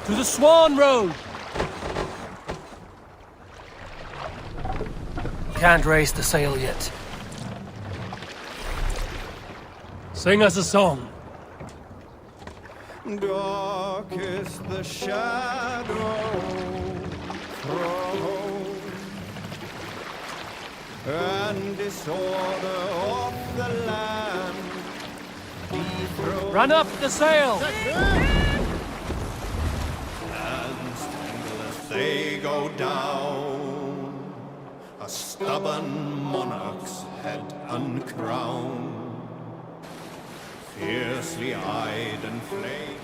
To the Swan Road! Can't raise the sail yet. Sing us a song. Dark is the shadow thrown, and disorder of the land dethroned. Run up the sail! And still as they go down, a stubborn monarch's head uncrowned, fiercely eyed and flaming.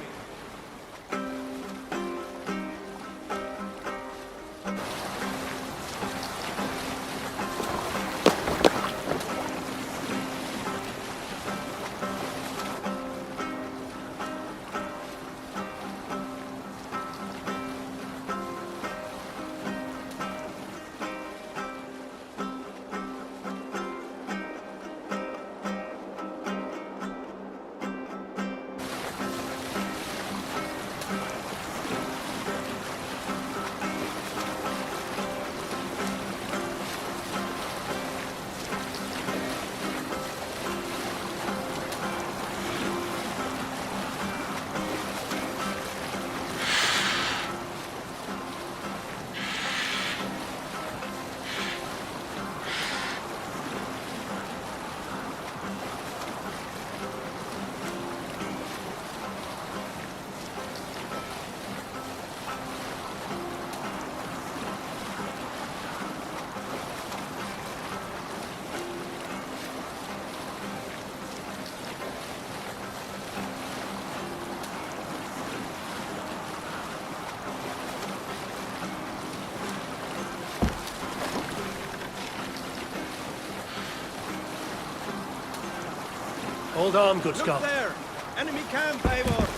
Hold on, good Look Scott. there! Enemy camp, Eivor!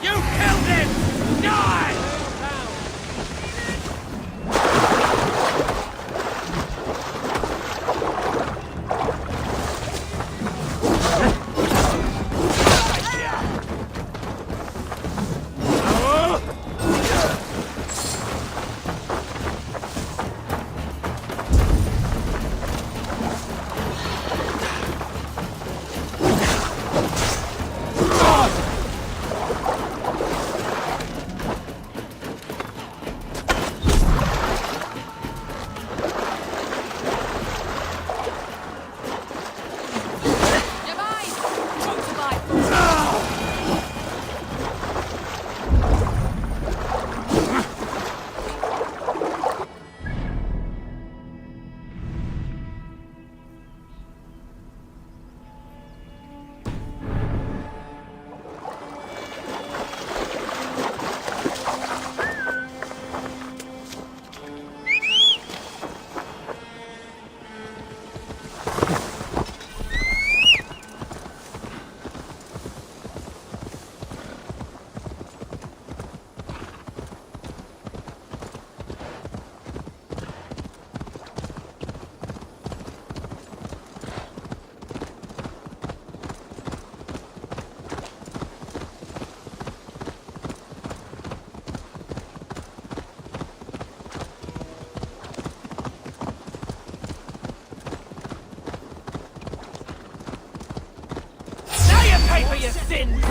You killed him! Die! Pay for your sins!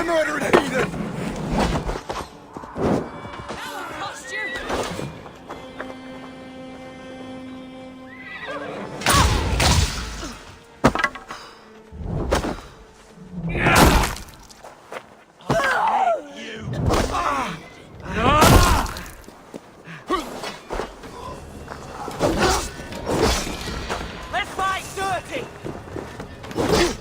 a murdering heathen! Posture! Let's fight dirty! Kill you!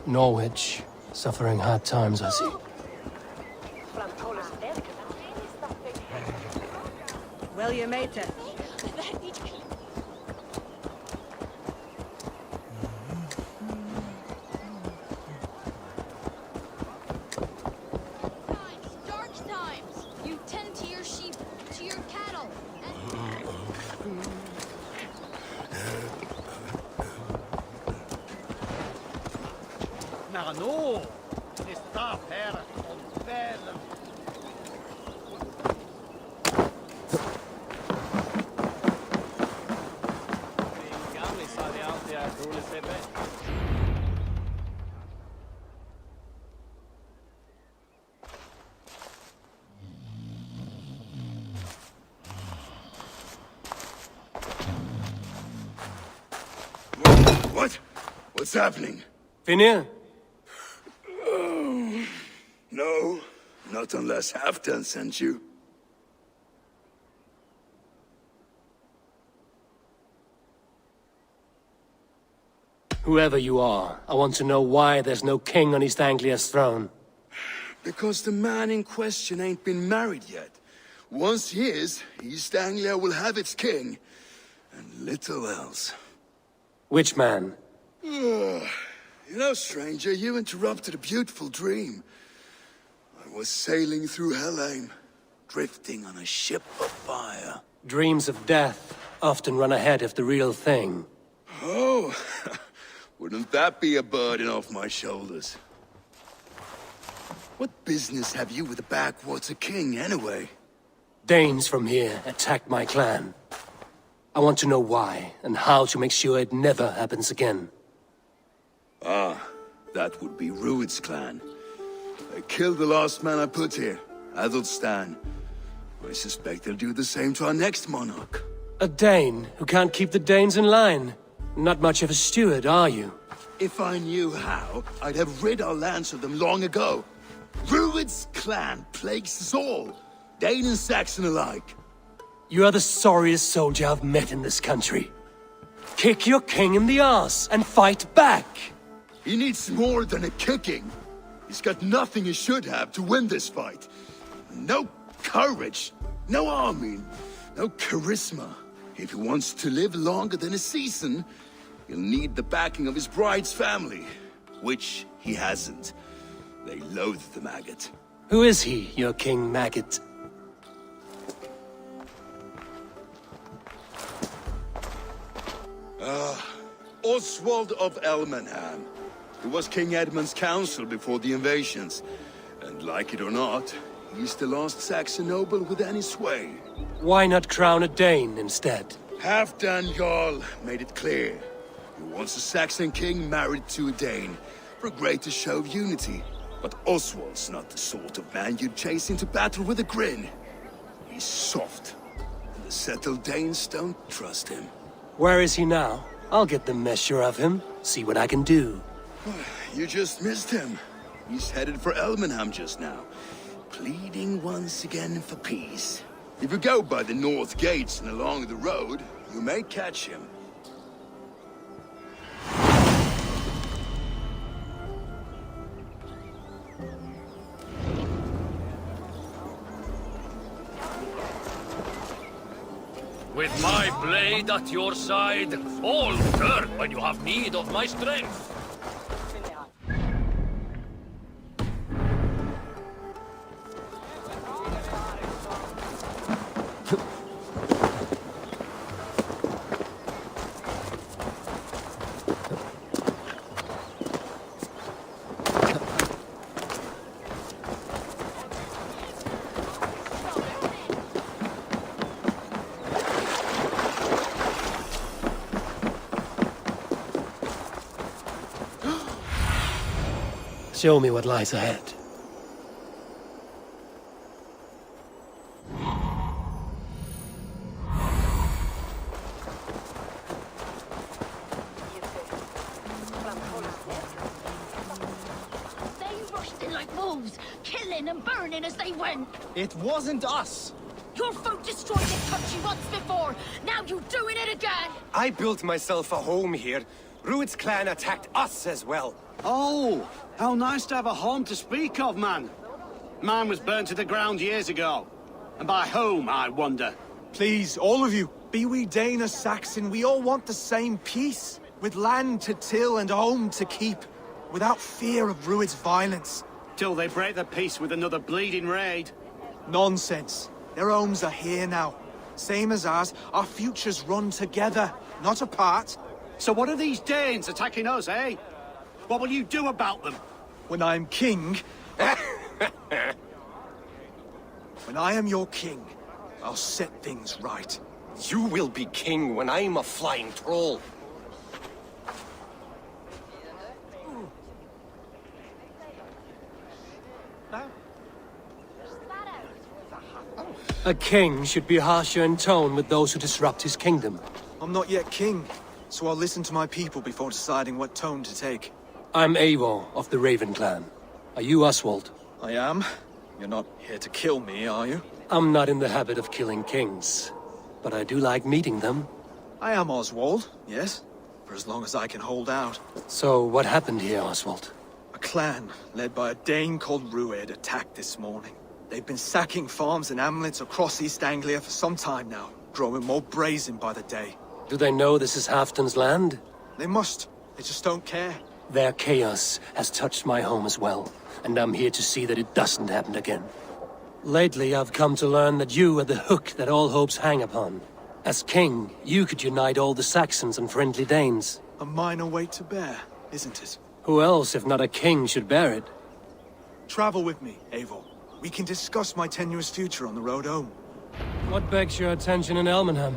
Norwich, suffering hard times, I see. William Mater. Dark times. You tend to your sheep, to your cattle, and No, det står här om väl. What? What's happening? Finir? No, not unless Halfdan sent you. Whoever you are, I want to know why there's no king on East Anglia's throne. Because the man in question ain't been married yet. Once he is, East Anglia will have its king. And little else. Which man? You know, stranger, you interrupted a beautiful dream. I was sailing through Helheim, drifting on a ship of fire. Dreams of death often run ahead of the real thing. Oh, wouldn't that be a burden off my shoulders? What business have you with the backwater king, anyway? Danes from here attacked my clan. I want to know why, and how to make sure it never happens again. That would be Rued's clan. They killed the last man I put here, Athelstan. I suspect they'll do the same to our next monarch. A Dane who can't keep the Danes in line. Not much of a steward, are you? If I knew how, I'd have rid our lands of them long ago. Rued's clan plagues us all, Dane and Saxon alike. You are the sorriest soldier I've met in this country. Kick your king in the arse and fight back! He needs more than a kicking. He's got nothing he should have to win this fight. No courage, no army, no charisma. If he wants to live longer than a season, he'll need the backing of his bride's family, which he hasn't. They loathe the maggot. Who is he, your King Maggot? Oswald of Elmenham. He was King Edmund's counsel before the invasions. And like it or not, he's the last Saxon noble with any sway. Why not crown a Dane instead? Halfdan Jarl made it clear. He wants a Saxon king married to a Dane, for a greater show of unity. But Oswald's not the sort of man you'd chase into battle with a grin. He's soft, and the settled Danes don't trust him. Where is he now? I'll get the measure of him. see what I can do. You just missed him. He's headed for Elmenham just now, pleading once again for peace. If you go by the north gates and along the road, you may catch him. With my blade at your side, all turn when you have need of my strength. Show me what lies ahead. They rushed in like wolves, killing and burning as they went. It wasn't us. Your folk destroyed this country once before. Now you're doing it again. I built myself a home here. Rued's clan attacked us as well. Oh, how nice to have a home to speak of, man. Mine was burnt to the ground years ago. And by whom, I wonder? Please, all of you, be we Dane or Saxon, we all want the same peace. With land to till and home to keep. Without fear of Rued's violence. Till they break the peace with another bleeding raid. Nonsense. Their homes are here now. Same as ours, our futures run together, not apart. So what are these Danes attacking us, eh? What will you do about them? When I am king... when I am your king, I'll set things right. You will be king when I'm a flying troll. A king should be harsher in tone with those who disrupt his kingdom. I'm not yet king, so I'll listen to my people before deciding what tone to take. I'm Eivor of the Raven clan. Are you Oswald? I am. You're not here to kill me, are you? I'm not in the habit of killing kings, but I do like meeting them. I am Oswald, yes. For as long as I can hold out. So what happened here, Oswald? A clan, led by a Dane called Rued, attacked this morning. They've been sacking farms and hamlets across East Anglia for some time now, growing more brazen by the day. Do they know this is Halfton's land? They must. They just don't care. Their chaos has touched my home as well, and I'm here to see that it doesn't happen again. Lately, I've come to learn that you are the hook that all hopes hang upon. As king, you could unite all the Saxons and friendly Danes. A minor weight to bear, isn't it? Who else, if not a king, should bear it? Travel with me, Eivor. We can discuss my tenuous future on the road home. What begs your attention in Elmenham?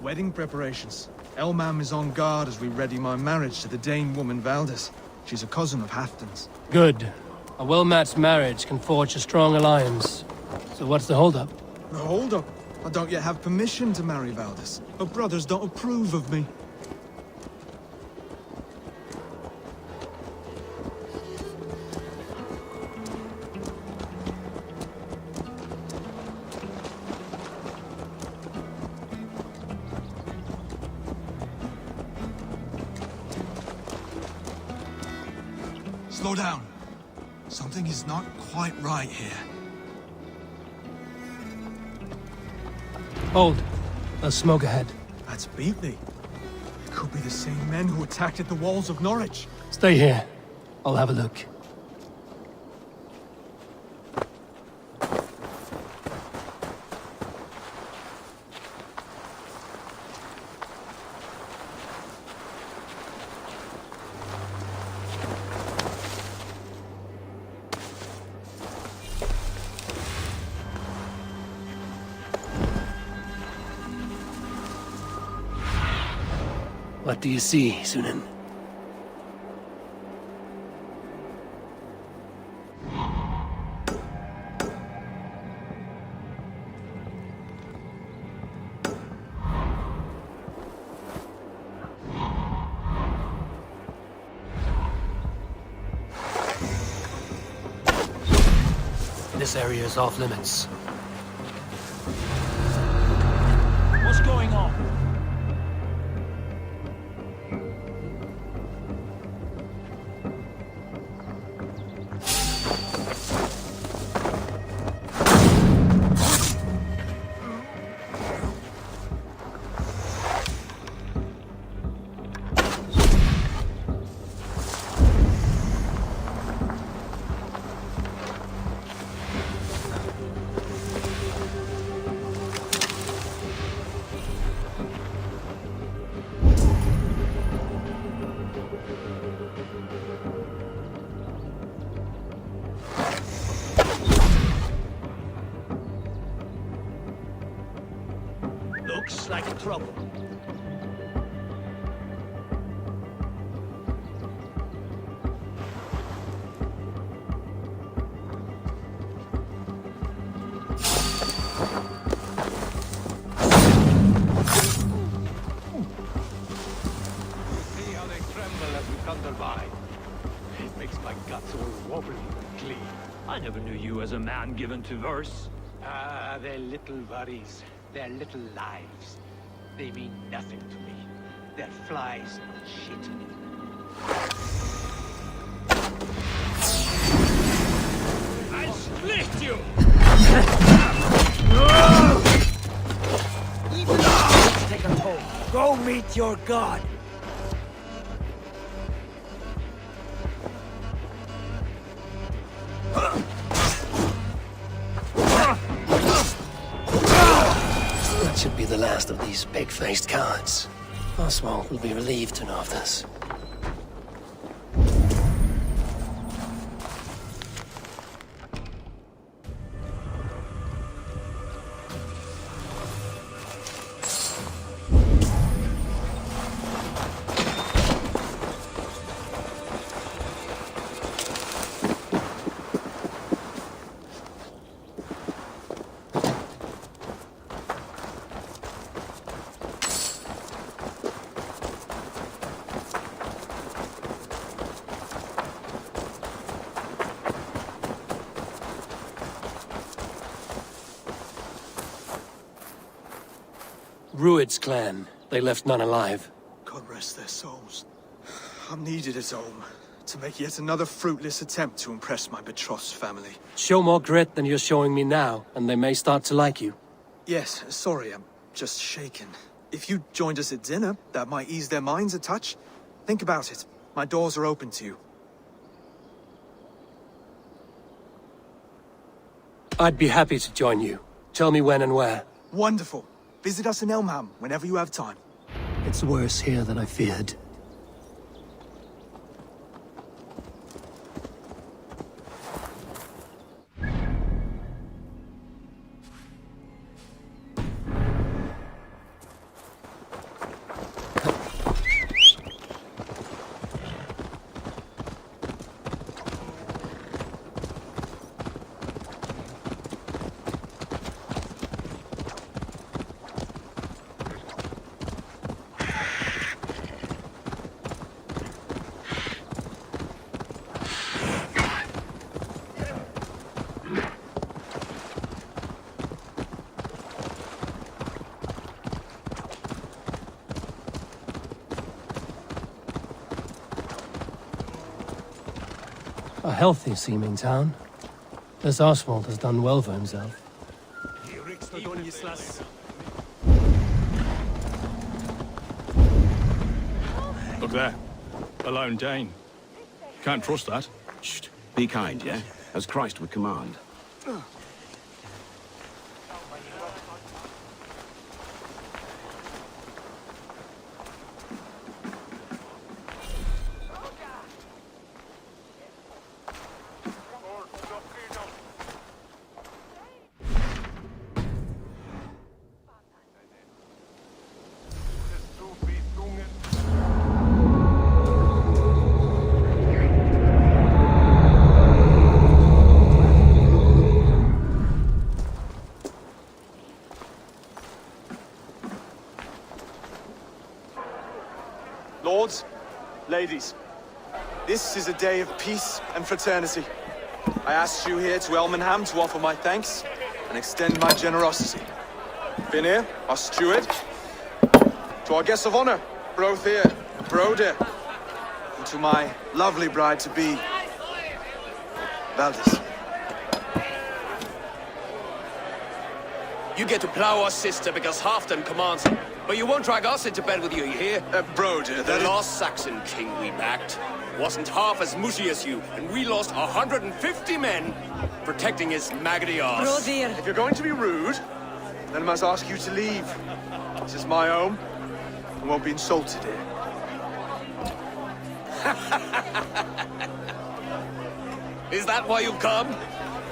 Wedding preparations. Elmam is on guard as we ready my marriage to the Dane woman Valdis. She's a cousin of Halfton's. Good. A well-matched marriage can forge a strong alliance. So what's the holdup? No, hold up. I don't yet have permission to marry Valdis. Her brothers don't approve of me. Slow down. Something is not quite right here. Hold. There's smoke ahead. That's Beatley. It could be the same men who attacked at the walls of Norwich. Stay here. I'll have a look. What do you see, Sunan? This area is off limits. What's going on? Looks like trouble. See how they tremble as we thunder by. It makes my guts all wobbly and clean. I never knew you as a man given to verse. Ah, their little worries, their little lives. They mean nothing to me. They're flies and shit. I'll split you! Take us home. Go meet your god. That should be the last of these pig-faced cowards. Oswald will be relieved to know of this. Rued's clan. They left none alive. God rest their souls. I'm needed at home to make yet another fruitless attempt to impress my betrothed family. Show more grit than you're showing me now, and they may start to like you. Yes, sorry, I'm just shaken. If you joined us at dinner, that might ease their minds a touch. Think about it. My doors are open to you. I'd be happy to join you. Tell me when and where. Wonderful. Visit us in Elmham whenever you have time. It's worse here than I feared. A healthy-seeming town. This Oswald has done well for himself. Look there. A lone Dane. Can't trust that. Shh. Be kind, yeah? As Christ would command. Lords, ladies, this is a day of peace and fraternity. I asked you here to Elmenham to offer my thanks and extend my generosity. Finir, our steward, to our guests of honor, Brothir, Broder, and to my lovely bride-to-be, Valdis. You get to plow us, sister, because Halfdan commands it. But you won't drag us into bed with you hear? Broder, the lost Saxon king we backed wasn't half as mushy as you, and we lost 150 men protecting his maggoty arse. If you're going to be rude, then I must ask you to leave. This is my home. I won't be insulted here. Is that why you've come?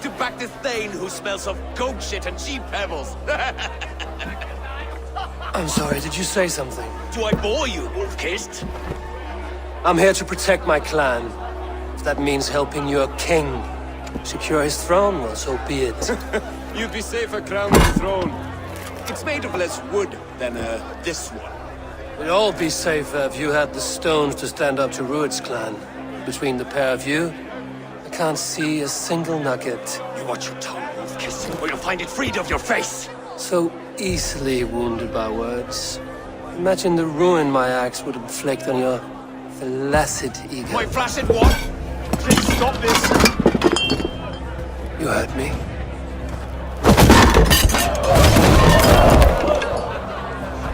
To back this Thane who smells of goat shit and cheap pebbles? I'm sorry, did you say something? Do I bore you, wolf-kissed? I'm here to protect my clan. If that means helping your king secure his throne, well, so be it. You'd be safer crowned the throne. It's made of less wood than, this one. We'd all be safer if you had the stones to stand up to Rued's clan. Between the pair of you, I can't see a single nugget. You watch your tongue, wolf-kissed, or you'll find it freed of your face! So easily wounded by words. Imagine the ruin my axe would inflict on your flaccid ego. My flaccid what? Please stop this! You heard me.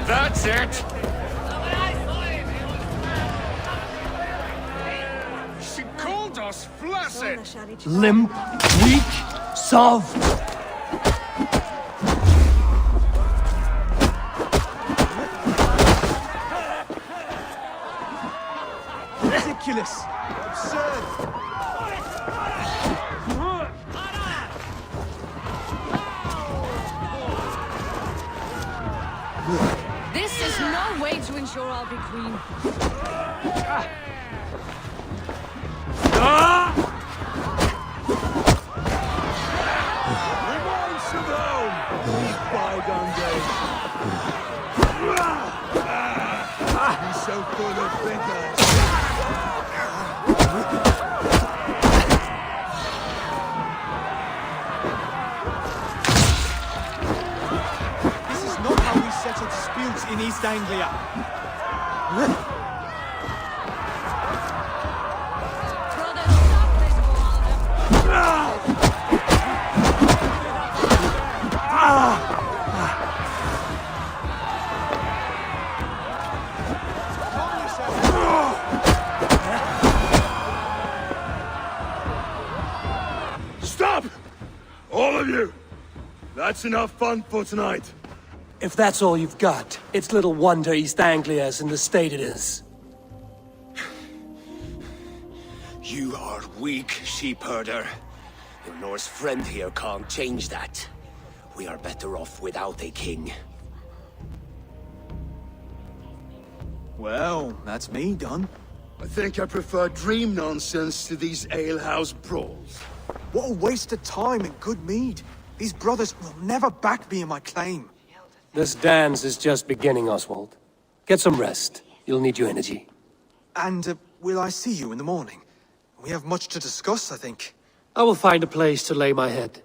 That's it! She called us flaccid! Limp, weak, soft. Ridiculous! Absurd! This is no way to ensure I'll be queen. Reminds of home! These bygone days. He's so full of figures. This is not how we settle disputes in East Anglia. Stop! All of you! That's enough fun for tonight. If that's all you've got, it's little wonder East Anglia is in the state it is. You are weak, sheep herder. Your Norse friend here can't change that. We are better off without a king. Well, that's me done. I think I prefer dream nonsense to these alehouse brawls. What a waste of time and good mead. These brothers will never back me in my claim. This dance is just beginning, Oswald. Get some rest. You'll need your energy. And will I see you in the morning? We have much to discuss, I think. I will find a place to lay my head.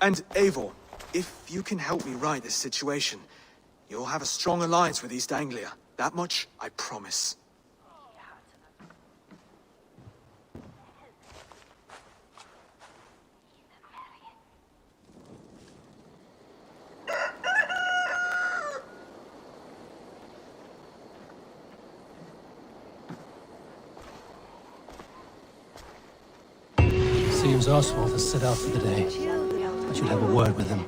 And Eivor, if you can help me right this situation, you'll have a strong alliance with East Anglia. That much, I promise. Seems Oswald has set out for the day. I should have a word with him.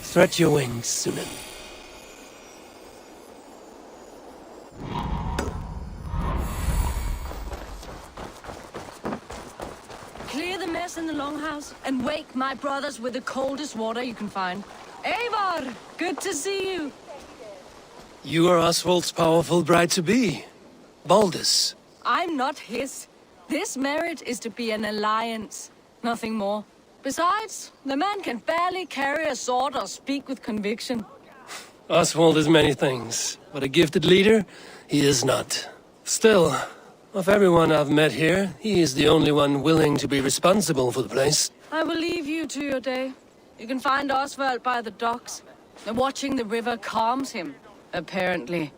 Stretch your wings, Sunan. Clear the mess in the longhouse and wake my brothers with the coldest water you can find. Eivor, good to see you. You are Oswald's powerful bride-to-be. Baldus. I'm not his. This marriage is to be an alliance, nothing more. Besides, the man can barely carry a sword or speak with conviction. Oswald is many things, but a gifted leader, he is not. Still, of everyone I've met here, he is the only one willing to be responsible for the place. I will leave you to your day. You can find Oswald by the docks. Watching the river calms him, apparently.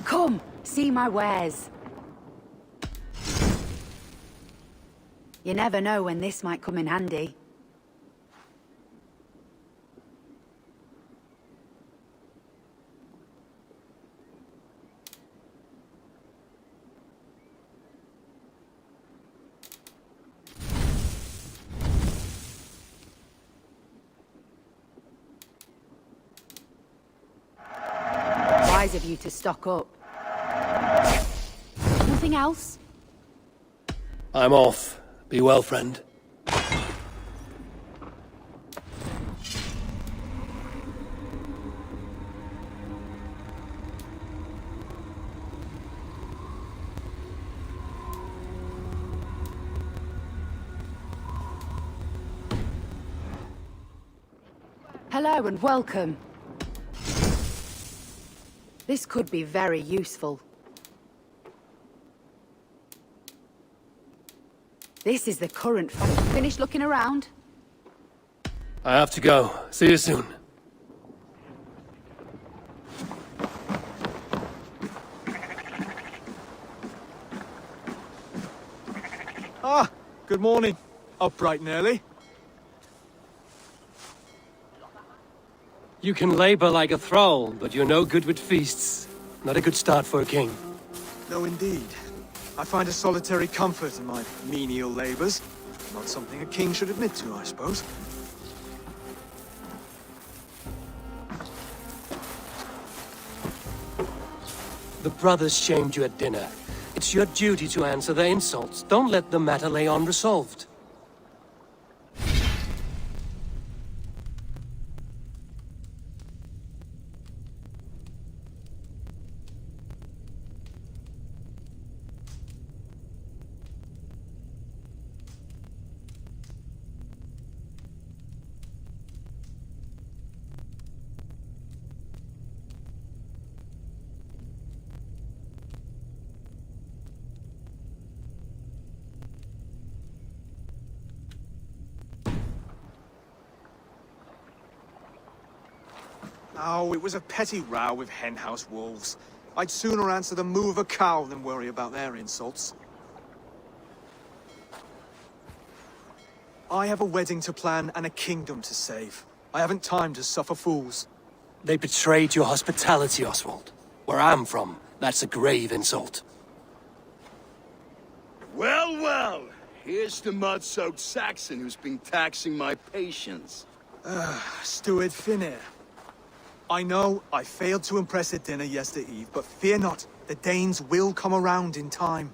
Come, see my wares. You never know when this might come in handy. Wise of you to stock up. Nothing else? I'm off. Be well, friend. Hello and welcome. This could be very useful. This is the current Finished looking around? I have to go. See you soon. Ah, good morning. Up bright and early. You can labor like a thrall, but you're no good with feasts. Not a good start for a king. No, indeed. I find a solitary comfort in my menial labors. Not something a king should admit to, I suppose. The brothers shamed you at dinner. It's your duty to answer their insults. Don't let the matter lay unresolved. Oh, it was a petty row with henhouse wolves. I'd sooner answer the moo of a cow than worry about their insults. I have a wedding to plan and a kingdom to save. I haven't time to suffer fools. They betrayed your hospitality, Oswald. Where I'm from, that's a grave insult. Well, well. Here's the mud-soaked Saxon who's been taxing my patience. Steward Finir. I know I failed to impress at dinner yesterday eve, but fear not, the Danes will come around in time.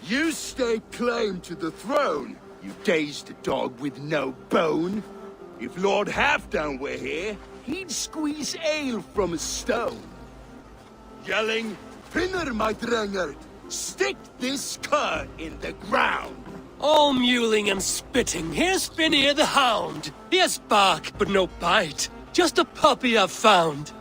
You stake claim to the throne, you dazed dog with no bone. If Lord Halfdan were here, he'd squeeze ale from a stone. Yelling, Finner, my drengard, stick this cur in the ground. All mewling and spitting, here's Finir the hound. He has bark, but no bite. Just a puppy I've found.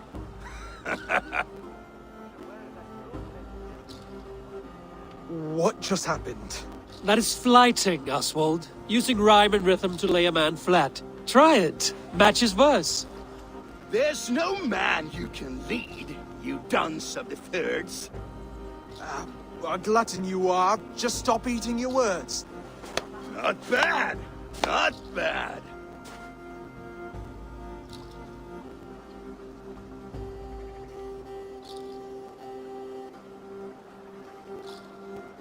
What just happened? That is flighting, Oswald. Using rhyme and rhythm to lay a man flat. Try it. Match his verse. There's no man you can lead, you dunce of the thirds. A glutton you are. Just stop eating your words. Not bad. Not bad.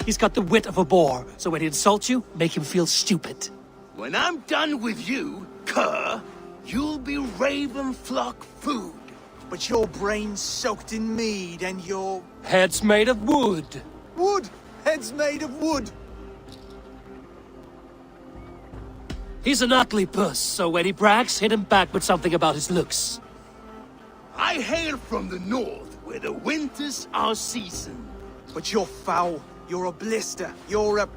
He's got the wit of a boar, so when he insults you, make him feel stupid. When I'm done with you, cur, you'll be raven flock food. But your brain's soaked in mead and your... Head's made of wood. Wood! Head's made of wood! He's an ugly puss, so when he brags, hit him back with something about his looks. I hail from the north, where the winters are seasoned. But you're foul. You're a blister. You're a...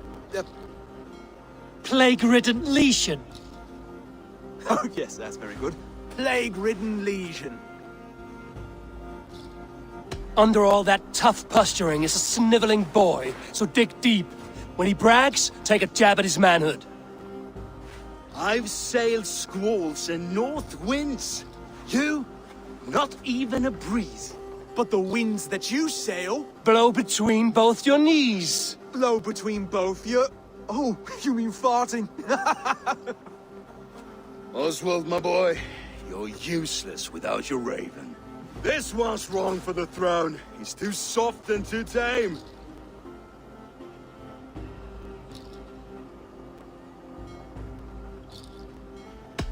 Plague-ridden lesion. Oh, yes, that's very good. Plague-ridden lesion. Under all that tough posturing is a sniveling boy, so dig deep. When he brags, take a jab at his manhood. I've sailed squalls and north winds. You, not even a breeze. But the winds that you sail... Blow between both your knees. Blow between both your... Oh, you mean farting? Oswald, my boy, you're useless without your raven. This one's wrong for the throne. He's too soft and too tame.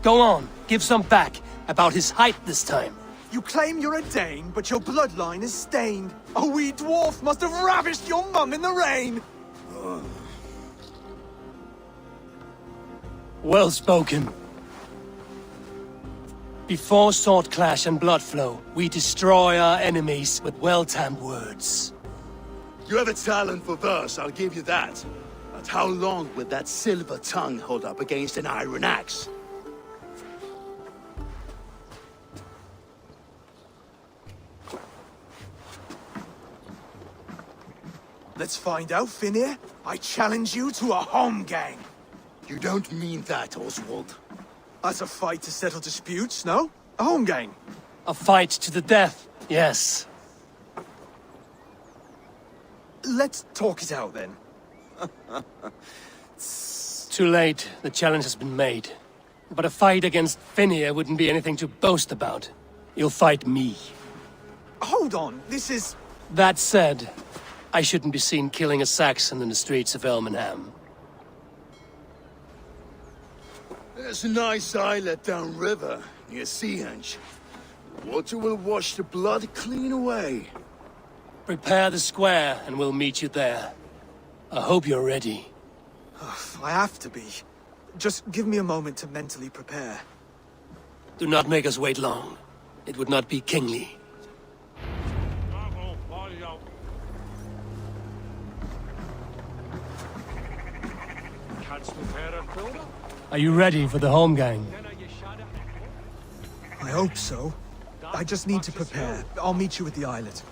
Go on, give some back. About his height this time. You claim you're a Dane, but your bloodline is stained. A wee dwarf must have ravished your mum in the rain. Well spoken. Before sword clash and blood flow, we destroy our enemies with well-timed words. You have a talent for verse, I'll give you that. But how long will that silver tongue hold up against an iron axe? Let's find out, Finir. I challenge you to a home gang. You don't mean that, Oswald. That's a fight to settle disputes, no? A home gang. A fight to the death, yes. Let's talk it out, then. Too late. The challenge has been made. But a fight against Finir wouldn't be anything to boast about. You'll fight me. Hold on, this is... That said, I shouldn't be seen killing a Saxon in the streets of Elmenham. There's a nice islet downriver, near Seahenge. Water will wash the blood clean away. Prepare the square, and we'll meet you there. I hope you're ready. I have to be. Just give me a moment to mentally prepare. Do not make us wait long. It would not be kingly. Are you ready for the home gang? I hope so. I just need to prepare. I'll meet you at the islet.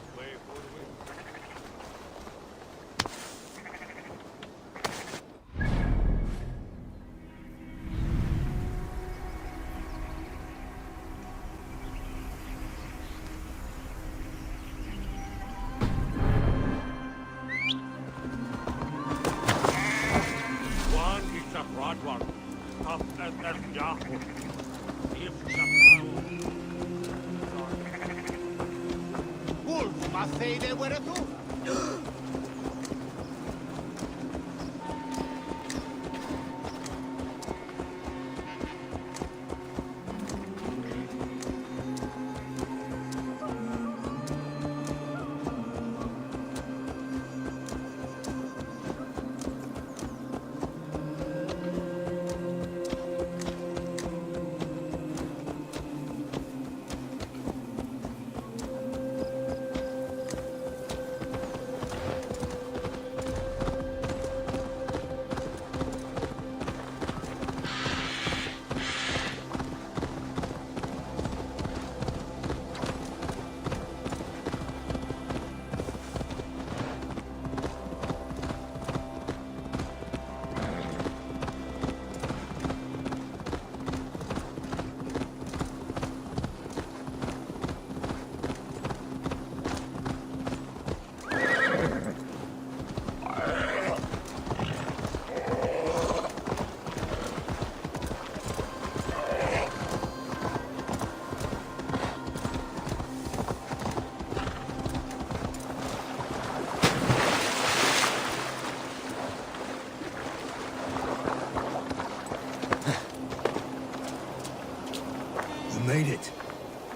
made it.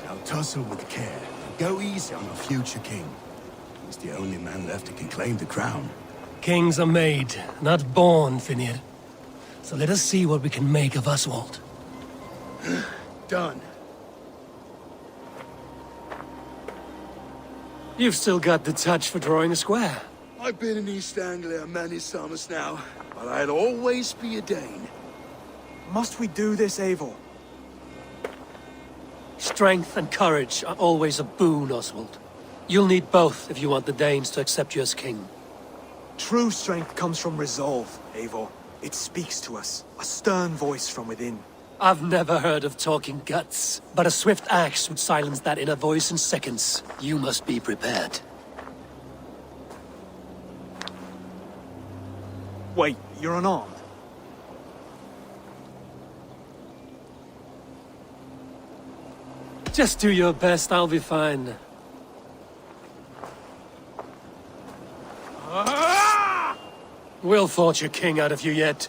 Now tussle with care. Go easy on the future king. He's the only man left who can claim the crown. Kings are made, not born, Finir. So let us see what we can make of Oswald. Done. You've still got the touch for drawing a square. I've been in East Anglia many summers now, but I'd always be a Dane. Must we do this, Eivor? Strength and courage are always a boon, Oswald. You'll need both if you want the Danes to accept you as king. True strength comes from resolve, Eivor. It speaks to us, a stern voice from within. I've never heard of talking guts, but a swift axe would silence that inner voice in seconds. You must be prepared. Wait, you're unarmed? Just do your best, I'll be fine. We'll forge a king out of you yet.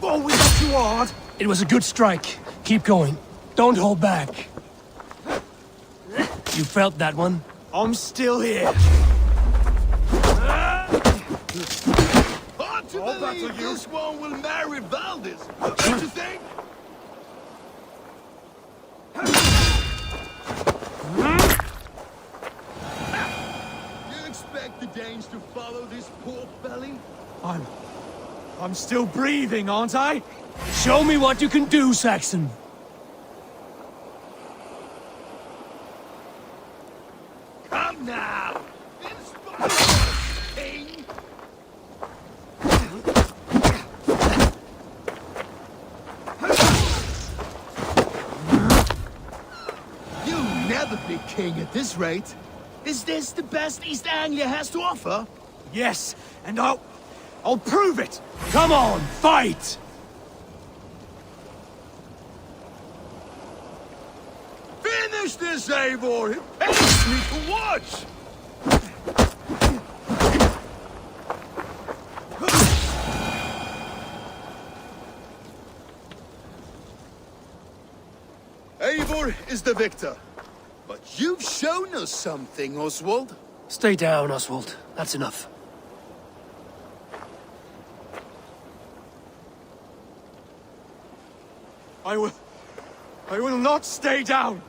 Oh, was that too hard? It was a good strike. Keep going. Don't hold back. You felt that one? I'm still here. Hard to believe this one will marry Valdis. Don't you think? You expect the Danes to follow this pork belly? I'm still breathing, aren't I? Show me what you can do, Saxon. Come now! Inspire us, king! You'll never be king at this rate. Is this the best East Anglia has to offer? Yes, and I'll prove it! Come on, fight! Finish this, Eivor! It pains me to watch! Eivor is the victor. But you've shown us something, Oswald. Stay down, Oswald. That's enough. I will not stay down!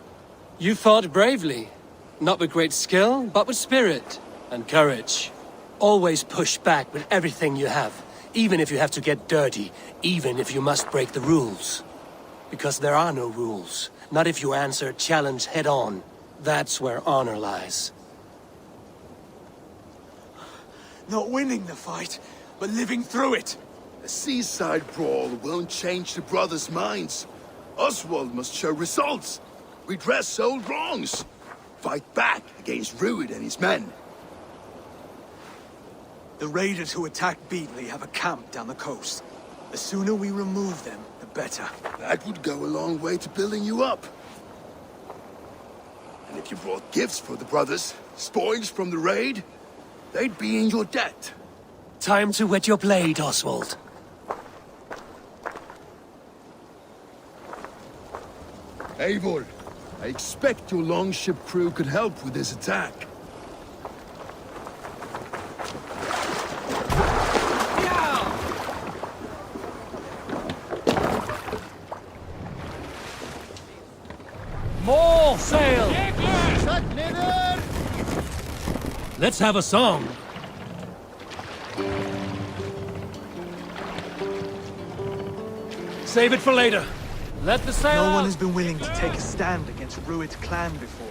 You fought bravely. Not with great skill, but with spirit and courage. Always push back with everything you have, even if you have to get dirty, even if you must break the rules. Because there are no rules. Not if you answer a challenge head on. That's where honor lies. Not winning the fight, but living through it. A seaside brawl won't change the brothers' minds. Oswald must show results. Redress old wrongs. Fight back against Rued and his men. The raiders who attacked Beatley have a camp down the coast. The sooner we remove them, the better. That would go a long way to building you up. And if you brought gifts for the brothers, spoils from the raid, they'd be in your debt. Time to wet your blade, Oswald. Eivor, I expect your longship crew could help with this attack. More sail! Let's have a song. Save it for later. Let the sail No one out. has been willing to take a stand against Rued's clan before.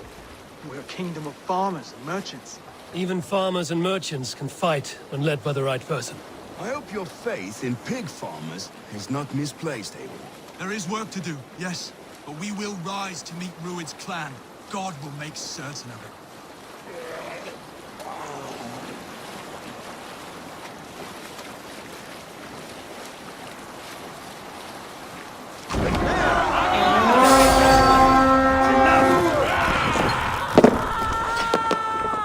We're a kingdom of farmers and merchants. Even farmers and merchants can fight when led by the right person. I hope your faith in pig farmers is not misplaced, Eivor. There is work to do, yes. But we will rise to meet Rued's clan. God will make certain of it.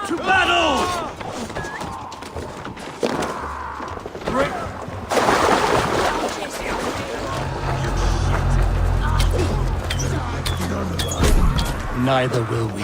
To battle! neither will we.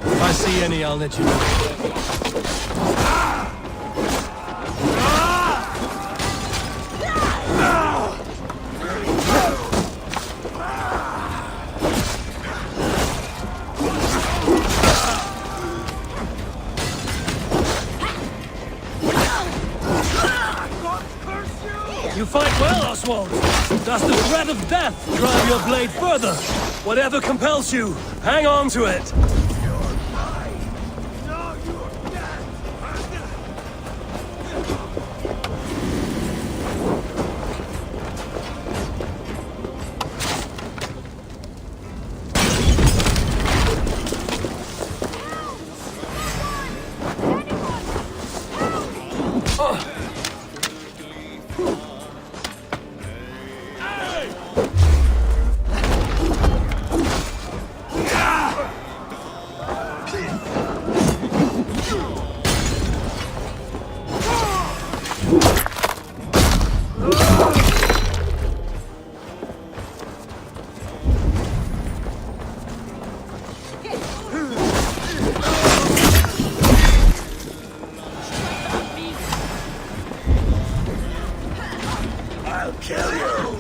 If I see any, I'll let you know. You fight well, Oswald. Does the threat of death drive your blade further? Whatever compels you, hang on to it. I'll kill you!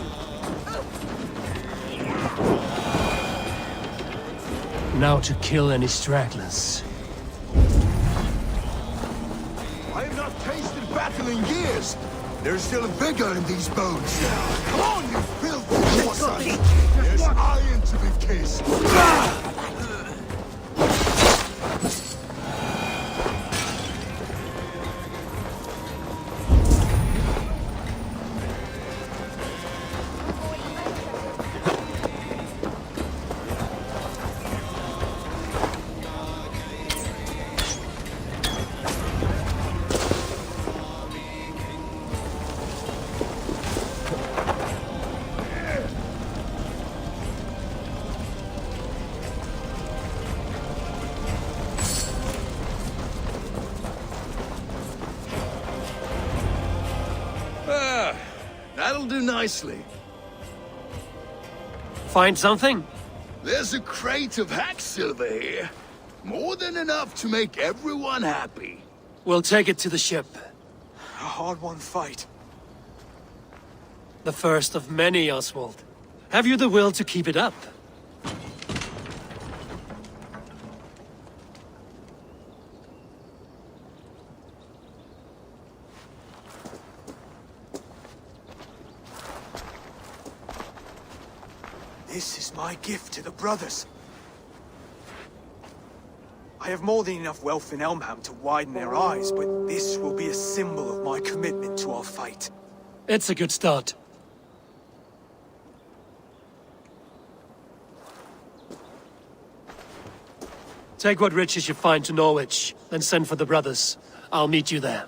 Now to kill any stragglers. I have not tasted battle in years! There's still vigor in these bones! Come on, you filthy morsels! There's iron to be kissed! That'll do nicely. Find something? There's a crate of hack silver here. More than enough to make everyone happy. We'll take it to the ship. A hard-won fight. The first of many, Oswald. Have you the will to keep it up? This is my gift to the brothers. I have more than enough wealth in Elmham to widen their eyes, but this will be a symbol of my commitment to our fight. It's a good start. Take what riches you find to Norwich, then send for the brothers. I'll meet you there.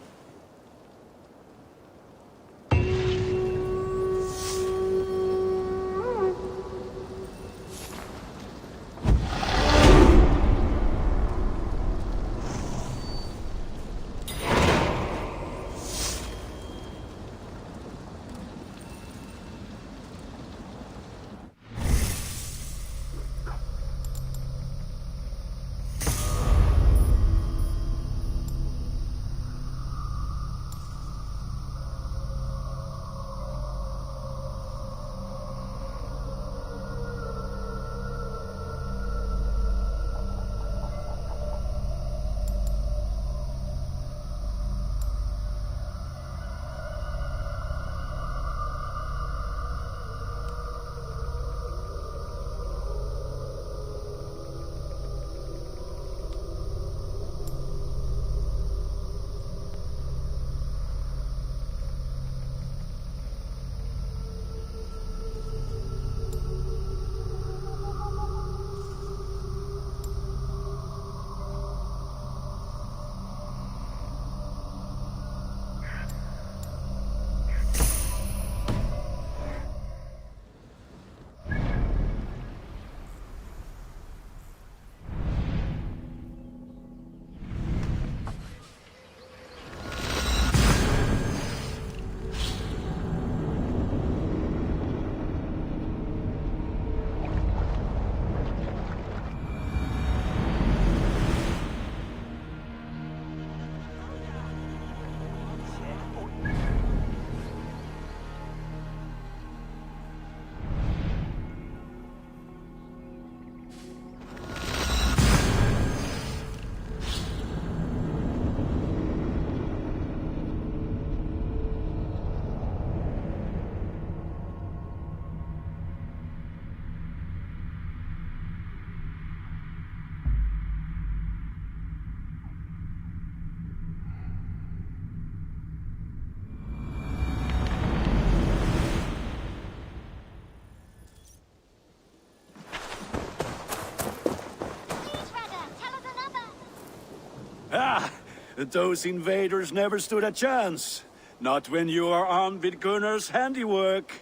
Those invaders never stood a chance. Not when you are armed with Gunnar's handiwork.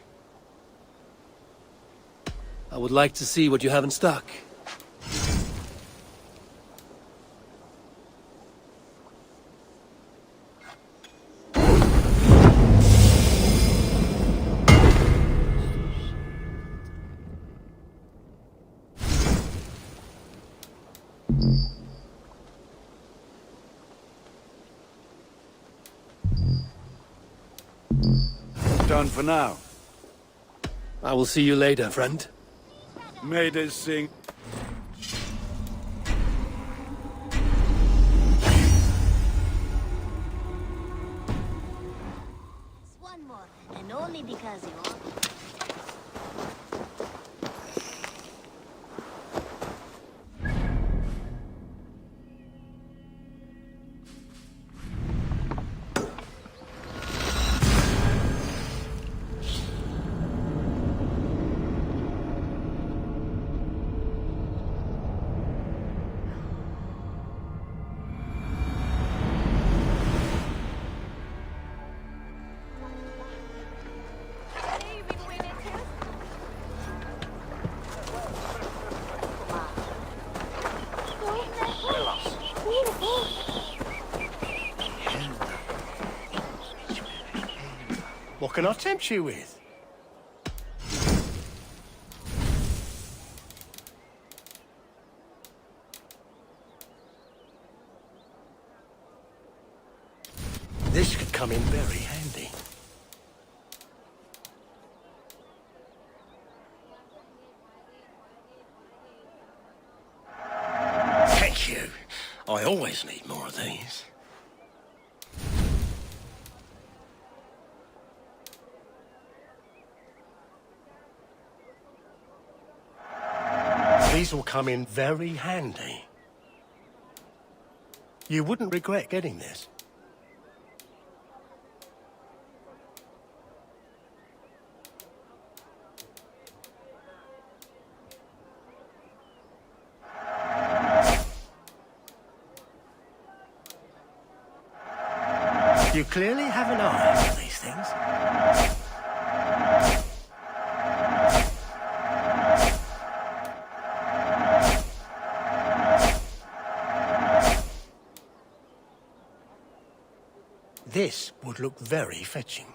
I would like to see what you have in stock. Done for now. I will see you later, friend. May they sing. One more, and only because you are. What can I tempt you with? This could come in very handy. Thank you. I always need more of these. These will come in very handy. You wouldn't regret getting this. You clearly have an eye for these things. This would look very fetching.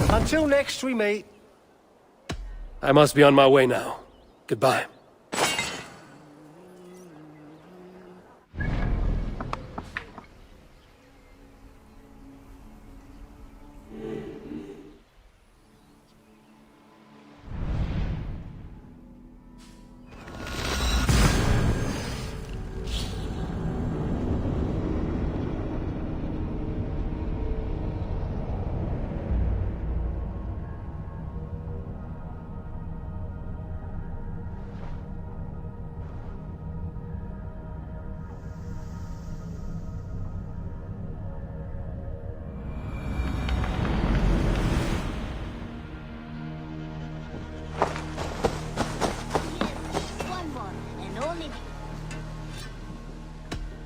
Until next we meet. I must be on my way now. Goodbye.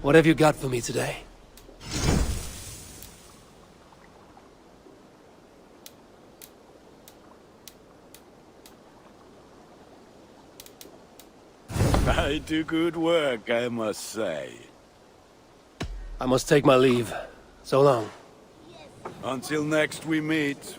What have you got for me today? I do good work, I must say. I must take my leave. So long. Until next we meet.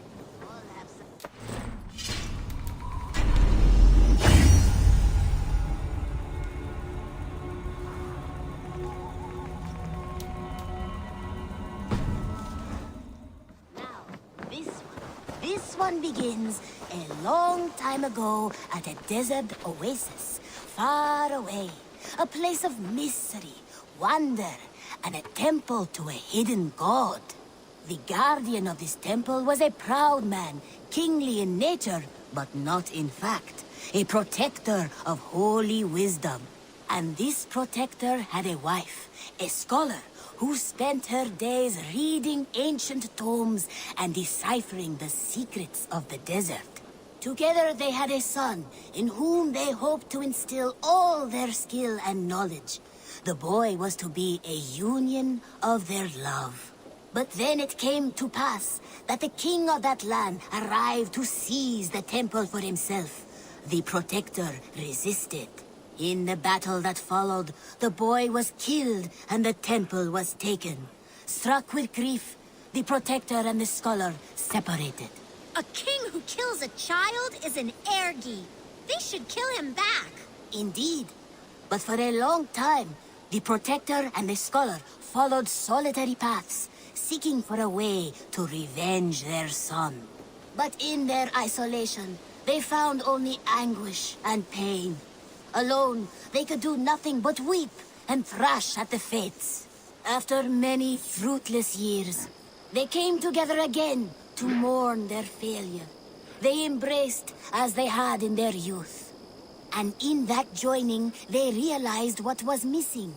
This one begins a long time ago at a desert oasis, far away. A place of mystery, wonder, and a temple to a hidden god. The guardian of this temple was a proud man, kingly in nature, but not in fact. A protector of holy wisdom. And this protector had a wife, a scholar, who spent her days reading ancient tomes and deciphering the secrets of the desert. Together they had a son, in whom they hoped to instill all their skill and knowledge. The boy was to be a union of their love. But then it came to pass that the king of that land arrived to seize the temple for himself. The protector resisted. In the battle that followed, the boy was killed and the temple was taken. Struck with grief, the protector and the scholar separated. A king who kills a child is an ergi. They should kill him back. Indeed. But for a long time, the protector and the scholar followed solitary paths, seeking for a way to revenge their son. But in their isolation, they found only anguish and pain. Alone, they could do nothing but weep and thrash at the fates. After many fruitless years, they came together again to mourn their failure. They embraced as they had in their youth. And in that joining, they realized what was missing.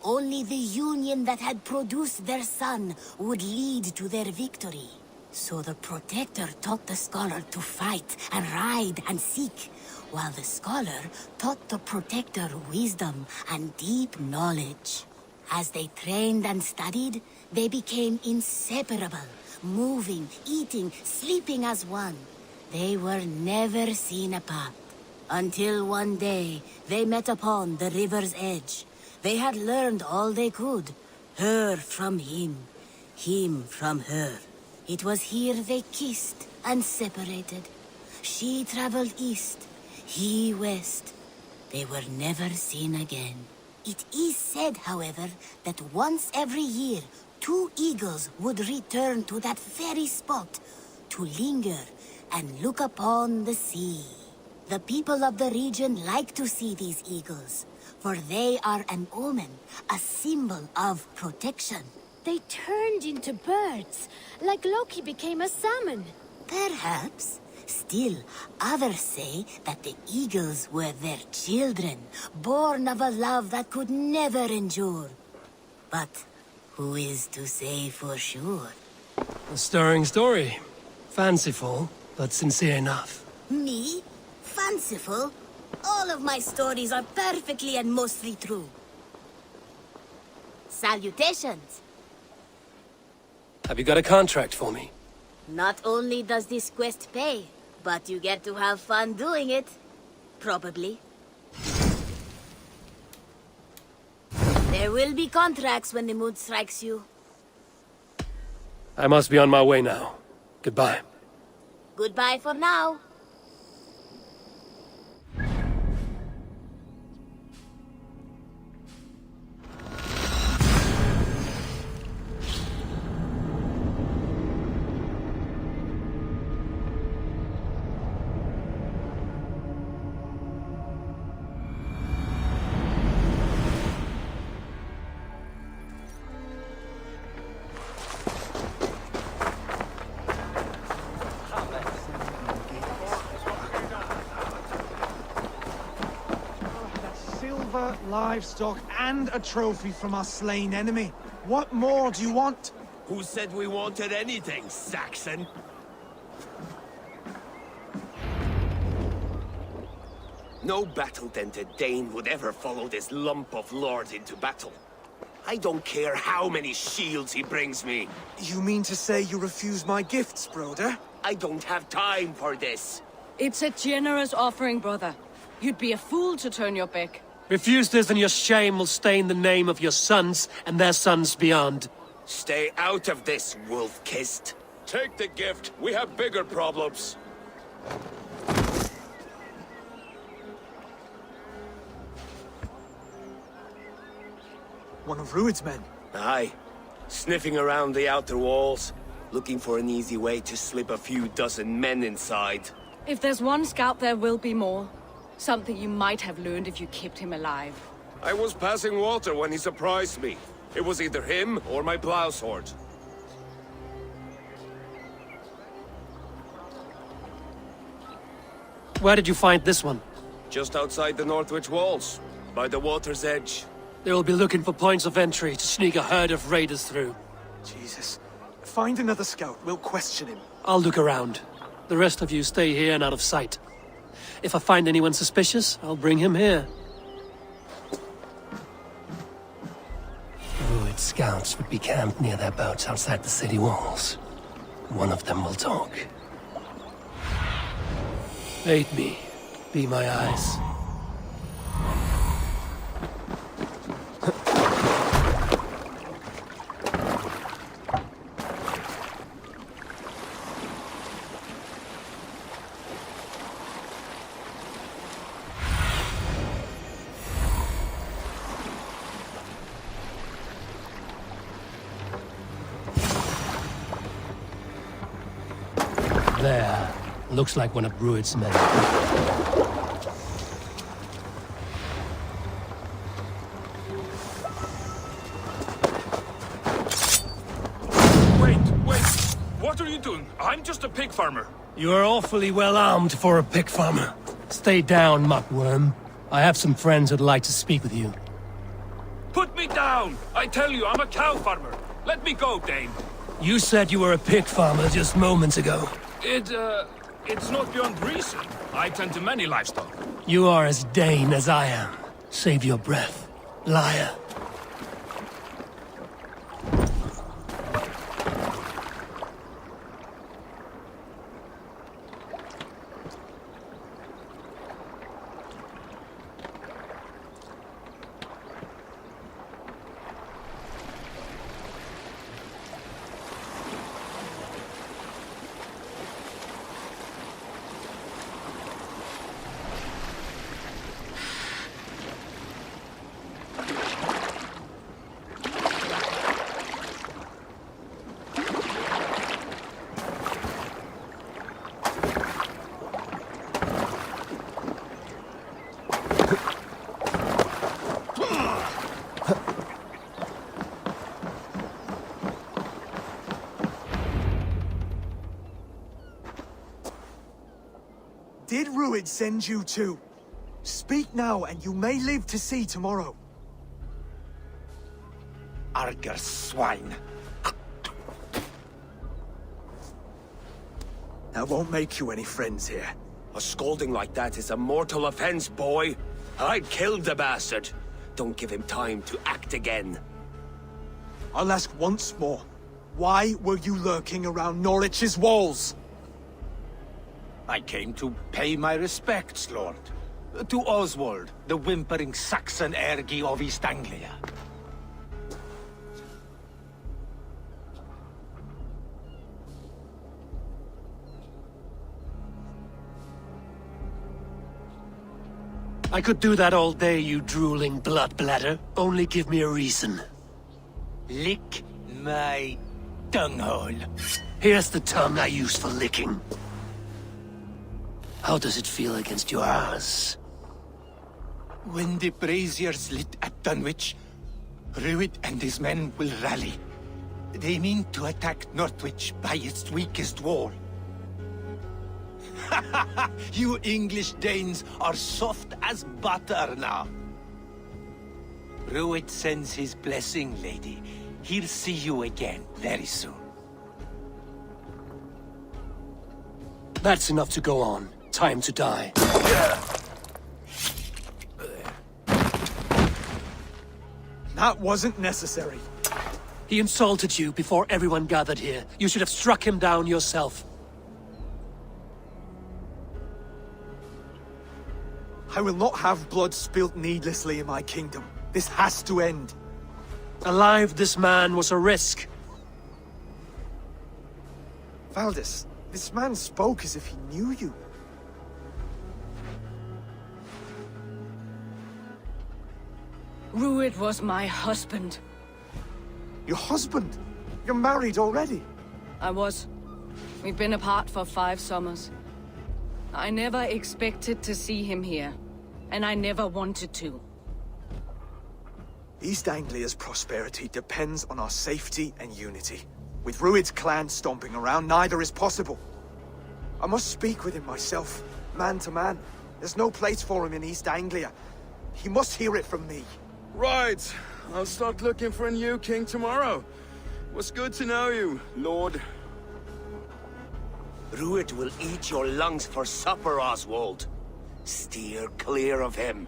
Only the union that had produced their son would lead to their victory. So the protector taught the scholar to fight and ride and seek, while the scholar taught the protector wisdom and deep knowledge. As they trained and studied, they became inseparable, moving, eating, sleeping as one. They were never seen apart. Until one day, they met upon the river's edge. They had learned all they could, her from him from her. It was here they kissed and separated. She traveled east, he west. They were never seen again. It is said, however, that once every year, 2 eagles would return to that very spot to linger and look upon the sea. The people of the region like to see these eagles, for they are an omen, a symbol of protection. They turned into birds, like Loki became a salmon. Perhaps. Still, others say that the eagles were their children, born of a love that could never endure. But who is to say for sure? A stirring story. Fanciful, but sincere enough. Me? Fanciful? All of my stories are perfectly and mostly true. Salutations! Have you got a contract for me? Not only does this quest pay, but you get to have fun doing it. Probably. There will be contracts when the mood strikes you. I must be on my way now. Goodbye. Goodbye for now. Livestock and a trophy from our slain enemy. What more do you want? Who said we wanted anything, Saxon? No battle-dented Dane would ever follow this lump of lord into battle. I don't care how many shields he brings me. You mean to say you refuse my gifts, brother? I don't have time for this. It's a generous offering, brother. You'd be a fool to turn your back. Refuse this and your shame will stain the name of your sons and their sons beyond. Stay out of this, wolf-kissed. Take the gift. We have bigger problems. One of Rued's men. Aye. Sniffing around the outer walls, looking for an easy way to slip a few dozen men inside. If there's one scout, there will be more. Something you might have learned if you kept him alive. I was passing water when he surprised me. It was either him or my plow sword. Where did you find this one? Just outside the Northwich walls, by the water's edge. They will be looking for points of entry to sneak a herd of raiders through. Jesus. Find another scout. We'll question him. I'll look around. The rest of you stay here and out of sight. If I find anyone suspicious, I'll bring him here. Druid scouts would be camped near their boats outside the city walls. One of them will talk. Aid me. Be my eyes. There. Looks like one of Rued's men. Wait! What are you doing? I'm just a pig farmer. You are awfully well armed for a pig farmer. Stay down, muckworm. I have some friends who'd like to speak with you. Put me down! I tell you, I'm a cow farmer. Let me go, Dane. You said you were a pig farmer just moments ago. It's not beyond reason. I tend to many livestock. You are as Dane as I am. Save your breath, liar. Did Rued send you too? Speak now, and you may live to see tomorrow. Arger swine. That won't make you any friends here. A scolding like that is a mortal offense, boy. I'd kill the bastard. Don't give him time to act again. I'll ask once more. Why were you lurking around Norwich's walls? I came to pay my respects, Lord. To Oswald, the whimpering Saxon ergi of East Anglia. I could do that all day, you drooling blood bladder. Only give me a reason. Lick my tonguehole. Here's the tongue I use for licking. How does it feel against your ass? When the braziers lit at Dunwich, Rued and his men will rally. They mean to attack Northwich by its weakest wall. You English Danes are soft as butter now. Rued sends his blessing, lady. He'll see you again very soon. That's enough to go on. Time to die. That wasn't necessary. He insulted you before everyone gathered here. You should have struck him down yourself. I will not have blood spilt needlessly in my kingdom. This has to end. Alive, this man was a risk. Valdis, this man spoke as if he knew you. Rued was my husband. Your husband? You're married already? I was. We've been apart for 5 summers. I never expected to see him here, and I never wanted to. East Anglia's prosperity depends on our safety and unity. With Rued's clan stomping around, neither is possible. I must speak with him myself, man to man. There's no place for him in East Anglia. He must hear it from me. Right. I'll start looking for a new king tomorrow. Was good to know you, Lord. Rued will eat your lungs for supper, Oswald. Steer clear of him.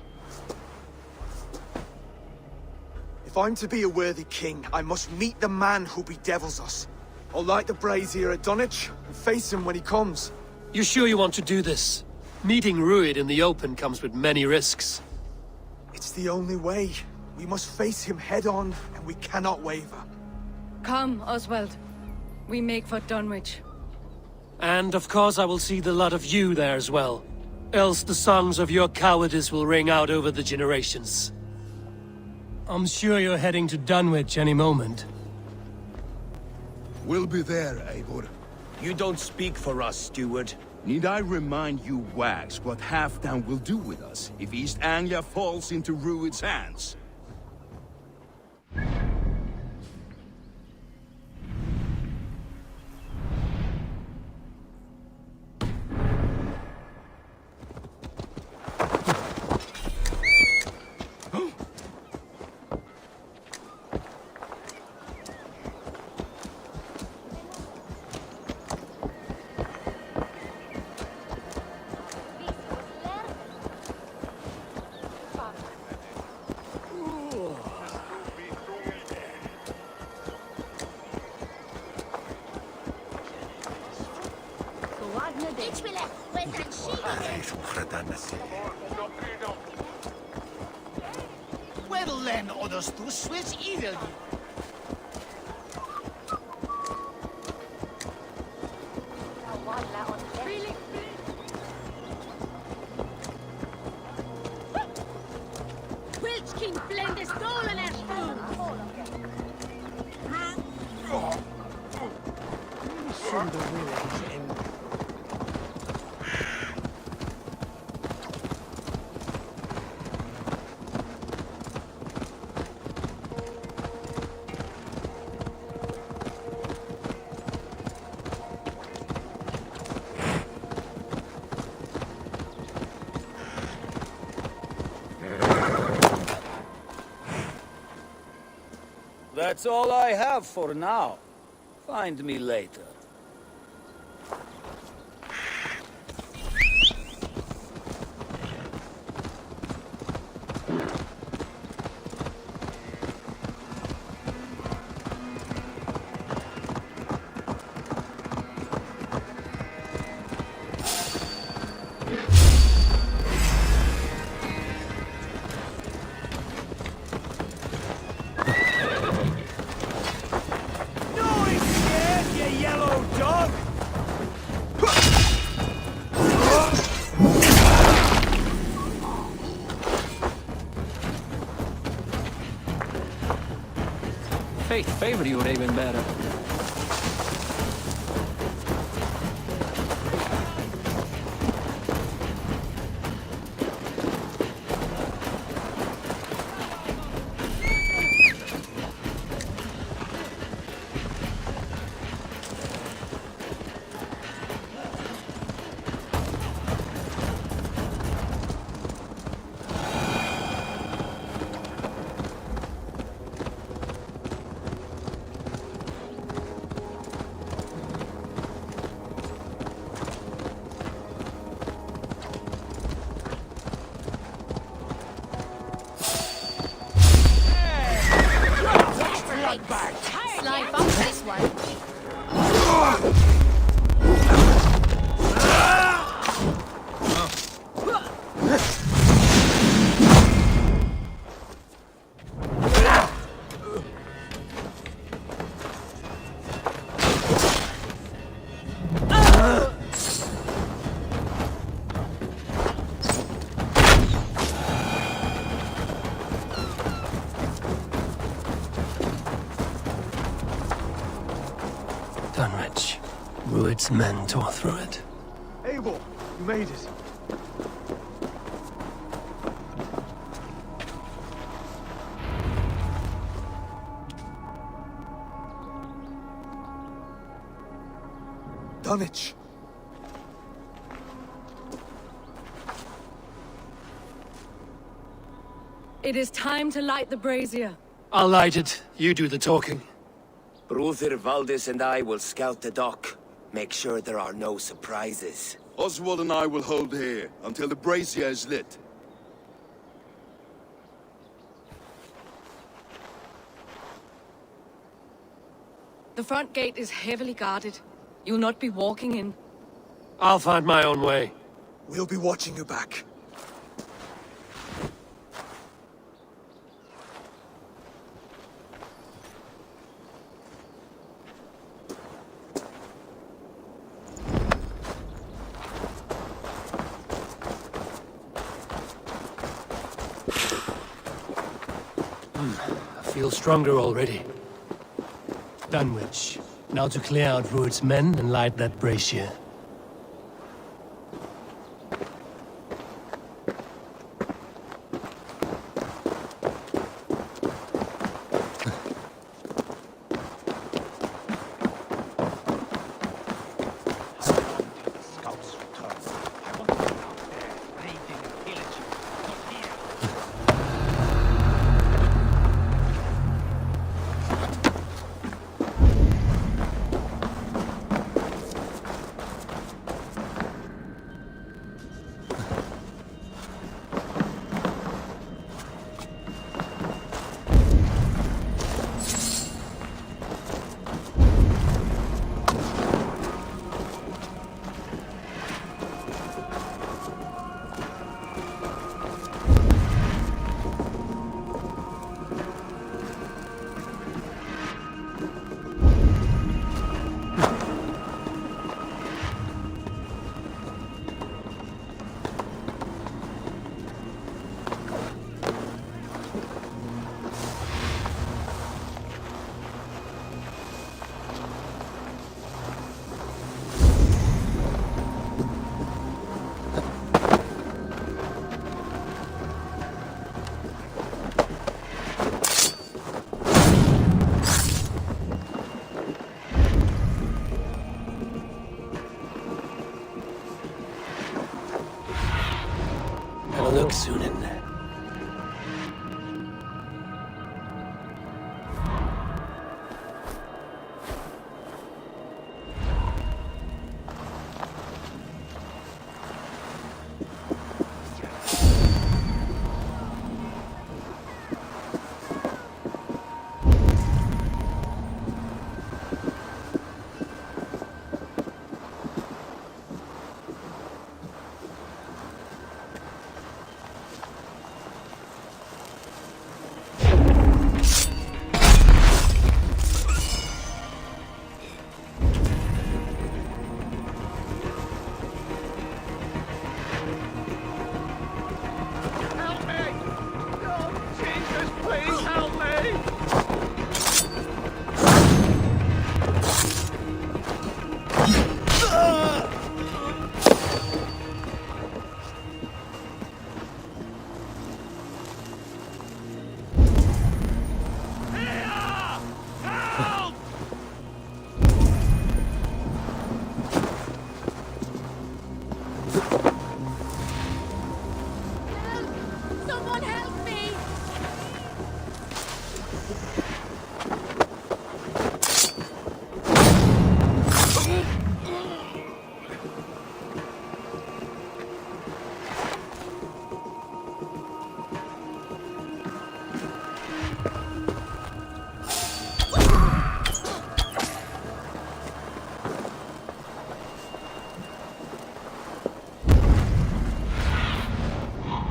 If I'm to be a worthy king, I must meet the man who bedevils us. I'll light the brazier at Dunwich and face him when he comes. You sure you want to do this? Meeting Ruid in the open comes with many risks. It's the only way. We must face him head on, and we cannot waver. Come, Oswald. We make for Dunwich. And of course I will see the lot of you there as well. Else the songs of your cowardice will ring out over the generations. I'm sure you're heading to Dunwich any moment. We'll be there, Eivor. You don't speak for us, steward. Need I remind you, wags, what Halfdan will do with us if East Anglia falls into Rued's hands? Well then, others to switch evil. Which king blended stolen as That's all I have for now. Find me later. Fate favored you, Raven Bearer. Slide bump this one. Dunwich. Rued's men tore through it. Abel, you made it. Dunwich. It is time to light the brazier. I'll light it. You do the talking. Brother Valdis and I will scout the dock. Make sure there are no surprises. Oswald and I will hold here until the brazier is lit. The front gate is heavily guarded. You'll not be walking in. I'll find my own way. We'll be watching you back. I feel stronger already. Dunwich. Now to clear out Rued's men and light that brazier. Look soon in there.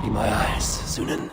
Be my eyes, Zunin.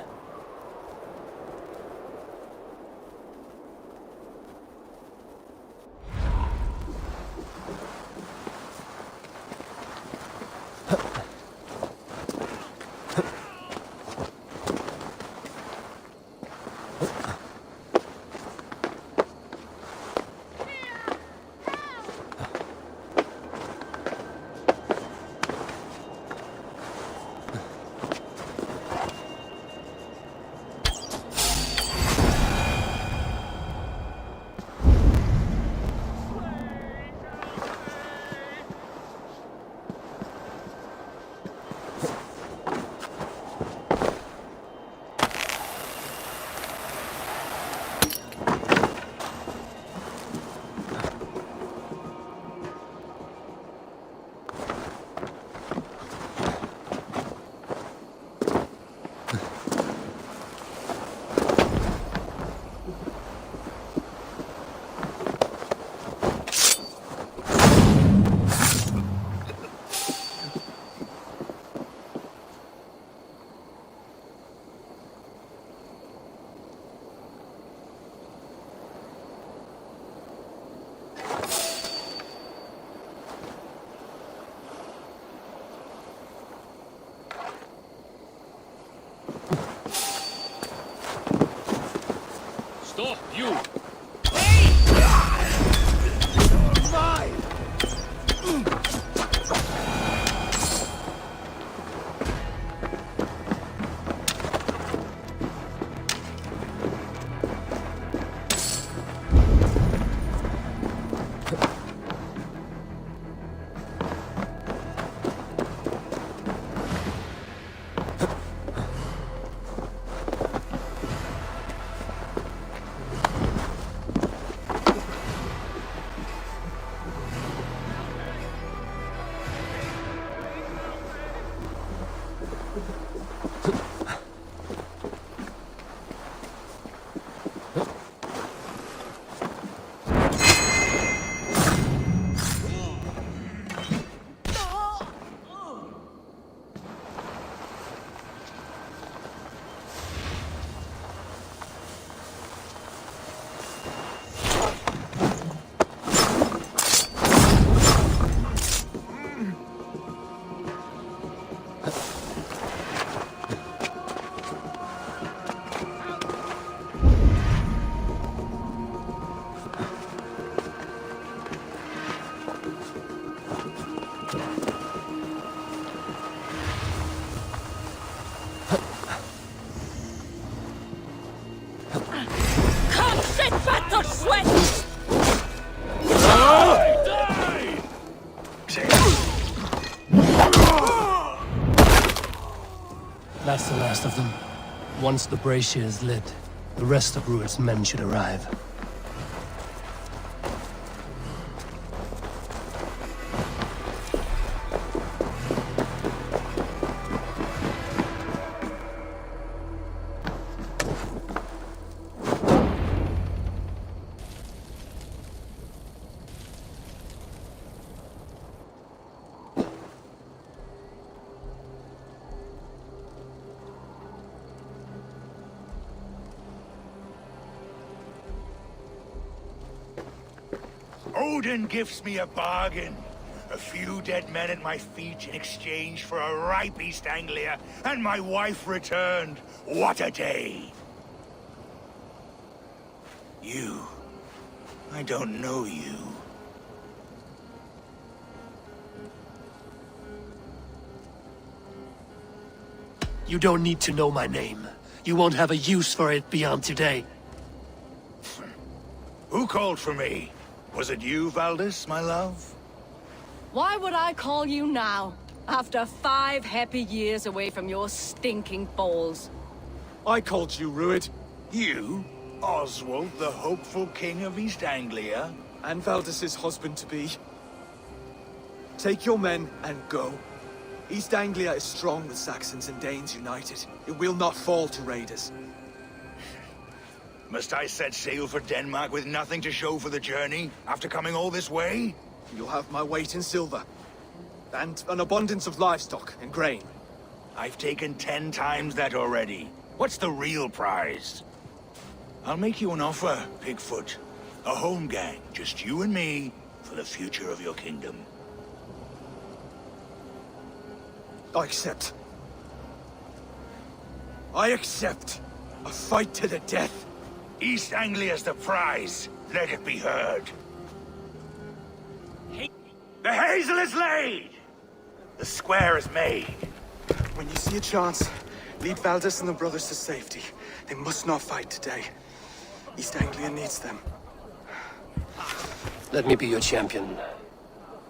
You! That's the last of them. Once the brazier is lit, the rest of Rued's men should arrive. Odin gives me a bargain. A few dead men at my feet in exchange for a ripe East Anglia, and my wife returned. What a day! You. I don't know you. You don't need to know my name. You won't have a use for it beyond today. Who called for me? Was it you, Valdis, my love? Why would I call you now, after 5 happy years away from your stinking balls? I called you, Rued. You? Oswald, the hopeful king of East Anglia? And Valdis's husband-to-be. Take your men and go. East Anglia is strong with Saxons and Danes united. It will not fall to raiders. Must I set sail for Denmark with nothing to show for the journey, after coming all this way? You'll have my weight in silver. And an abundance of livestock and grain. I've taken 10 times that already. What's the real prize? I'll make you an offer, Pigfoot. A home gang, just you and me, for the future of your kingdom. I accept. I accept. A fight to the death. East Anglia's the prize. Let it be heard. The hazel is laid! The square is made. When you see a chance, lead Valdis and the brothers to safety. They must not fight today. East Anglia needs them. Let me be your champion.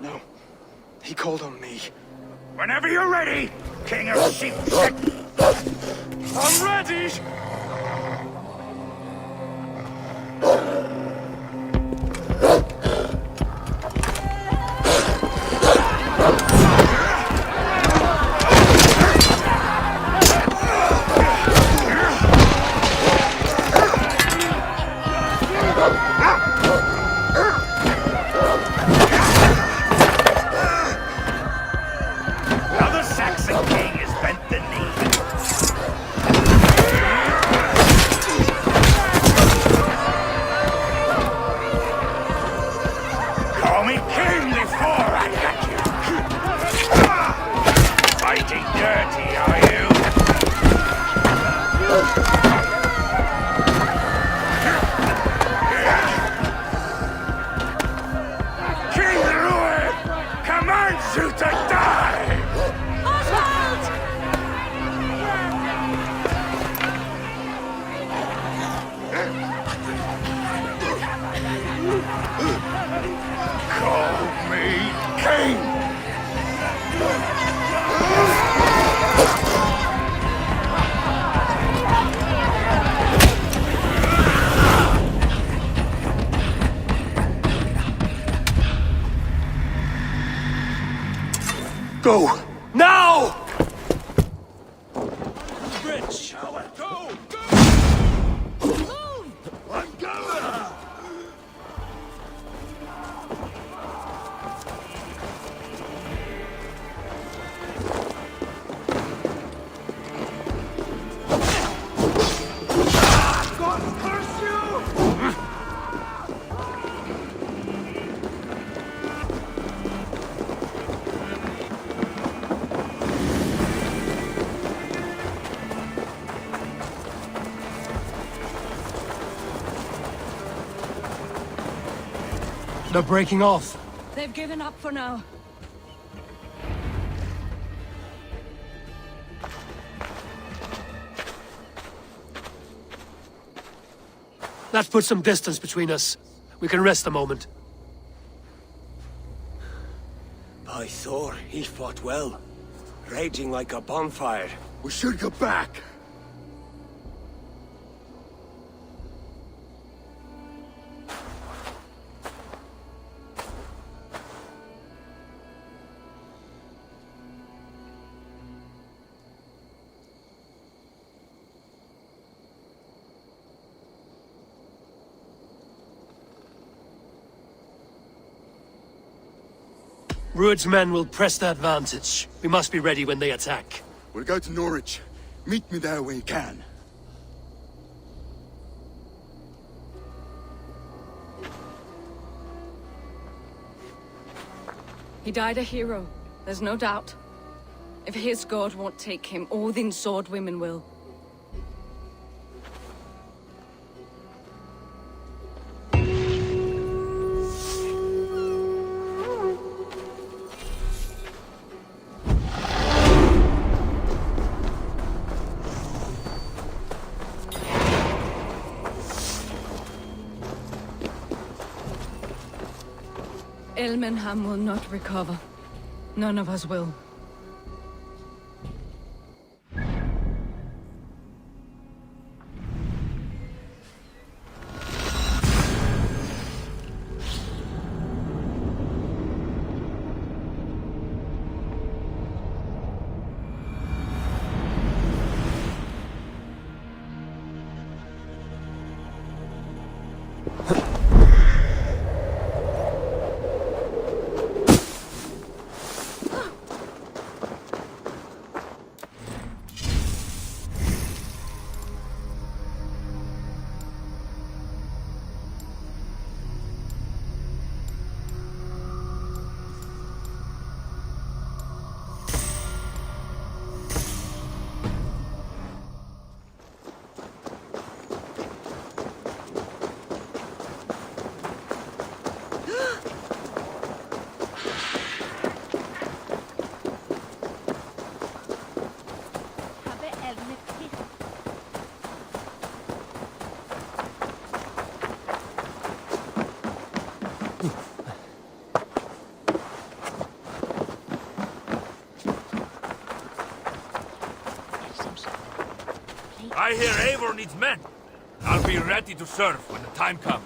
No. He called on me. Whenever you're ready, King of Sheep. I'm ready! deserves you to die! Oswald! Call me king! Go! Now! Bridge! Go! Move! I'm going! God curse you! They're breaking off. They've given up for now. That puts some distance between us. We can rest a moment. By Thor, he fought well. Raging like a bonfire. We should go back. Rued's men will press the advantage. We must be ready when they attack. We'll go to Norwich. Meet me there when you can. He died a hero, there's no doubt. If his god won't take him, Odin's sword women will. Elmenham will not recover. None of us will. I hear Eivor needs men. I'll be ready to serve when the time comes.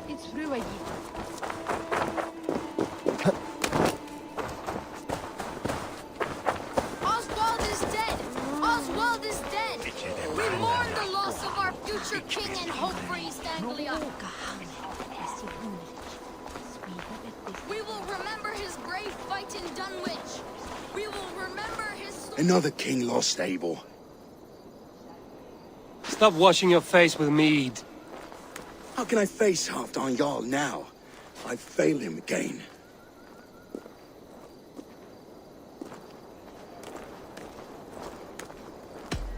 It's Rued. Oswald is dead! Oswald is dead! We mourn the loss of our future king and hope for East Anglia. We will remember his brave fight in Dunwich. We will remember his... Another king lost, Abel. Stop washing your face with mead. How can I face Halfdan Jarl now? I fail him again.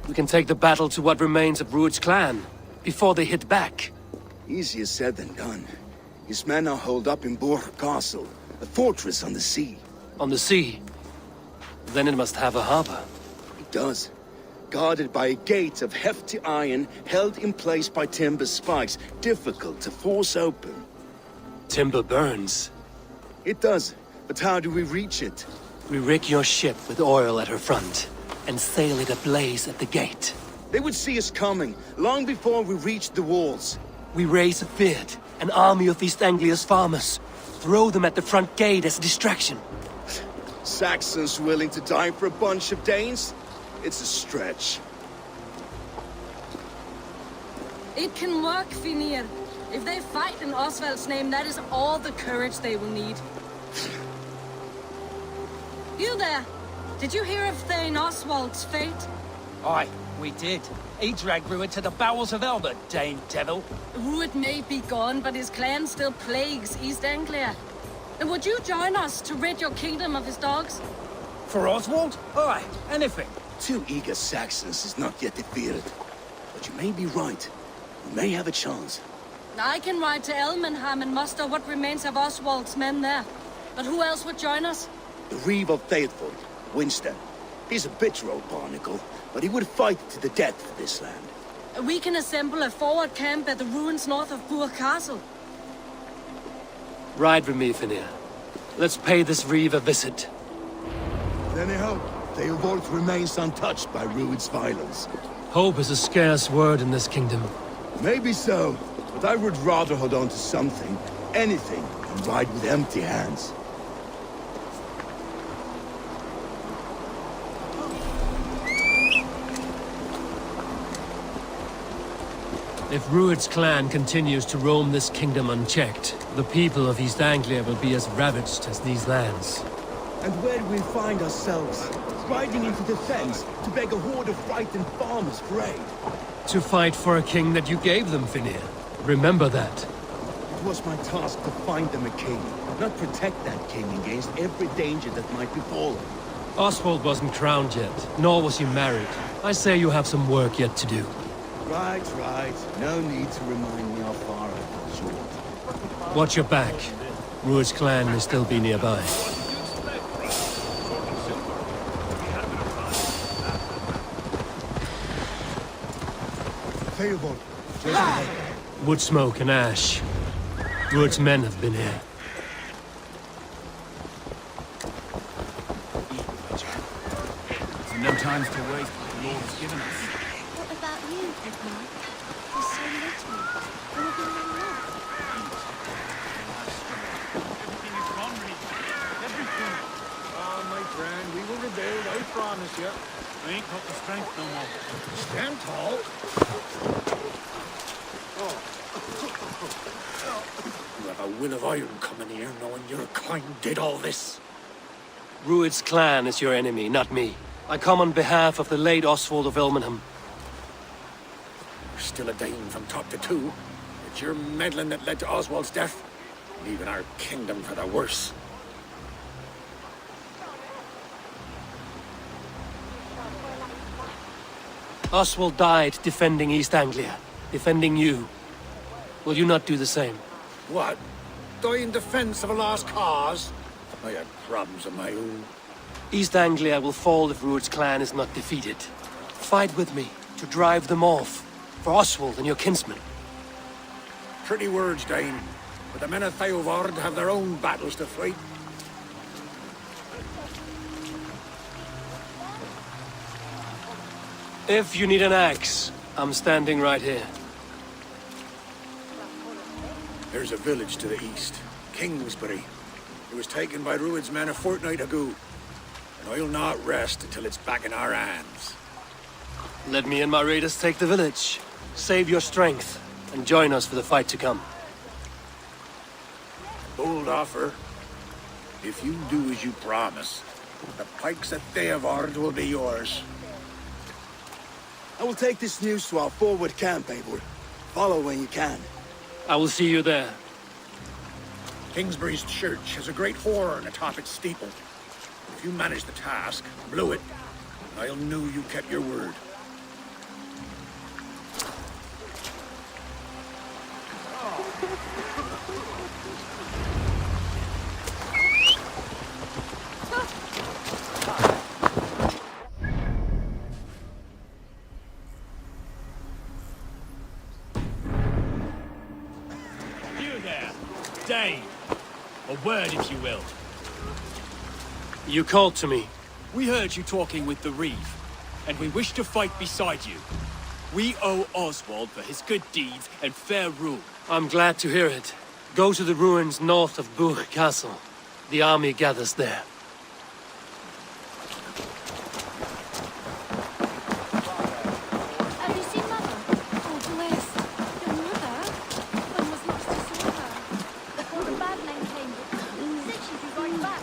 We can take the battle to what remains of Rued's clan, before they hit back. Easier said than done. His men are holed up in Borg Castle, a fortress on the sea. On the sea? Then it must have a harbor. It does. Guarded by a gate of hefty iron, held in place by timber spikes, difficult to force open. Timber burns. It does, but how do we reach it? We rig your ship with oil at her front, and sail it ablaze at the gate. They would see us coming, long before we reached the walls. We raise a beard, an army of East Anglia's farmers. Throw them at the front gate as a distraction. Saxons willing to die for a bunch of Danes? It's a stretch. It can work, Finir. If they fight in Oswald's name, that is all the courage they will need. You there! Did you hear of Thane Oswald's fate? Aye, we did. He dragged Rued to the bowels of Elbert, Dane devil. Rued may be gone, but his clan still plagues East Anglia. And would you join us to rid your kingdom of his dogs? For Oswald? Aye, anything. 2 eager Saxons is not yet defeated. But you may be right. We may have a chance. I can ride to Elmenham and muster what remains of Oswald's men there. But who else would join us? The Reeve of Faithful, Winston. He's a bitter old barnacle, but he would fight to the death for this land. We can assemble a forward camp at the ruins north of Burr Castle. Ride with me, Finir. Let's pay this Reeve a visit. Then I hope Theobald remains untouched by Rued's violence. Hope is a scarce word in this kingdom. Maybe so, but I would rather hold on to something, anything, than ride with empty hands. If Rued's clan continues to roam this kingdom unchecked, the people of East Anglia will be as ravaged as these lands. And where do we find ourselves? Riding into defense to beg a horde of frightened farmers for aid. To fight for a king that you gave them, Finir. Remember that. It was my task to find them a king, not protect that king against every danger that might befall him. Oswald wasn't crowned yet, nor was he married. I say you have some work yet to do. Right. No need to remind me how far I fall short. Watch your back. Rued's clan may still be nearby. Theobald, Wood smoke and ash. Rued's men have been here. So no times to waste what the Lord's given us. What about you, good man? You're so little. All the way along. Everything is gone, everything. Ah, my friend, we will rebuild, I promise you. I ain't got the strength no more. Stand tall. You have a will of iron coming here, knowing your kind did all this. Rued's clan is your enemy, not me. I come on behalf of the late Oswald of Elmenham. You're still a Dane from top to two. It's your meddling that led to Oswald's death, leaving our kingdom for the worse. Oswald died defending East Anglia, defending you. Will you not do the same? What? Die in defense of a lost cause? I had problems of my own. East Anglia will fall if Rued's clan is not defeated. Fight with me to drive them off, for Oswald and your kinsmen. Pretty words, Dane, but the men of Theovard have their own battles to fight. If you need an axe, I'm standing right here. There's a village to the east, Kingsbury. It was taken by Rued's men a fortnight ago, and I'll not rest until it's back in our hands. Let me and my raiders take the village. Save your strength, and join us for the fight to come. Bold offer. If you do as you promise, the pikes at Theovard will be yours. I will take this news to our forward camp, Eivor. Follow when you can. I will see you there. Kingsbury's church has a great horn atop its steeple. If you manage the task, blew it, I'll know you kept your word. You there, Dane. A word, if you will. You called to me. We heard you talking with the Reeve, and we wish to fight beside you. We owe Oswald for his good deeds and fair rule. I'm glad to hear it. Go to the ruins north of Burg Castle. The army gathers there. Have you seen Mother? Oh, bless. Your mother? When was last I saw her? Before the bad men came. Said she'd be right back.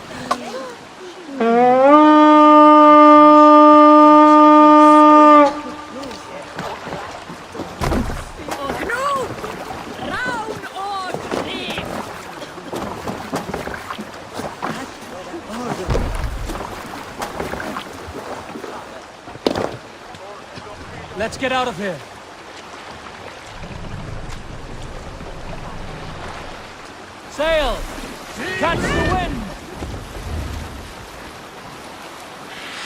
Let's get out of here. Sail! Catch the wind!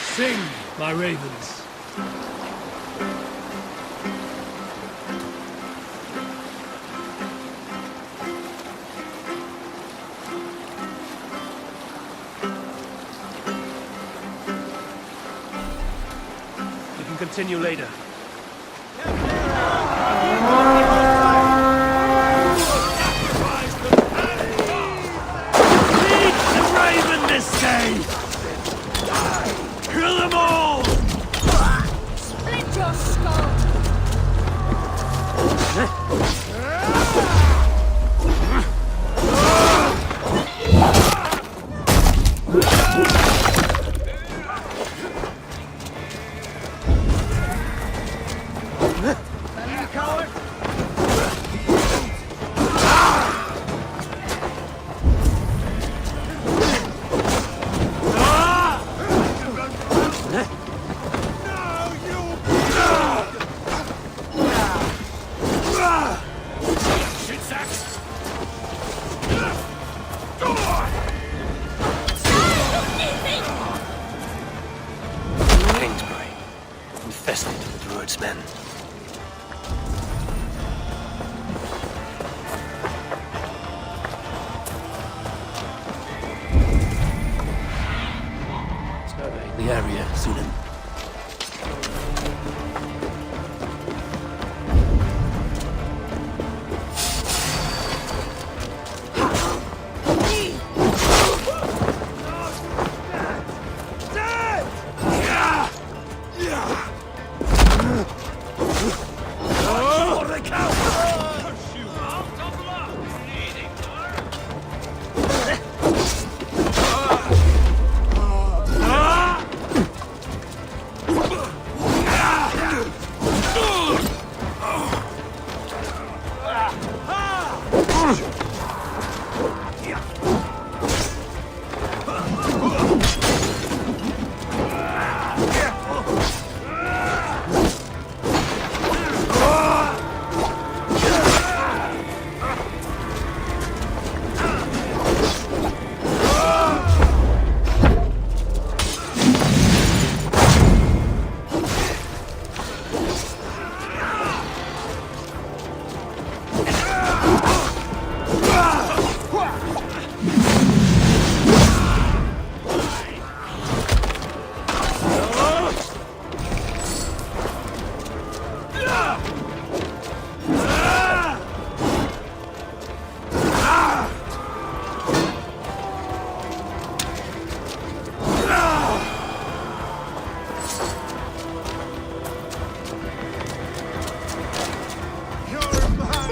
Sing, my ravens. We can continue later. Kill them all! Split your skull! Kingsbury, infested with Druid's men. Surveying the area, Sunan.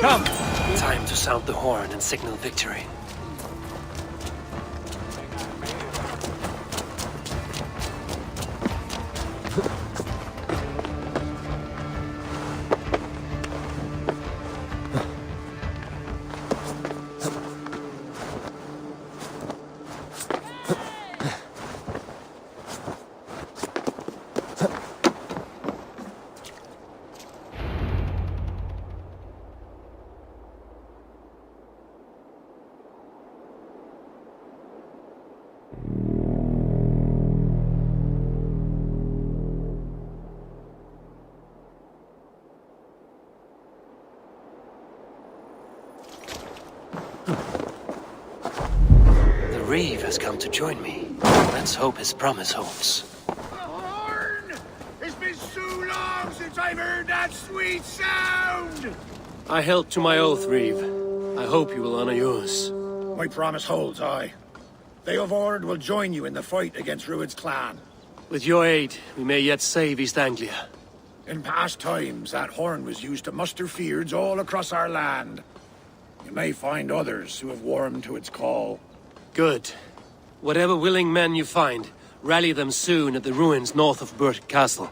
Come! Time to sound the horn and signal victory. Reeve has come to join me. Let's hope his promise holds. It's been so long since I've heard that sweet sound! I held to my oath, Reeve. I hope you will honor yours. My promise holds, aye. They of Ord will join you in the fight against Rued's clan. With your aid, we may yet save East Anglia. In past times, that horn was used to muster fyrds all across our land. You may find others who have warmed to its call. Good. Whatever willing men you find, rally them soon at the ruins north of Burt Castle.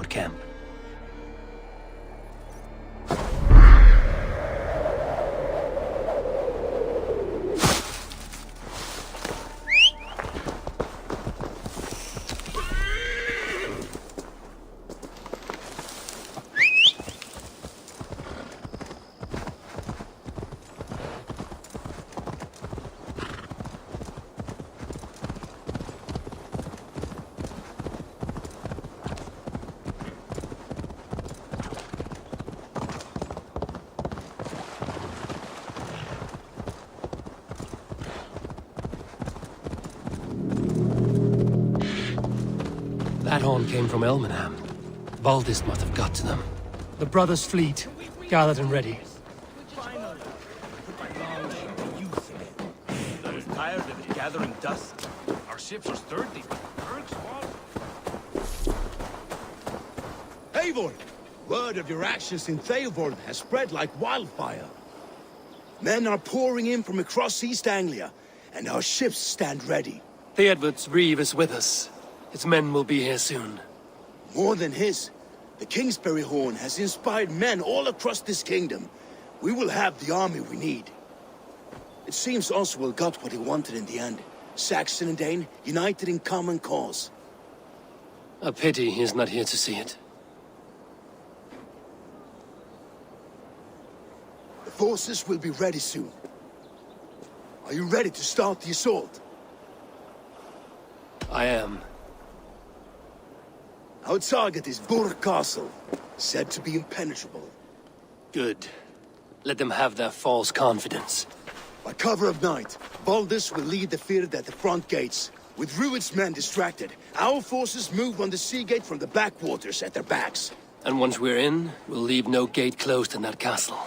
Forward camp. That horn came from Elmenham. Baldist must have got to them. The brothers' fleet, gathered and ready. I was tired of it gathering dust. Our ships are sturdy. Eivor! Word of your actions in Theoborn has spread like wildfire. Men are pouring in from across East Anglia, and our ships stand ready. Theodward's Reeve is with us. His men will be here soon. More than his. The Kingsbury Horn has inspired men all across this kingdom. We will have the army we need. It seems Oswald got what he wanted in the end. Saxon and Dane united in common cause. A pity he's not here to see it. The forces will be ready soon. Are you ready to start the assault? I am. Our target is Burt Castle, said to be impenetrable. Good. Let them have their false confidence. By cover of night, Baldus will lead the field at the front gates. With Rued's men distracted, our forces move on the sea gate from the backwaters at their backs. And once we're in, we'll leave no gate closed in that castle.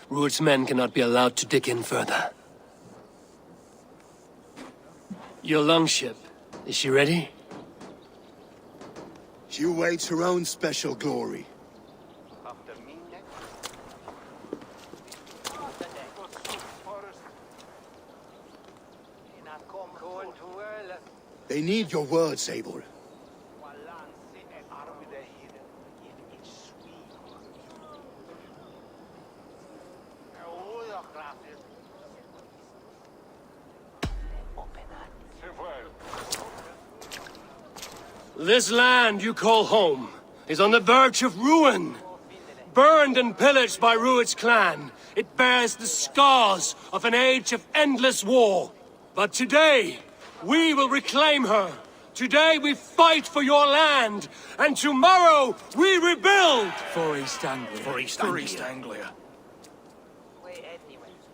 Rued's men cannot be allowed to dig in further. Your longship, is she ready? She awaits her own special glory. They need your words, Eivor. This land you call home is on the verge of ruin. Burned and pillaged by Rued's clan, it bears the scars of an age of endless war. But today, we will reclaim her. Today we fight for your land, and tomorrow we rebuild! For East Anglia. For East Anglia.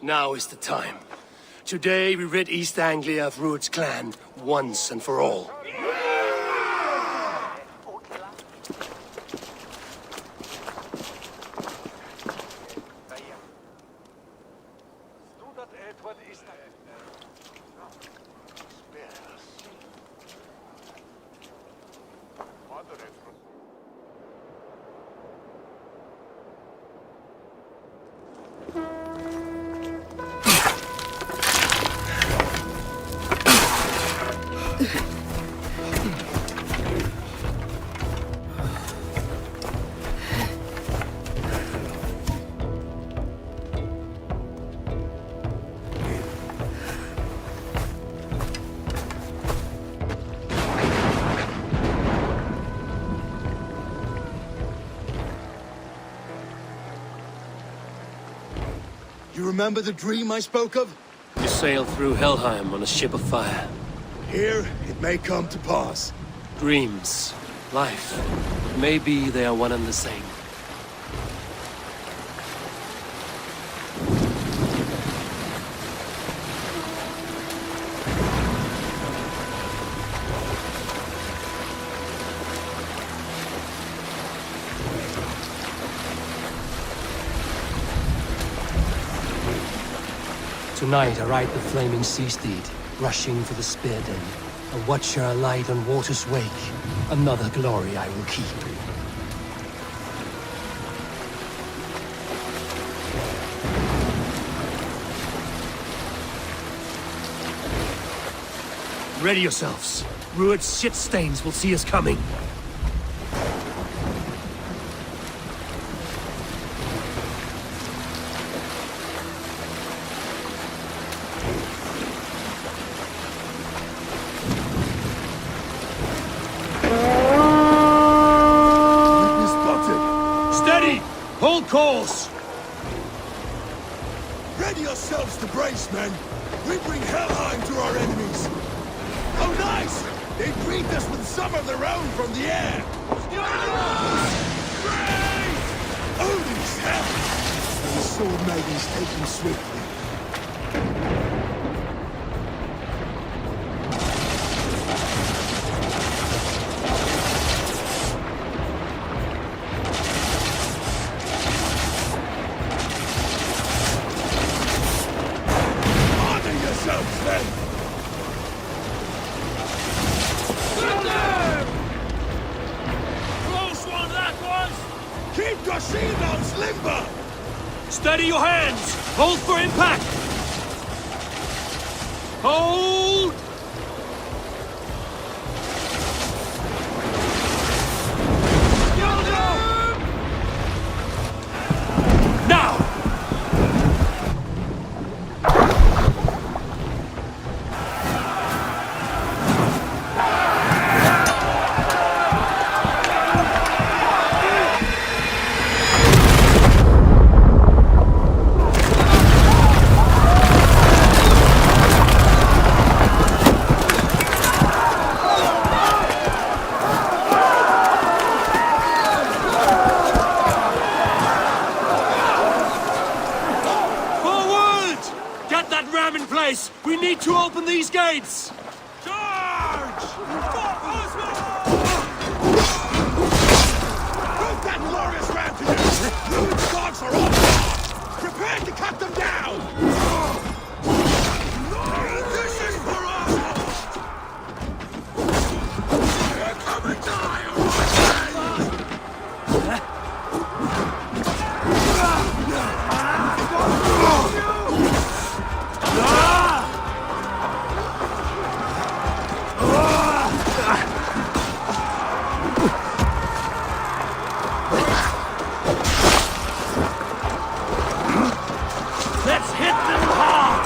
Now is the time. Today we rid East Anglia of Rued's clan, once and for all. You remember the dream I spoke of? You sail through Helheim on a ship of fire. Here, it may come to pass. Dreams, life, maybe they are one and the same. Tonight I ride the flaming sea steed, rushing for the spear den. A watcher alight on water's wake. Another glory I will keep. Ready yourselves. Rued's shit stains will see us coming. Hold course! Ready yourselves to brace, men! We bring Helheim to our enemies! Oh, nice! They greet us with some of their own from the air! Holy hell! The sword maidens take them swiftly. Keep your shields limber! Steady your hands! Hold for impact! Hold! Now! In place! We need to open these gates! Charge! For Oswald! Move that glorious ram to you! Ruin's dogs are on! Prepare to cut them down! This is for Oswald! Come and die, Let's hit them hard!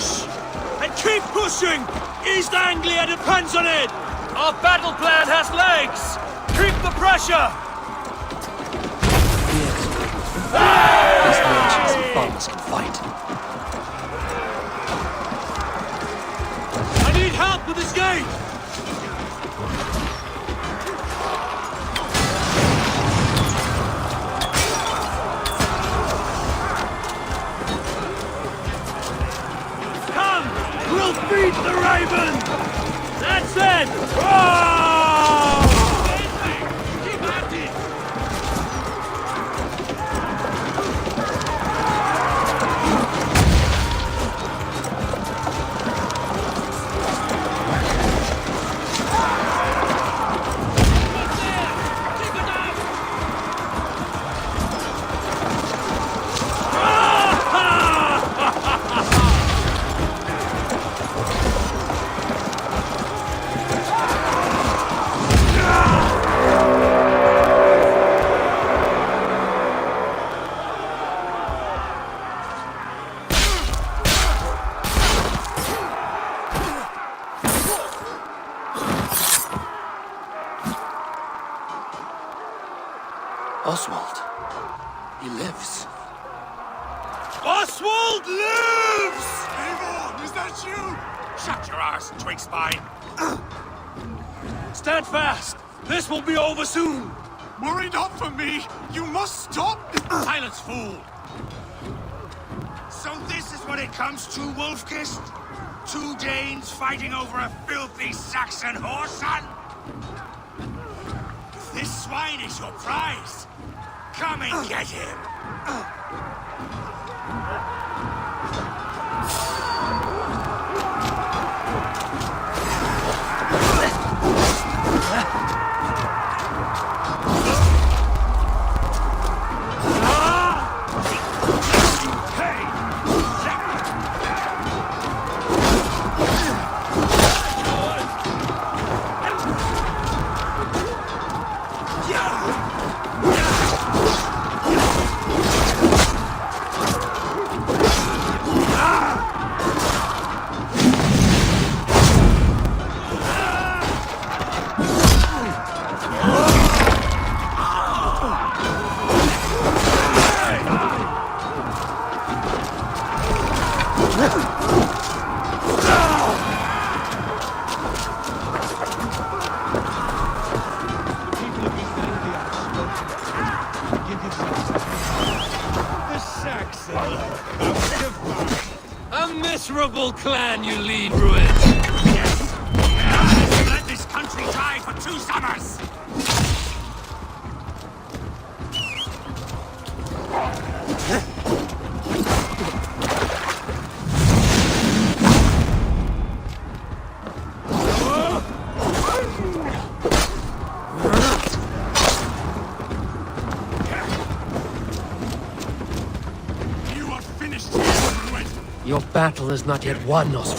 Push! And keep pushing! East Anglia depends on it! Our battle plan has legs! Keep the pressure! These merchants and thugs can fight. I need help with this gate! Come! We'll beat the Raven! That's it! Oh! Keep at it! Oswald. He lives. Oswald lives! Eivor, is that you? Shut your ass, twig spine. Stand fast! This will be over soon! Worry not for me! You must stop! Silence, fool! So this is what it comes to, Wolfkist? 2 Danes fighting over a filthy Saxon whoreson? If this swine is your prize, come and get him! A miserable clan you lead, Ruin. Yes! Yeah, let this country die for 2 summers! Your battle is not yet won, Oswald.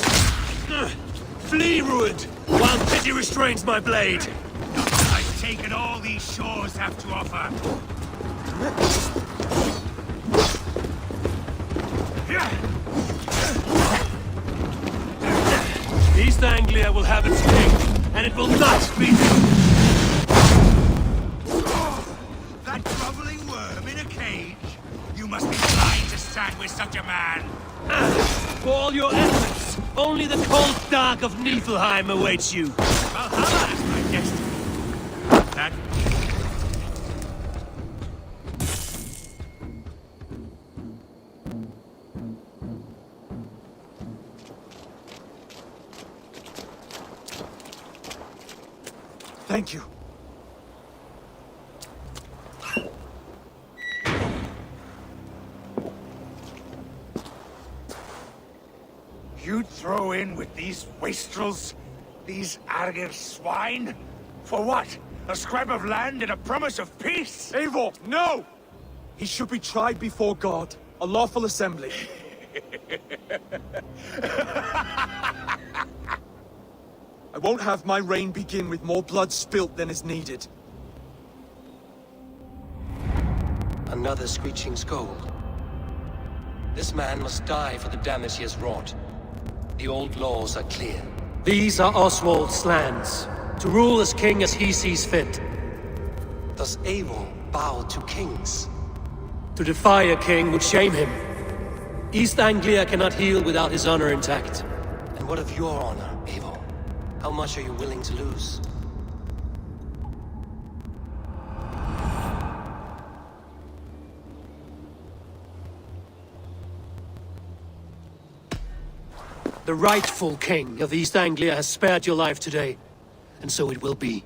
Flee, Ruined, while pity restrains my blade. I've taken all these shores have to offer. East Anglia will have its king, and it will not be you. That groveling worm in a cage? You must be blind to stand with such a man. For all your efforts, only the cold dark of Niflheim awaits you. Valhalla is my destiny. That... Thank you. You'd throw in with these wastrels? These Argir swine? For what? A scrap of land and a promise of peace? Eivor, no! He should be tried before God, a lawful assembly. I won't have my reign begin with more blood spilt than is needed. Another screeching scold. This man must die for the damage he has wrought. The old laws are clear. These are Oswald's lands, to rule as king as he sees fit. Does Eivor bow to kings? To defy a king would shame him. East Anglia cannot heal without his honor intact. And what of your honor, Eivor? How much are you willing to lose? The rightful king of East Anglia has spared your life today, and so it will be.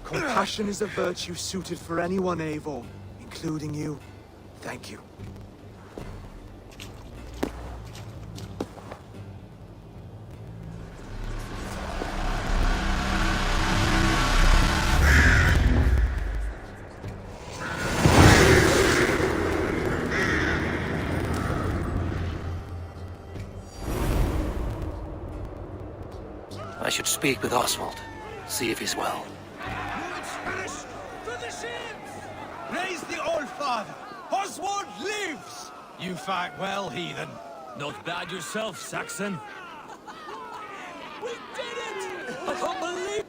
Compassion is a virtue suited for anyone, Eivor, including you. Thank you. I should speak with Oswald, see if he's well. Raise the old father! Oswald lives! You fight well, heathen. Not bad yourself, Saxon. We did it! I can't believe...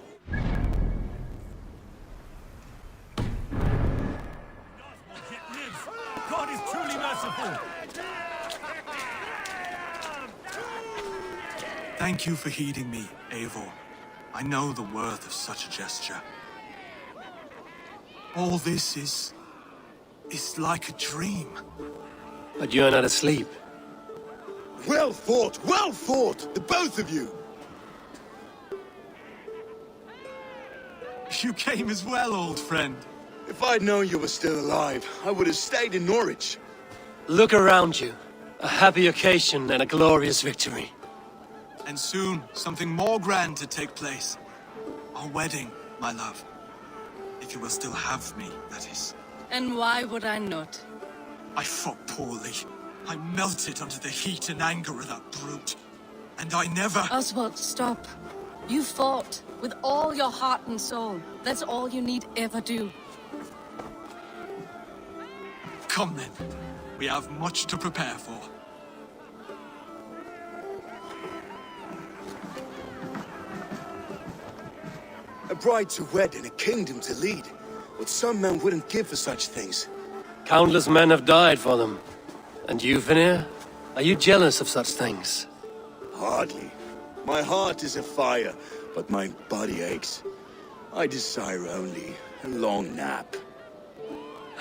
God is truly merciful! Thank you for heeding me, Eivor. I know the worth of such a gesture. All this is like a dream. But you're not asleep. Well fought, the both of you! You came as well, old friend. If I'd known you were still alive, I would have stayed in Norwich. Look around you. A happy occasion and a glorious victory. And soon, something more grand to take place. Our wedding, my love. If you will still have me, that is. And why would I not? I fought poorly. I melted under the heat and anger of that brute. And I never... Oswald, stop. You fought with all your heart and soul. That's all you need ever do. Come then. We have much to prepare for. A bride to wed and a kingdom to lead. What some men wouldn't give for such things. Countless men have died for them. And you, Vinir? Are you jealous of such things? Hardly. My heart is afire, but my body aches. I desire only a long nap.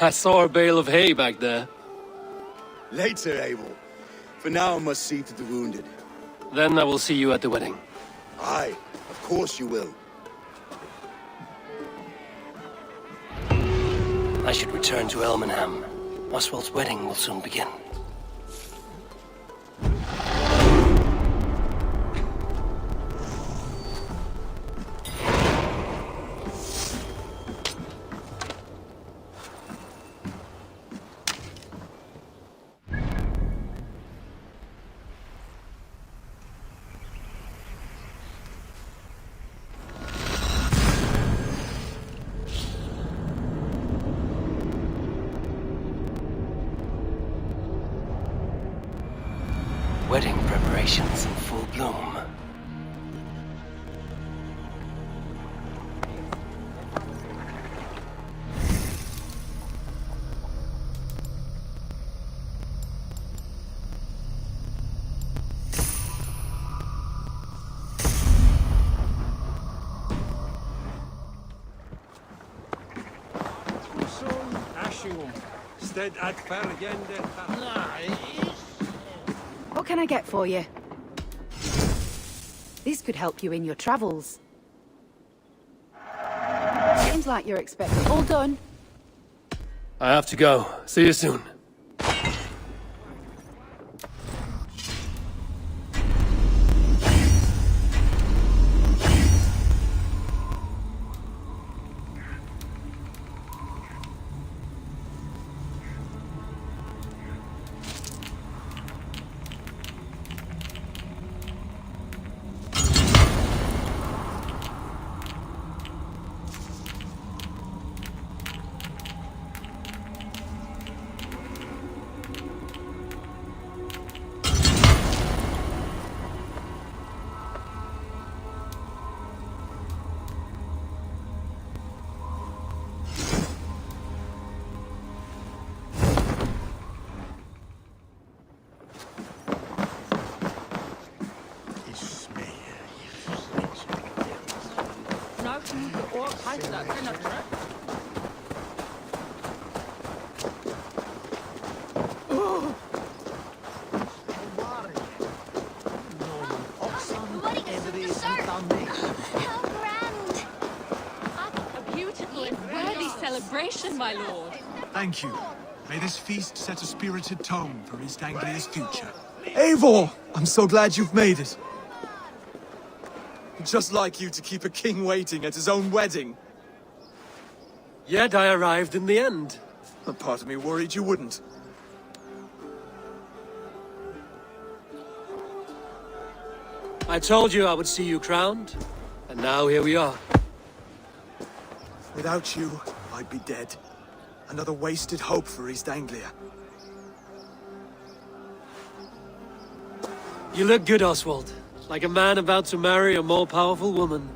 I saw a bale of hay back there. Later, Abel. For now I must see to the wounded. Then I will see you at the wedding. Aye, of course you will. I should return to Elmenham. Oswald's wedding will soon begin. Wedding preparations in full bloom. What can I get for you? This could help you in your travels. Seems like you're expecting. All done. I have to go. See you soon. How grand! A beautiful and worthy celebration, my lord. Thank you. May this feast set a spirited tone for East Anglia's future. Eivor! I'm so glad you've made it. Just like you to keep a king waiting at his own wedding. Yet I arrived in the end. A part of me worried you wouldn't. I told you I would see you crowned, and now here we are. Without you, I'd be dead. Another wasted hope for East Anglia. You look good, Oswald. Like a man about to marry a more powerful woman.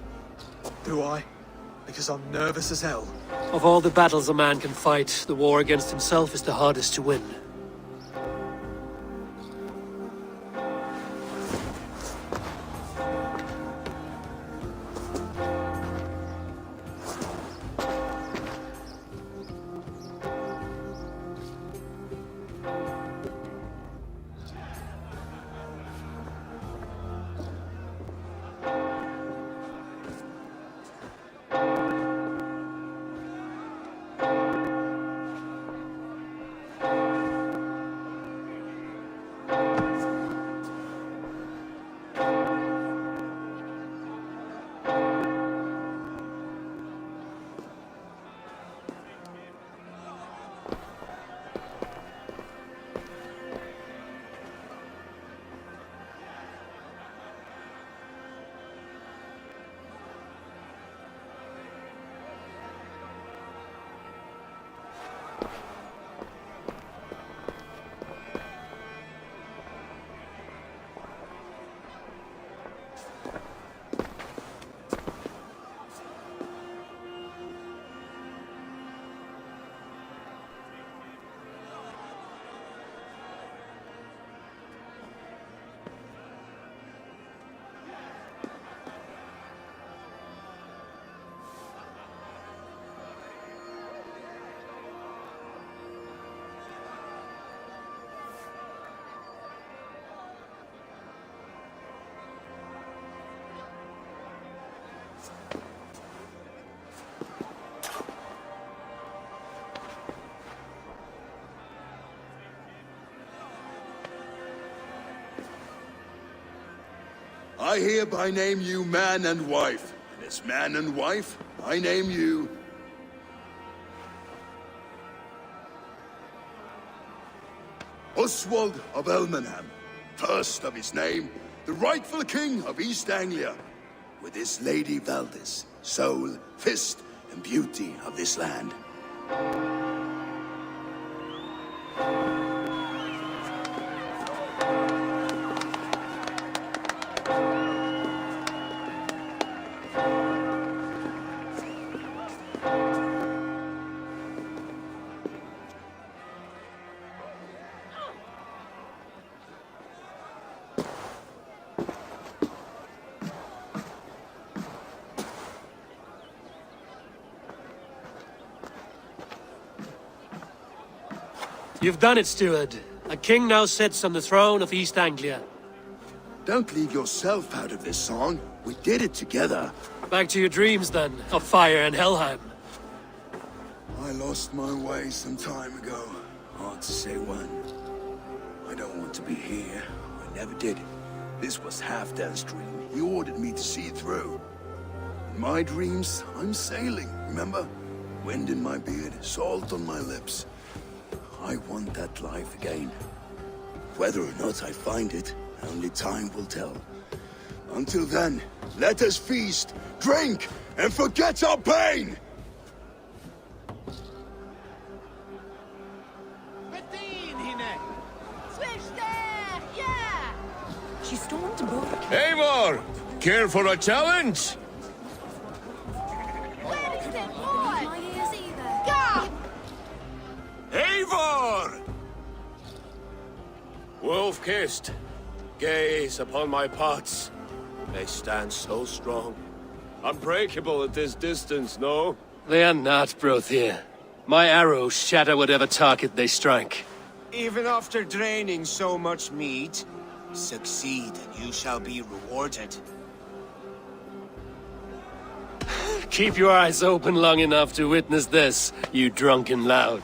Do I? Because I'm nervous as hell. Of all the battles a man can fight, the war against himself is the hardest to win. I hereby name you man and wife. And as man and wife, I name you... Oswald of Elmenham, first of his name, the rightful king of East Anglia, with his Lady Valdis, soul, fist, and beauty of this land. You've done it, steward. A king now sits on the throne of East Anglia. Don't leave yourself out of this song. We did it together. Back to your dreams, then, of fire and Helheim. I lost my way some time ago. Hard to say when. I don't want to be here. I never did. This was Halfdan's dream. He ordered me to see it through. In my dreams, I'm sailing, remember? Wind in my beard, salt on my lips. I want that life again. Whether or not I find it, only time will tell. Until then, let us feast, drink, and forget our pain! Switch there! Yeah! She stormed aboard. Eivor! Care for a challenge? Where is it, boy? My ears either. Go! Eivor! Wolf-kissed, gaze upon my pots. They stand so strong. Unbreakable at this distance, no? They are not, Brothier. My arrows shatter whatever target they strike. Even after draining so much meat, succeed and you shall be rewarded. Keep your eyes open long enough to witness this, you drunken loud.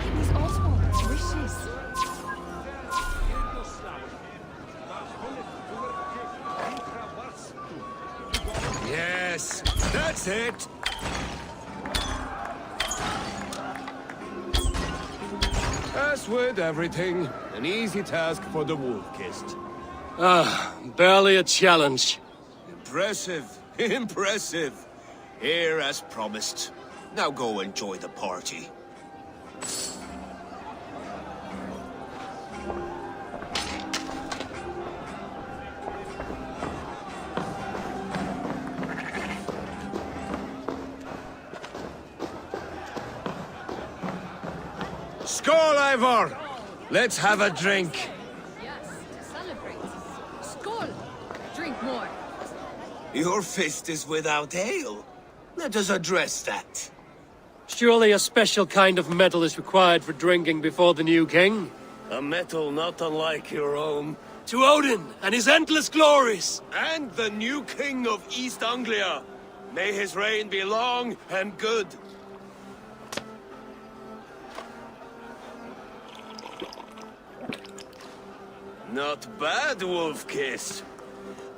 It was Oswald's wishes. Yes, that's it! As with everything, an easy task for the wolf-kissed. Ah, barely a challenge. Impressive, impressive. Here as promised. Now go enjoy the party. Skål, Ivor! Let's have a drink. Yes, to celebrate. Skål! Drink more. Your fist is without ale. Let us address that. Surely a special kind of metal is required for drinking before the new king? A metal not unlike your own. To Odin and his endless glories! And the new king of East Anglia. May his reign be long and good. Not bad, Wolf-Kiss.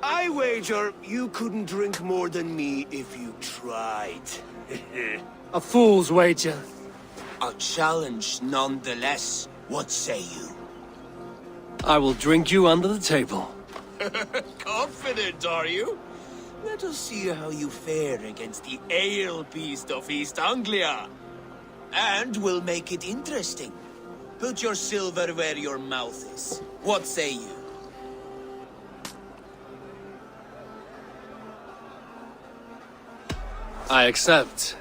I wager you couldn't drink more than me if you tried. A fool's wager. A challenge nonetheless. What say you? I will drink you under the table. Confident, are you? Let us see how you fare against the ale beast of East Anglia. And we'll make it interesting. Put your silver where your mouth is. What say you? I accept.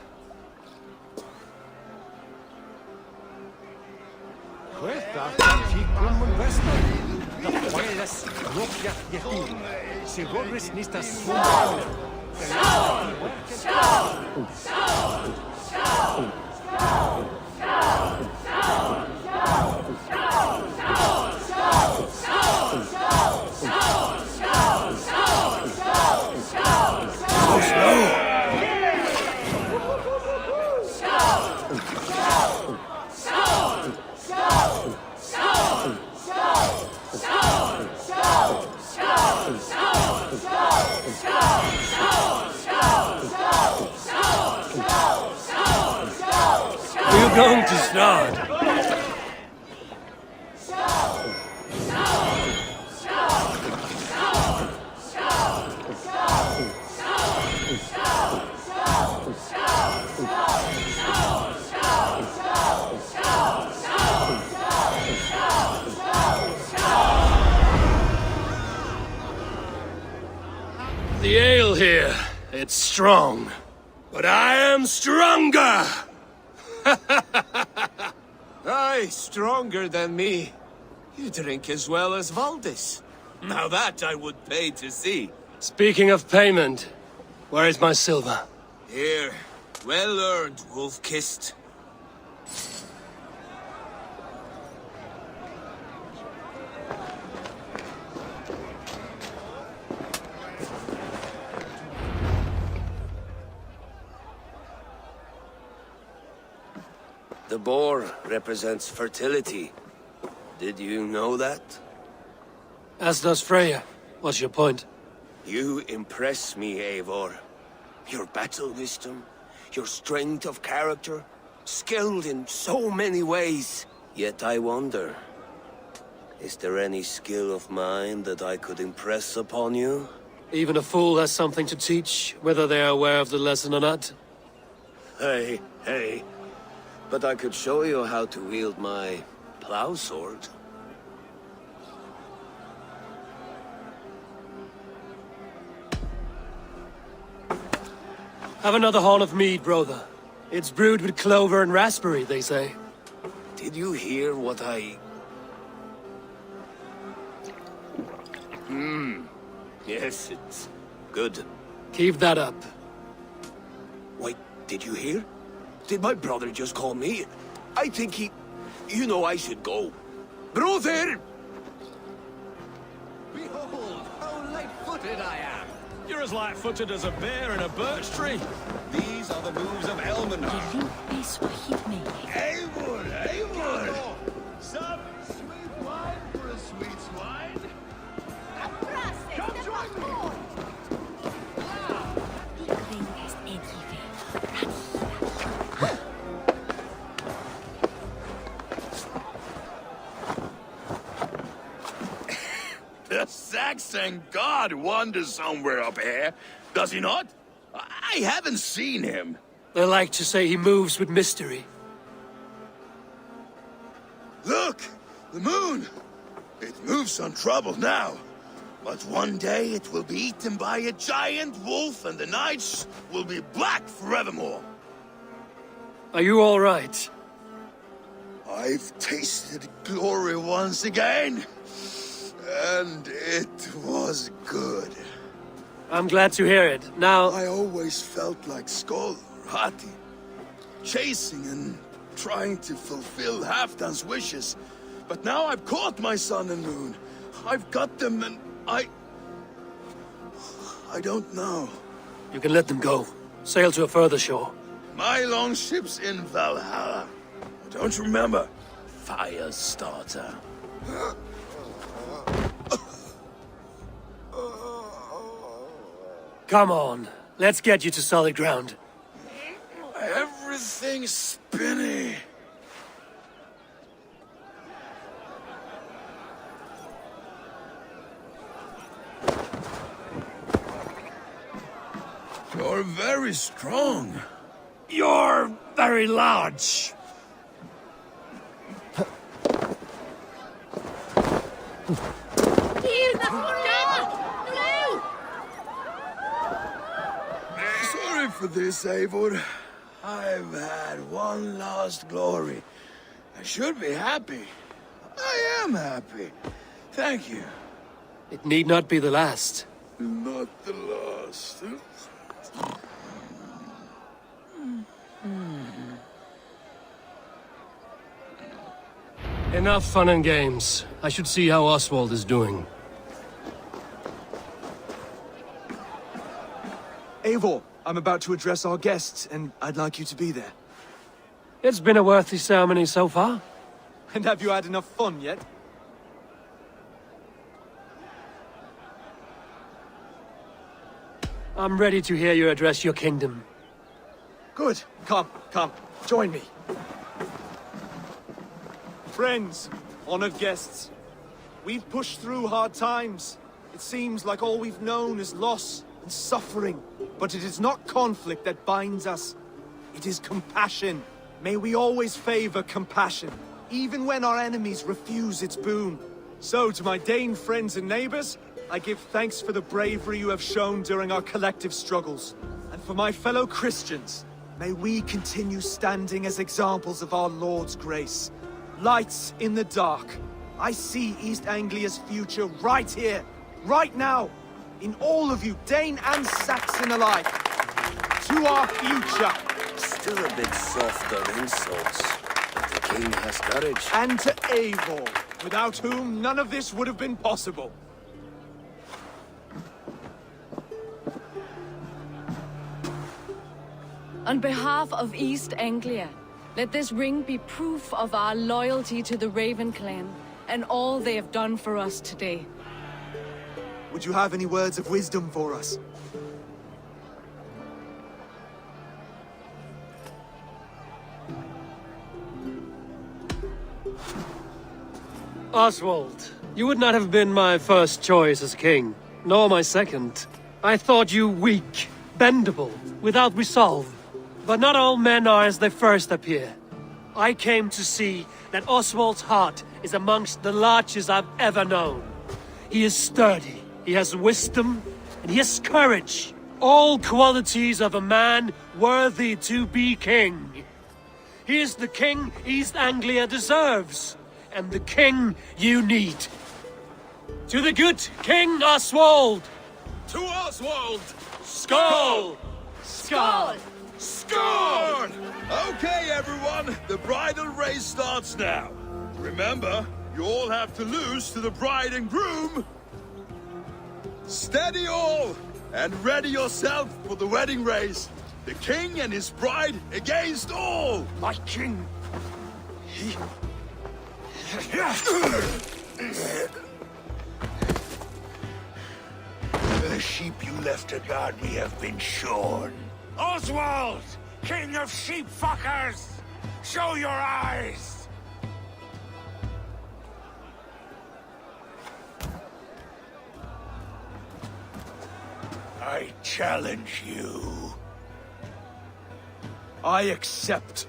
We're going to start. The ale here, it's strong. But I am stronger! Aye, stronger than me. You drink as well as Valdis. Now that I would pay to see. Speaking of payment, where is my silver? Here, well earned, Wolf-Kissed. The boar represents fertility. Did you know that? As does Freya. What's your point? You impress me, Eivor. Your battle wisdom, your strength of character, skilled in so many ways. Yet I wonder, is there any skill of mine that I could impress upon you? Even a fool has something to teach, whether they are aware of the lesson or not. Hey, hey. But I could show you how to wield my plow sword. Have another horn of mead, brother. It's brewed with clover and raspberry, they say. Did you hear what I... Yes, it's good. Keep that up. Wait, did you hear? Did my brother just call me? I think he... You know I should go. Brother! Behold, how light-footed I am! You're as light-footed as a bear in a birch tree. These are the moves of Elmanar. Eivor! Eivor! Some sweet wine for a sweet swine? Come join me! The Saxon god wanders somewhere up here, does he not? I haven't seen him. They like to say he moves with mystery. Look! The moon! It moves untroubled now. But one day it will be eaten by a giant wolf and the nights will be black forevermore. Are you all right? I've tasted glory once again. And it was good. I'm glad to hear it. Now... I always felt like Skoll or Hati. Chasing and trying to fulfill Halfdan's wishes. But now I've caught my sun and moon. I've got them and I don't know. You can let them go. Sail to a further shore. My longship's in Valhalla. Don't you remember? Firestarter. Come on. Let's get you to solid ground. Everything's spinny. You're very strong. You're very large. Sorry for this, Eivor. I've had one last glory. I should be happy. I am happy. Thank you. It need not be the last. Not the last. Enough fun and games. I should see how Oswald is doing. Eivor, I'm about to address our guests, and I'd like you to be there. It's been a worthy ceremony so far. And have you had enough fun yet? I'm ready to hear you address your kingdom. Good. Come, join me. Friends, honored guests, we've pushed through hard times. It seems like all we've known is loss and suffering. But it is not conflict that binds us. It is compassion. May we always favor compassion, even when our enemies refuse its boon. So, to my Dane friends and neighbors, I give thanks for the bravery you have shown during our collective struggles. And for my fellow Christians, may we continue standing as examples of our Lord's grace. Lights in the dark. I see East Anglia's future right here, right now, in all of you, Dane and Saxon alike. To our future. Still a bit soft on insults, but the king has courage. And to Eivor, without whom none of this would have been possible. On behalf of East Anglia, let this ring be proof of our loyalty to the Raven clan and all they have done for us today. Would you have any words of wisdom for us? Oswald, you would not have been my first choice as king, nor my second. I thought you weak, bendable, without resolve. But not all men are as they first appear. I came to see that Oswald's heart is amongst the largest I've ever known. He is sturdy, he has wisdom, and he has courage. All qualities of a man worthy to be king. He is the king East Anglia deserves, and the king you need. To the good King Oswald! To Oswald! Skull! Skull! Skull! Okay, everyone, the bridal race starts now. Remember, you all have to lose to the bride and groom. Steady all, and ready yourself for the wedding race. The king and his bride against all! My king! The sheep you left to guard me have been shorn. Oswald! King of sheep fuckers! Show your eyes! I challenge you. I accept.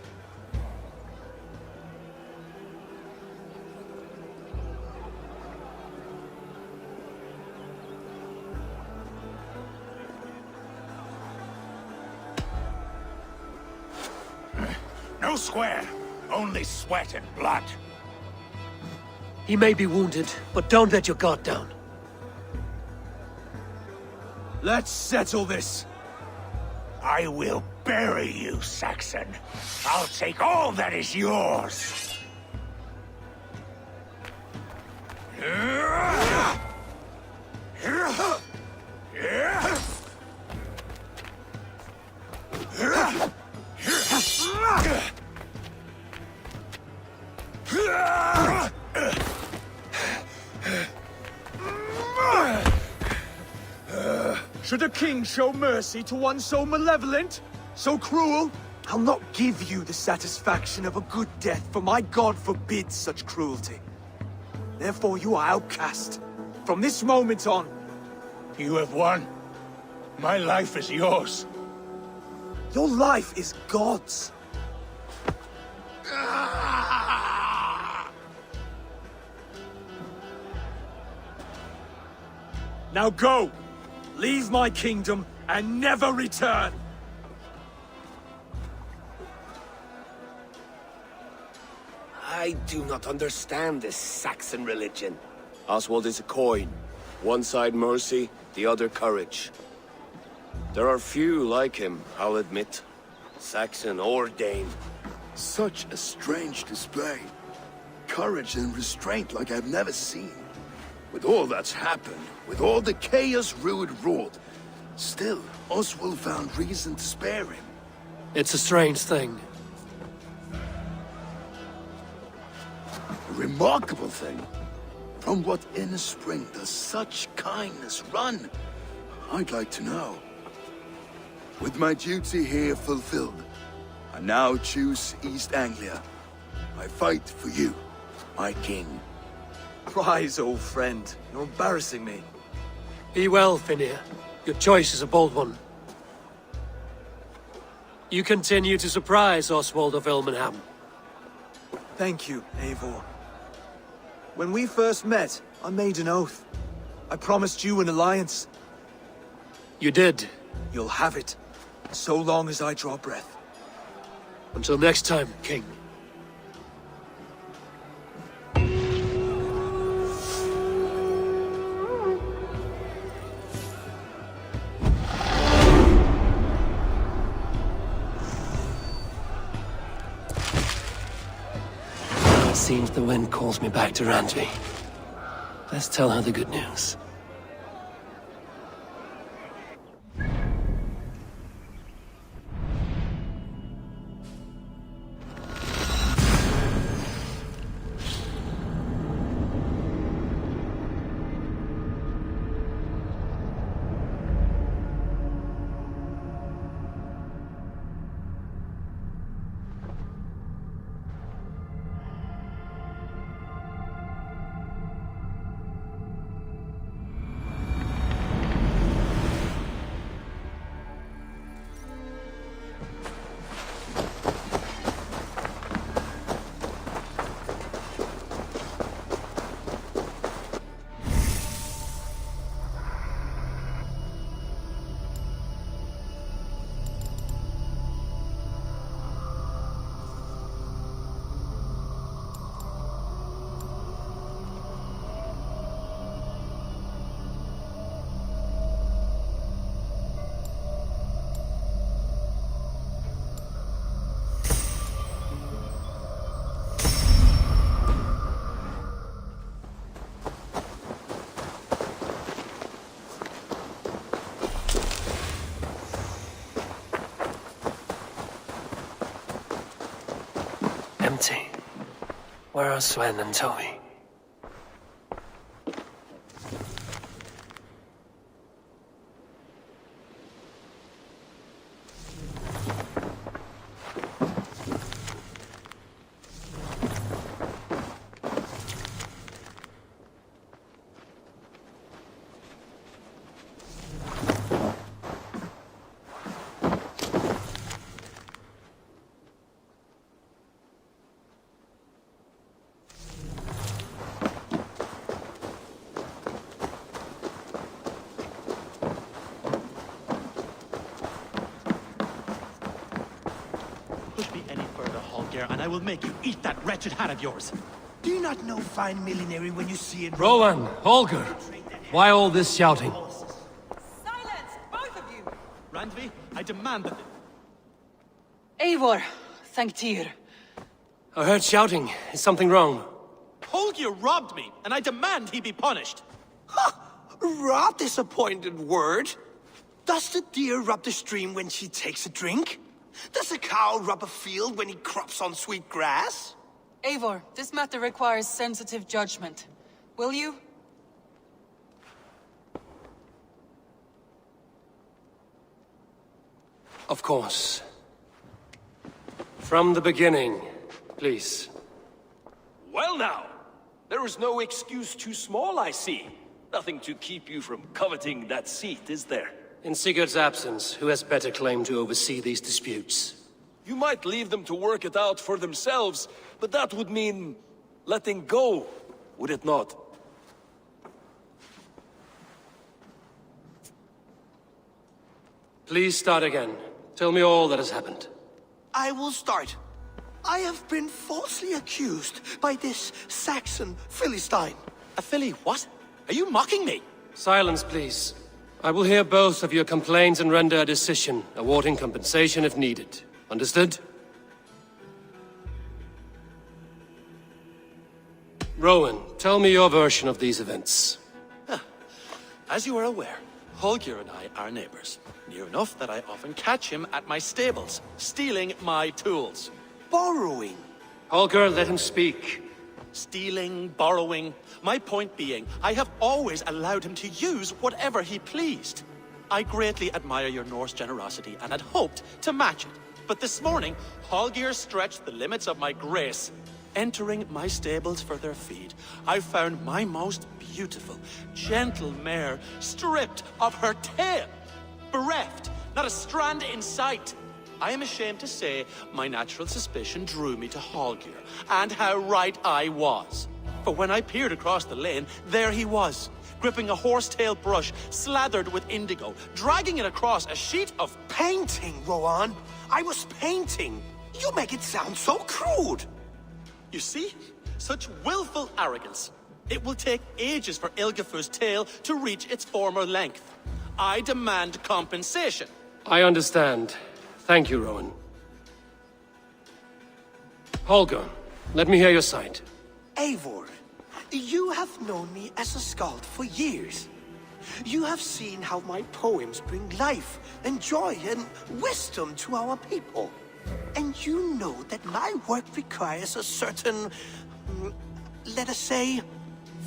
No square, only sweat and blood. He may be wounded, but don't let your guard down. Let's settle this. I will bury you, Saxon. I'll take all that is yours. Should a king show mercy to one so malevolent? So cruel? I'll not give you the satisfaction of a good death, for my god forbids such cruelty. Therefore you are outcast. From this moment on. You have won. My life is yours. Your life is God's. Now go! Leave my kingdom and never return! I do not understand this Saxon religion. Oswald is a coin. One side mercy, the other courage. There are few like him, I'll admit. Saxon or Dane. Such a strange display. Courage and restraint like I've never seen. With all that's happened, with all the chaos Rued wrought, still, Oswald found reason to spare him. It's a strange thing. A remarkable thing. From what inner spring does such kindness run? I'd like to know. With my duty here fulfilled, I now choose East Anglia. I fight for you, my king. Rise, old friend. You're embarrassing me. Be well, Finnir. Your choice is a bold one. You continue to surprise Oswald of Ilmenham. Thank you, Eivor. When we first met, I made an oath. I promised you an alliance. You did. You'll have it, so long as I draw breath. Until next time, King. It seems the wind calls me back to Randvi. Let's tell her the good news. empty. Where are Sven and Toby? Push me any further, Holger, and I will make you eat that wretched hat of yours. Do you not know fine millinery when you see it? Rowan, Holger, why all this shouting? Silence, both of you! Randvi, I demand that... Eivor, thank Tyr. I heard shouting. Is something wrong? Holger robbed me, and I demand he be punished. Rot disappointed word. Does the deer rub the stream when she takes a drink? Does a cow rub a field when he crops on sweet grass? Eivor, this matter requires sensitive judgment. Will you? Of course. From the beginning, please. Well now, there is no excuse too small, I see. Nothing to keep you from coveting that seat, is there? In Sigurd's absence, who has better claim to oversee these disputes? You might leave them to work it out for themselves, but that would mean letting go, would it not? Please start again. Tell me all that has happened. I will start. I have been falsely accused by this Saxon Philistine. A Philly what? Are you mocking me? Silence, please. I will hear both of your complaints and render a decision, awarding compensation if needed. Understood? Rowan, tell me your version of these events. As you are aware, Holger and I are neighbors. Near enough that I often catch him at my stables, stealing my tools. Borrowing. Holger, let him speak. Stealing, borrowing. My point being, I have always allowed him to use whatever he pleased. I greatly admire your Norse generosity and had hoped to match it. But this morning, Holger stretched the limits of my grace. Entering my stables for their feed, I found my most beautiful, gentle mare stripped of her tail. Bereft, not a strand in sight. I am ashamed to say my natural suspicion drew me to Holger, and how right I was. For when I peered across the lane, there he was, gripping a horsetail brush slathered with indigo, dragging it across a sheet of painting, Rowan. I was painting. You make it sound so crude. You see? Such willful arrogance. It will take ages for Ilgafur's tail to reach its former length. I demand compensation. I understand. Thank you, Rowan. Holger, let me hear your side. Eivor, you have known me as a skald for years. You have seen how my poems bring life and joy and wisdom to our people. And you know that my work requires a certain, let us say,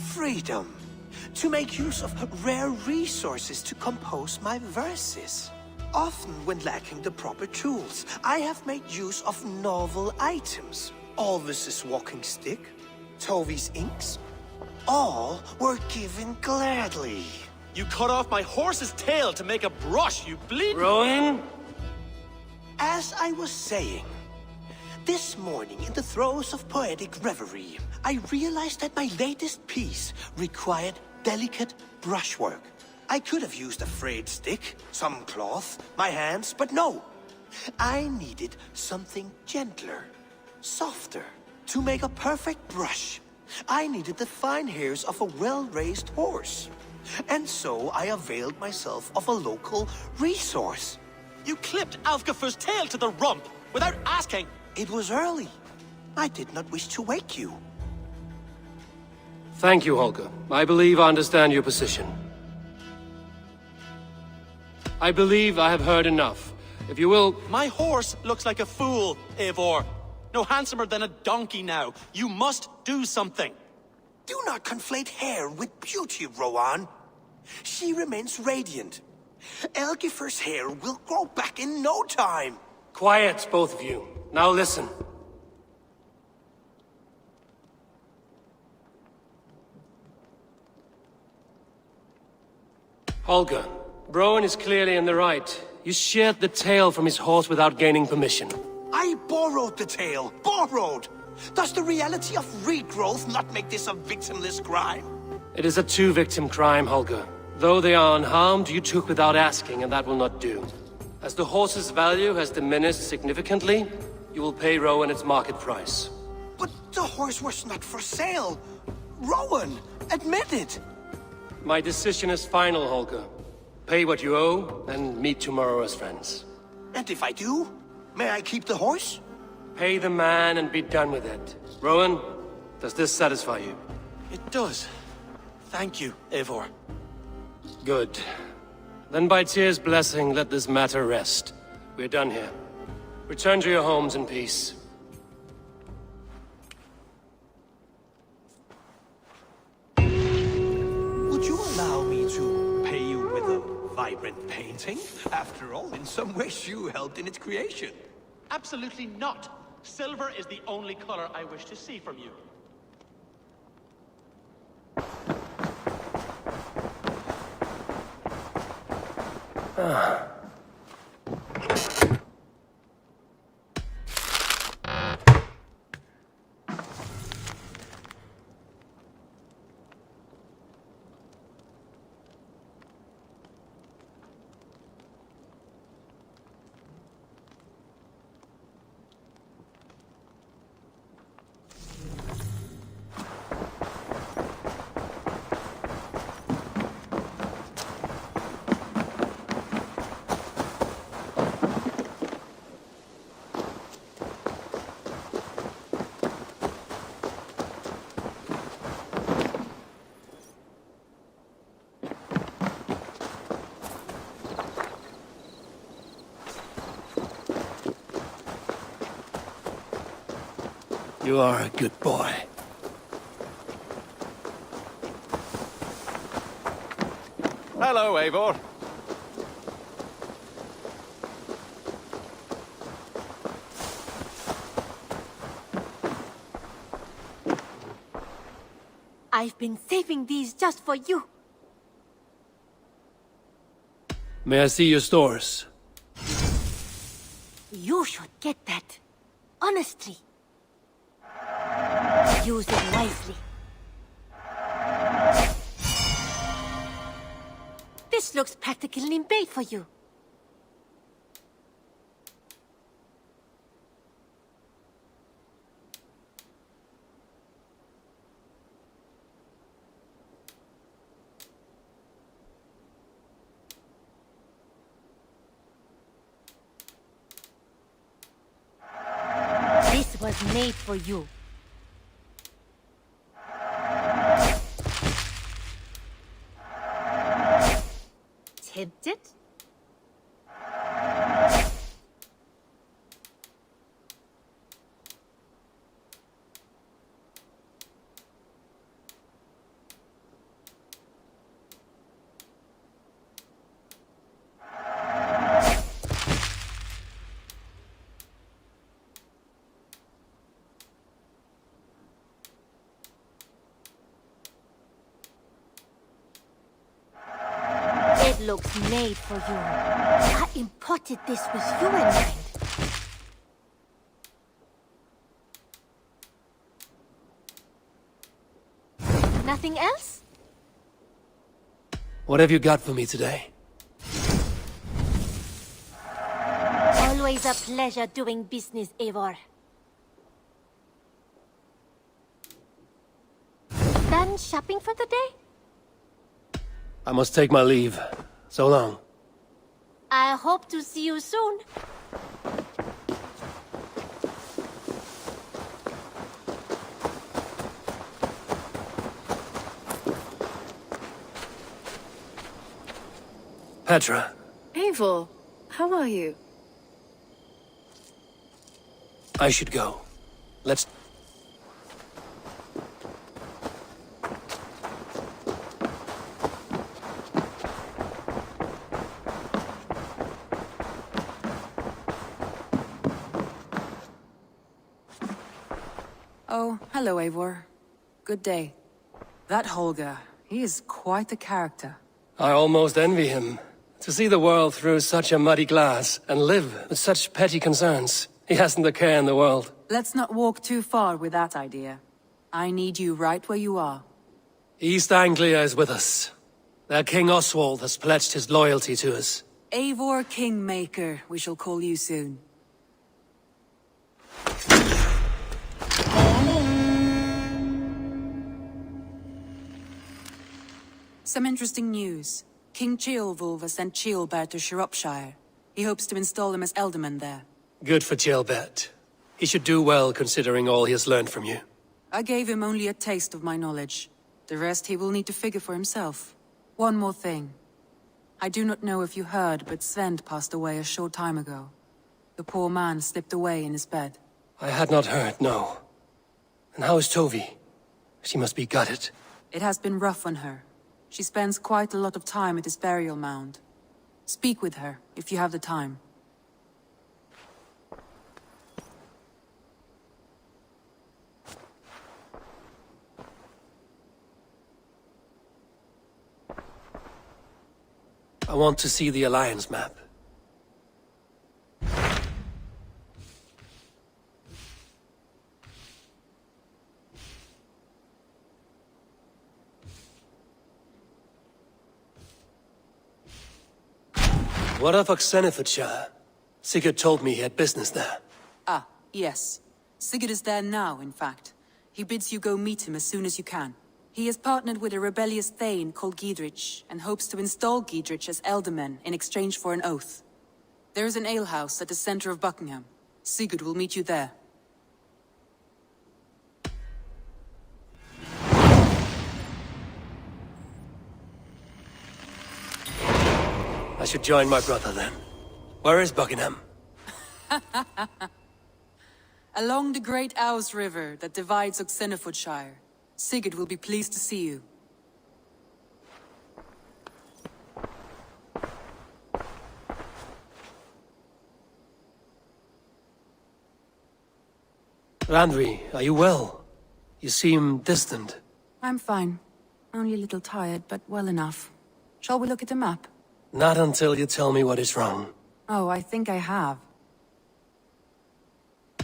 freedom. To make use of rare resources to compose my verses. Often when lacking the proper tools, I have made use of novel items. Alvis's walking stick, Tovi's inks, all were given gladly. You cut off my horse's tail to make a brush, you bleed. Rowan? As I was saying, this morning in the throes of poetic reverie, I realized that my latest piece required delicate brushwork. I could have used a frayed stick, some cloth, my hands, but no. I needed something gentler, softer. To make a perfect brush, I needed the fine hairs of a well-raised horse. And so I availed myself of a local resource. You clipped Alfgafur's tail to the rump without asking. It was early. I did not wish to wake you. Thank you, Holger. I believe I understand your position. I believe I have heard enough. If you will... My horse looks like a fool, Eivor. No handsomer than a donkey now. You must do something. Do not conflate hair with beauty, Rowan. She remains radiant. Elgifer's hair will grow back in no time. Quiet, both of you. Now listen. Holger, Rowan is clearly in the right. You sheared the tail from his horse without gaining permission. I borrowed the tail. Borrowed! Does the reality of regrowth not make this a victimless crime? It is a two-victim crime, Holger. Though they are unharmed, you took without asking, and that will not do. As the horse's value has diminished significantly, you will pay Rowan its market price. But the horse was not for sale. Rowan, admit it. My decision is final, Holger. Pay what you owe, and meet tomorrow as friends. And if I do, may I keep the horse? Pay the man and be done with it. Rowan, does this satisfy you? It does. Thank you, Eivor. Good. Then by Tyr's blessing, let this matter rest. We're done here. Return to your homes in peace. Would you allow me to pay you with a vibrant painting? After all, in some ways you helped in its creation. Absolutely not. Silver is the only color I wish to see from you. You are a good boy. Hello, Eivor. I've been saving these just for you. May I see your stores? You should get that. Honestly. Use it wisely. This looks practically made for you. This was made for you. Tempted? It looks made for you. I imported this with you in mind. Nothing else? What have you got for me today? Always a pleasure doing business, Eivor. Done shopping for the day? I must take my leave. So long. I hope to see you soon. Petra. Eivor, how are you? I should go. Let's... Oh, hello, Eivor. Good day. That Holger, he is quite the character. I almost envy him. To see the world through such a muddy glass, and live with such petty concerns. He hasn't a care in the world. Let's not walk too far with that idea. I need you right where you are. East Anglia is with us. Their King Oswald has pledged his loyalty to us. Eivor Kingmaker, we shall call you soon. Some interesting news. King Ceolwulf has sent Ceolbert to Shropshire. He hopes to install him as Ealdorman there. Good for Ceolbert. He should do well considering all he has learned from you. I gave him only a taste of my knowledge. The rest he will need to figure for himself. One more thing. I do not know if you heard, but Sven passed away a short time ago. The poor man slipped away in his bed. I had not heard, no. And how is Tovi? She must be gutted. It has been rough on her. She spends quite a lot of time at his burial mound. Speak with her, if you have the time. I want to see the Alliance map. What of Oxenfordshire? Sigurd told me he had business there. Ah, yes. Sigurd is there now, in fact. He bids you go meet him as soon as you can. He has partnered with a rebellious Thane called Giedrich, and hopes to install Giedrich as Ealdorman in exchange for an oath. There is an alehouse at the center of Buckingham. Sigurd will meet you there. I should join my brother then. Where is Buckingham? Along the great Ouse River that divides Oxenfordshire. Sigurd will be pleased to see you. Randvi, are you well? You seem distant. I'm fine. Only a little tired, but well enough. Shall we look at the map? Not until you tell me what is wrong. Oh, I think I have.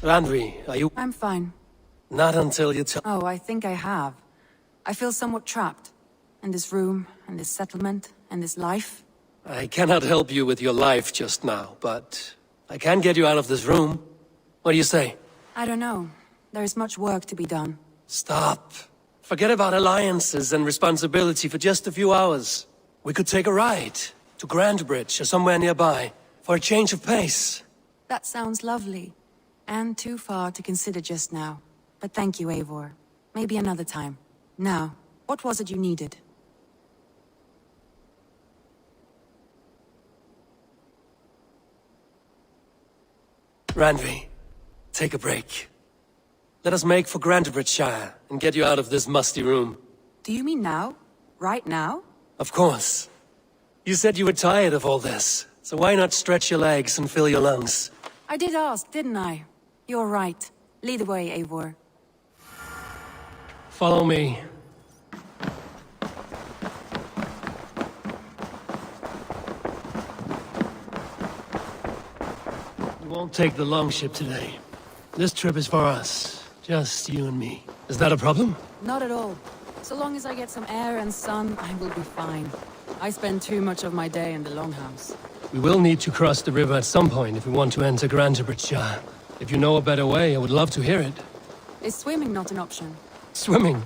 Randvi, are you... I'm fine. Not until you tell... Oh, I think I have. I feel somewhat trapped. In this room, and this settlement, and this life. I cannot help you with your life just now, but... I can get you out of this room. What do you say? I don't know. There is much work to be done. Stop. Forget about alliances and responsibility for just a few hours. We could take a ride to Grandbridge or somewhere nearby for a change of pace. That sounds lovely. And too far to consider just now. But thank you, Eivor. Maybe another time. Now, what was it you needed? Randvi, take a break. Let us make for Grantebridgeshire and get you out of this musty room. Do you mean now? Right now? Of course. You said you were tired of all this, so why not stretch your legs and fill your lungs? I did ask, didn't I? You're right. Lead the way, Eivor. Follow me. We won't take the longship today. This trip is for us. Just you and me. Is that a problem? Not at all. So long as I get some air and sun, I will be fine. I spend too much of my day in the Longhouse. We will need to cross the river at some point if we want to enter Grantebridgeshire. If you know a better way, I would love to hear it. Is swimming not an option? Swimming?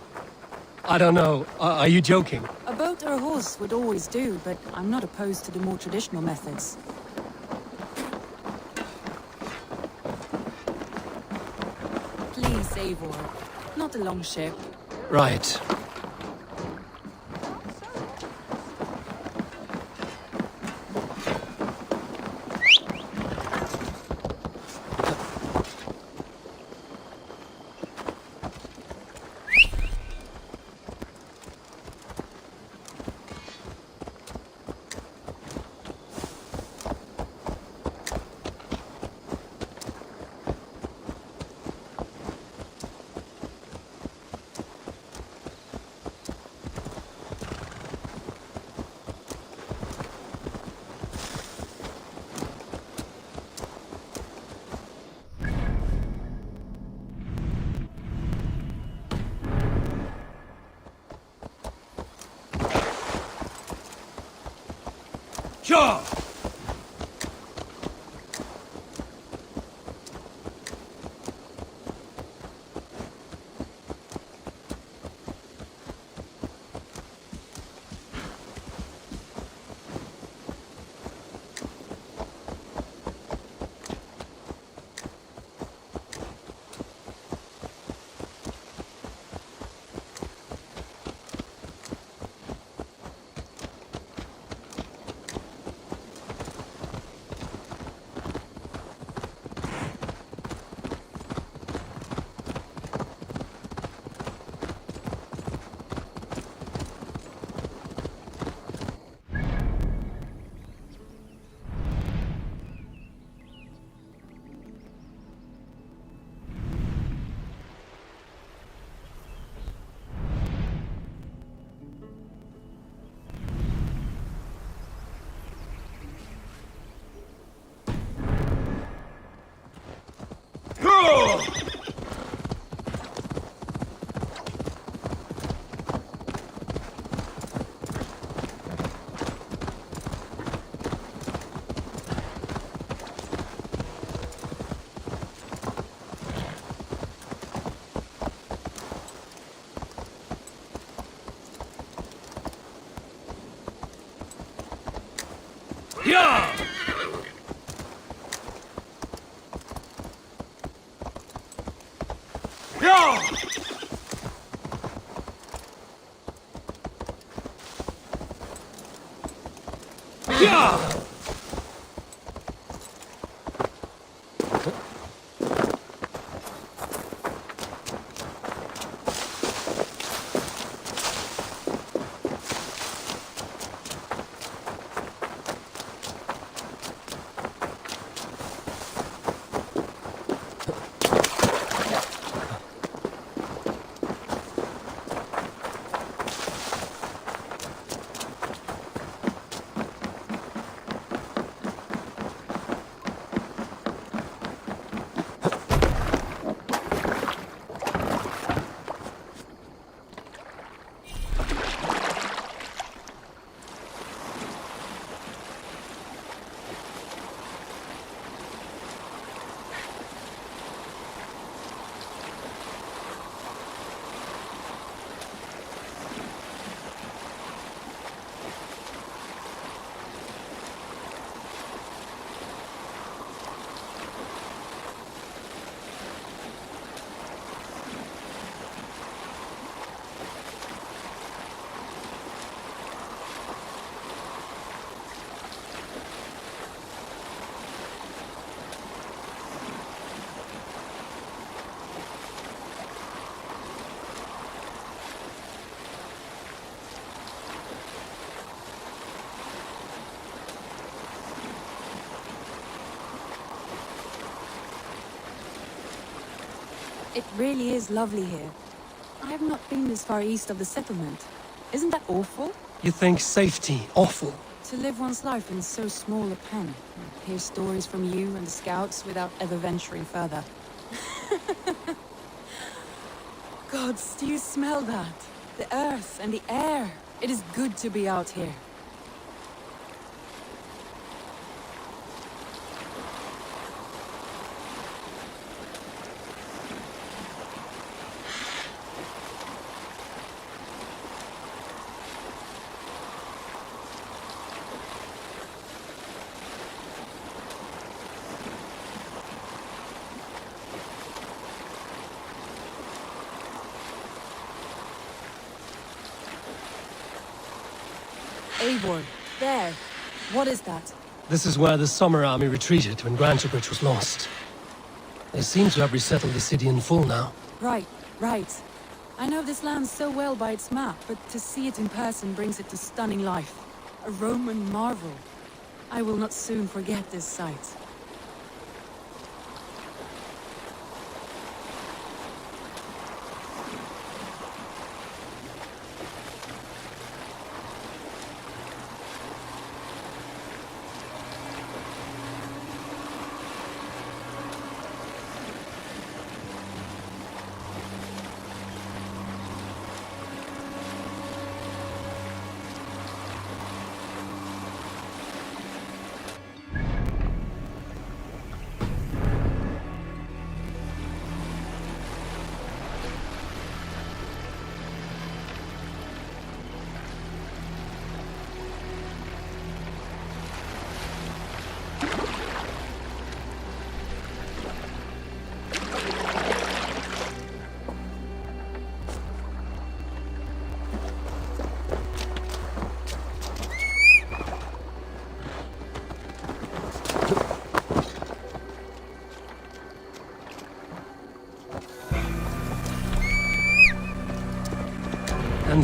I don't know. Are you joking? A boat or a horse would always do, but I'm not opposed to the more traditional methods. Please, Eivor. Not a longship. Right. Sure! Yeah! Yeah! Yeah! It really is lovely here. I have not been this far east of the settlement. Isn't that awful? You think safety awful? To live one's life in so small a pen. Hear stories from you and the scouts without ever venturing further. Gods, do you smell that? The earth and the air. It is good to be out here. Eivor, there. What is that? This is where the Summer Army retreated when Grantebridge was lost. They seem to have resettled the city in full now. Right, right. I know this land so well by its map, but to see it in person brings it to stunning life. A Roman marvel. I will not soon forget this sight.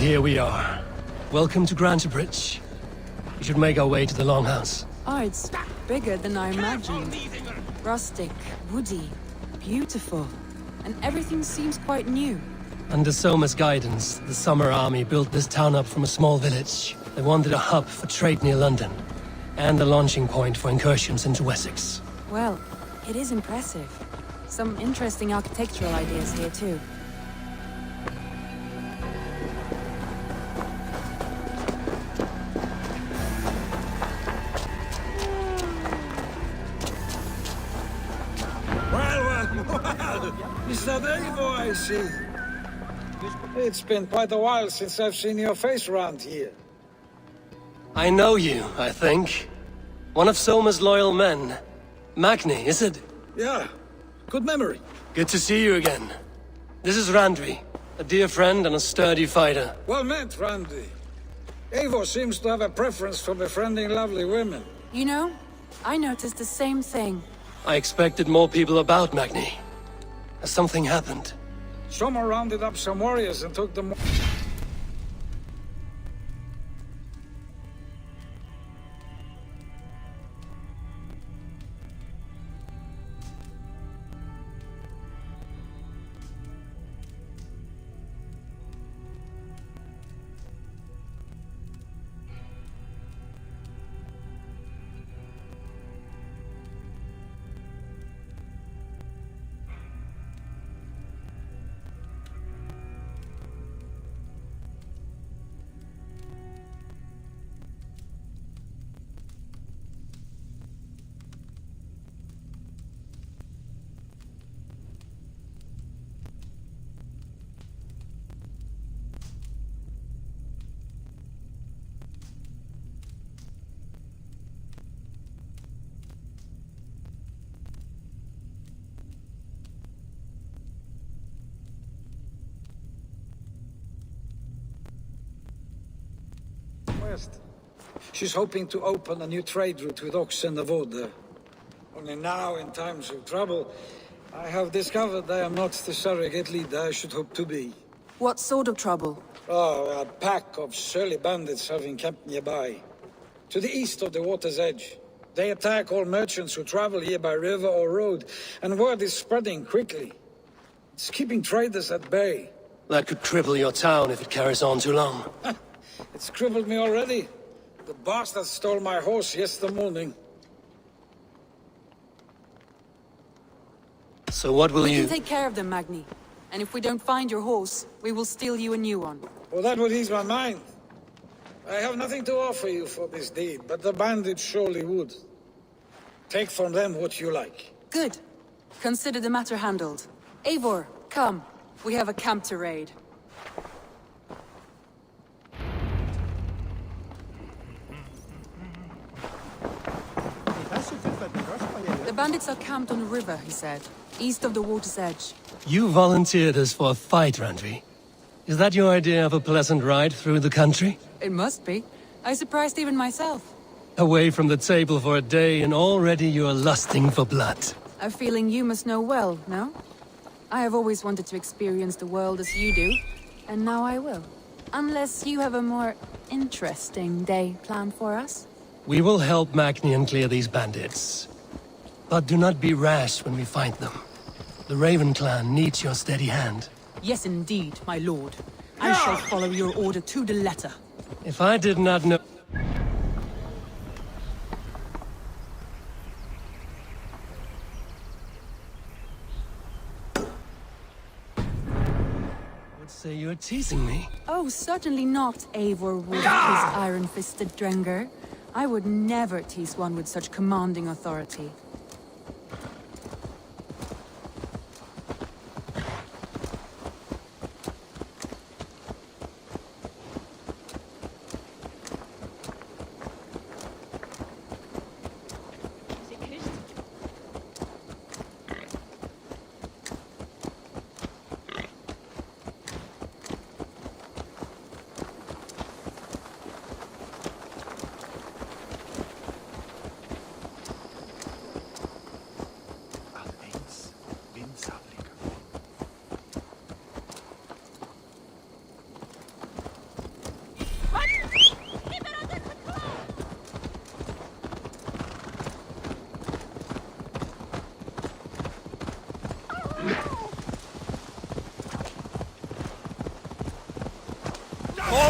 here we are. Welcome to Grantebridge. We should make our way to the Longhouse. Oh, it's bigger than I imagined. Rustic, woody, beautiful. And everything seems quite new. Under Soma's guidance, the Summer Army built this town up from a small village. They wanted a hub for trade near London, and a launching point for incursions into Wessex. Well, it is impressive. Some interesting architectural ideas here, too. Well, Mr. Eivor, I see. It's been quite a while since I've seen your face around here. I know you, I think. One of Soma's loyal men. Magni, is it? Yeah, good memory. Good to see you again. This is Randvi, a dear friend and a sturdy fighter. Well met, Randy. Eivor seems to have a preference for befriending lovely women. You know, I noticed the same thing. I expected more people about Magni. Has something happened? Someone rounded up some warriors and took them... West. She's hoping to open a new trade route with Ox and the Voda. Only now, in times of trouble, I have discovered I am not the surrogate leader I should hope to be. What sort of trouble? Oh, a pack of surly bandits have encamped nearby. To the east of the water's edge. They attack all merchants who travel here by river or road, and word is spreading quickly. It's keeping traders at bay. That could cripple your town if it carries on too long. It's crippled me already. The bastard stole my horse yesterday morning. So what will We you... can take care of them, Magni. And if we don't find your horse, we will steal you a new one. Well, that would ease my mind. I have nothing to offer you for this deed, but the bandits surely would. Take from them what you like. Good. Consider the matter handled. Eivor, come. We have a camp to raid. The bandits are camped on a river, he said, east of the water's edge. You volunteered us for a fight, Randvi. Is that your idea of a pleasant ride through the country? It must be. I surprised even myself. Away from the table for a day and already you're lusting for blood. A feeling you must know well, no? I have always wanted to experience the world as you do, and now I will. Unless you have a more interesting day planned for us? We will help Magnian clear these bandits. But do not be rash when we find them. The Raven clan needs your steady hand. Yes, indeed, my lord. I shall follow your order to the letter. If I did not know... Would say you're teasing me. Oh, certainly not, Eivor with his iron-fisted Drenger. I would never tease one with such commanding authority.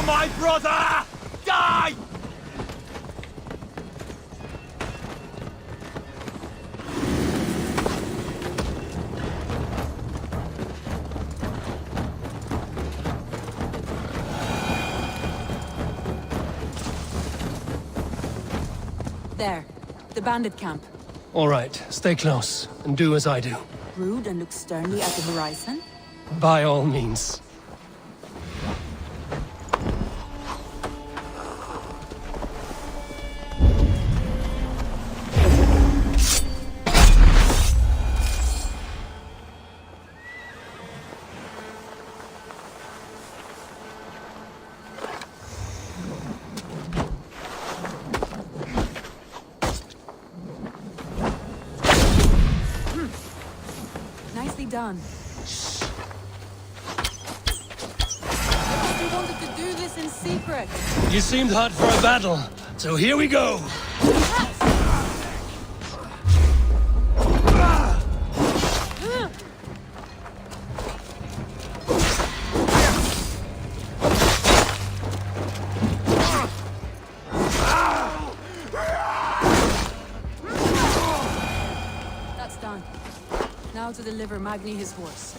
my brother! Die! There. The bandit camp. All right, stay close, and do as I do. Rude and look sternly at the horizon. By all means. Nicely done. You wanted to do this in secret. You seemed hot for a battle, so here we go. That's done. Now to deliver Magni his horse.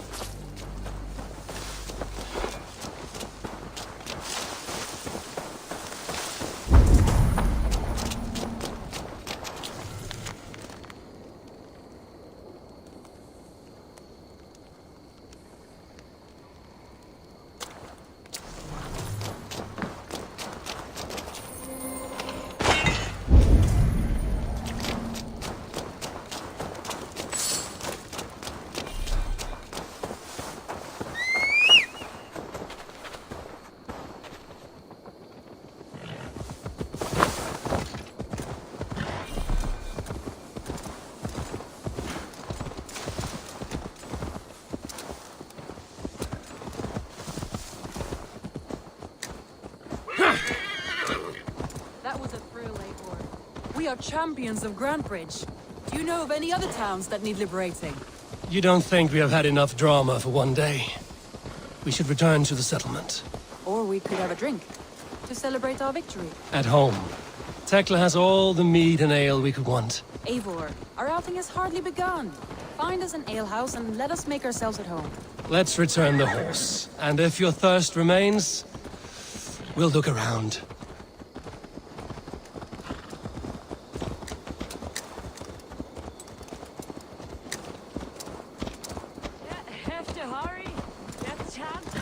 That was a thrill, Eivor. We are champions of Grantbridge. Do you know of any other towns that need liberating? You don't think we have had enough drama for one day? We should return to the settlement. Or we could have a drink to celebrate our victory. At home. Tekla has all the mead and ale we could want. Eivor, our outing has hardly begun. Find us an alehouse and let us make ourselves at home. Let's return the horse. And if your thirst remains, we'll look around. Have to hurry. Get a chance.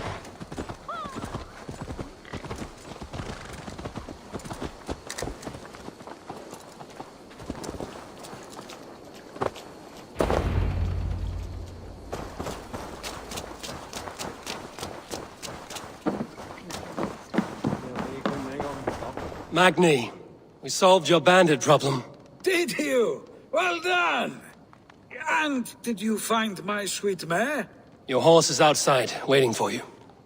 Magni, we solved your bandit problem. Did you? Well done! And did you find my sweet mare? Your horse is outside, waiting for you.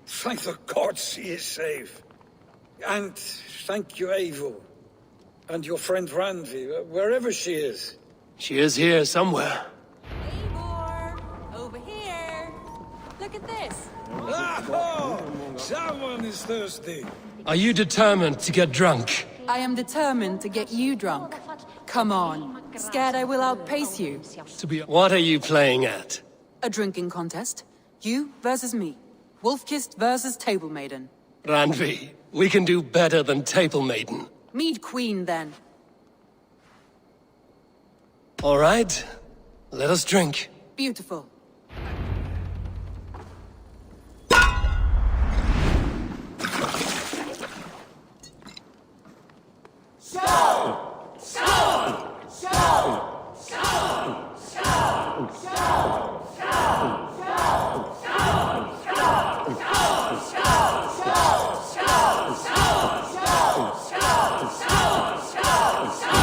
Thank the gods he is safe. And thank you, Eivor. And your friend Randi, wherever she is. She is here somewhere. Eivor! Over here! Look at this! Oh! Someone is thirsty. Are you determined to get drunk? I am determined to get you drunk. Come on. Scared I will outpace you? What are you playing at? A drinking contest. You versus me. Wolf-kissed versus Table Maiden. Randvi, we can do better than Table Maiden. Mead Queen, then. All right. Let us drink. Beautiful.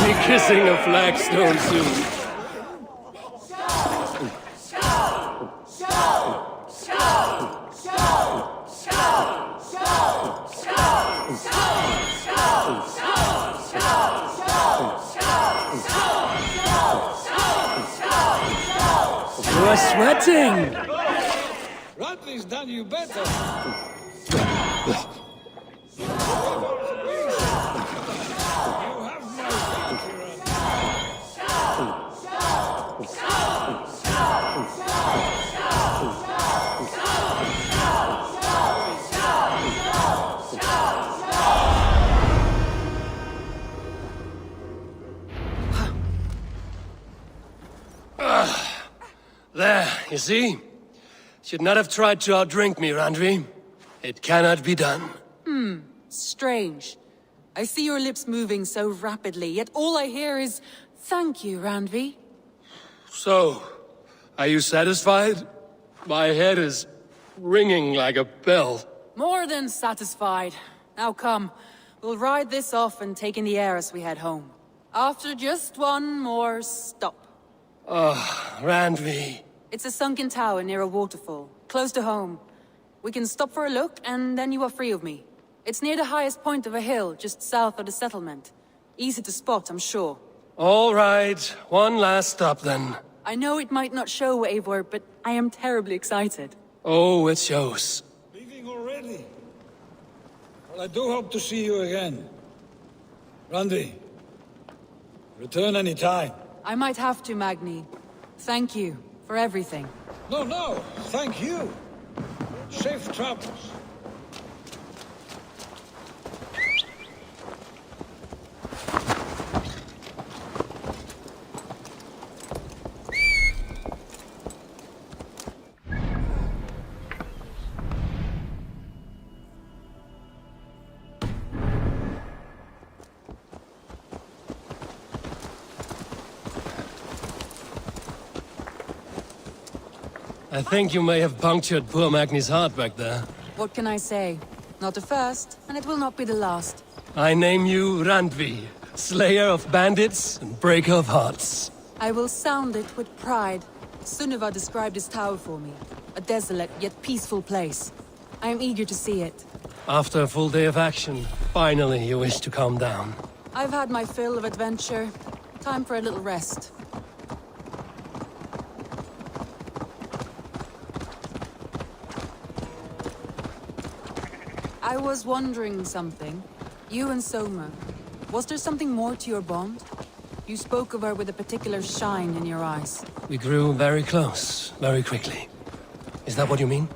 Be kissing a flagstone soon. You are sweating! Randvi's done you better. You see? Should not have tried to outdrink me, Randvi. It cannot be done. Strange. I see your lips moving so rapidly, yet all I hear is, "Thank you, Randvi." So, are you satisfied? My head is ringing like a bell. More than satisfied. Now come, we'll ride this off and take in the air as we head home. After just one more stop. Randvi. It's a sunken tower near a waterfall, close to home. We can stop for a look, and then you are free of me. It's near the highest point of a hill, just south of the settlement. Easy to spot, I'm sure. All right, one last stop then. I know it might not show, Eivor, but I am terribly excited. Oh, it shows. Leaving already? Well, I do hope to see you again. Randvi, return any time. I might have to, Magni. Thank you for everything. No, thank you. Safe travels. I think you may have punctured poor Magni's heart back there. What can I say? Not the first, and it will not be the last. I name you Randvi, slayer of bandits and breaker of hearts. I will sound it with pride. Sunniva described this tower for me. A desolate yet peaceful place. I am eager to see it. After a full day of action, finally you wish to calm down. I've had my fill of adventure. Time for a little rest. I was wondering something. You and Soma, was there something more to your bond? You spoke of her with a particular shine in your eyes. We grew very close, very quickly. Is that what you mean?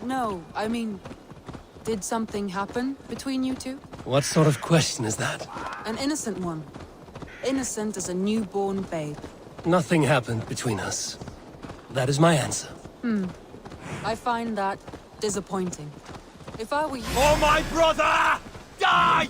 No, I mean, did something happen between you two? What sort of question is that? An innocent one. Innocent as a newborn babe. Nothing happened between us. That is my answer. I find that disappointing. If I were you... For my brother! Die!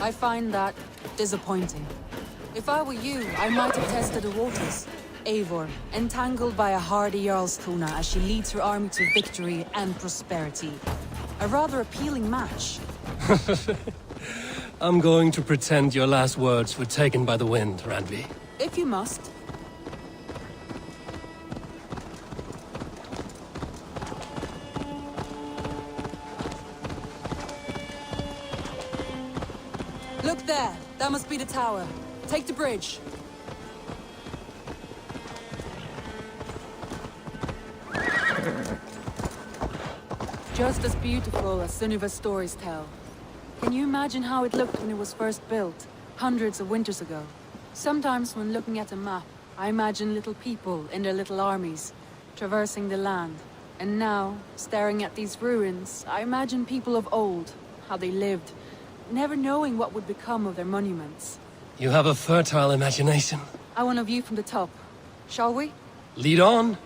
I find that disappointing. If I were you, I might have tested the waters. Eivor, entangled by a hardy Jarlskona as she leads her army to victory and prosperity. A rather appealing match. I'm going to pretend your last words were taken by the wind, Randvi. If you must. Look there! That must be the tower. Take the bridge. Just as beautiful as Sunniva's stories tell. Can you imagine how it looked when it was first built, hundreds of winters ago? Sometimes when looking at a map, I imagine little people in their little armies, traversing the land. And now, staring at these ruins, I imagine people of old, how they lived, never knowing what would become of their monuments. You have a fertile imagination. I want a view from the top. Shall we? Lead on.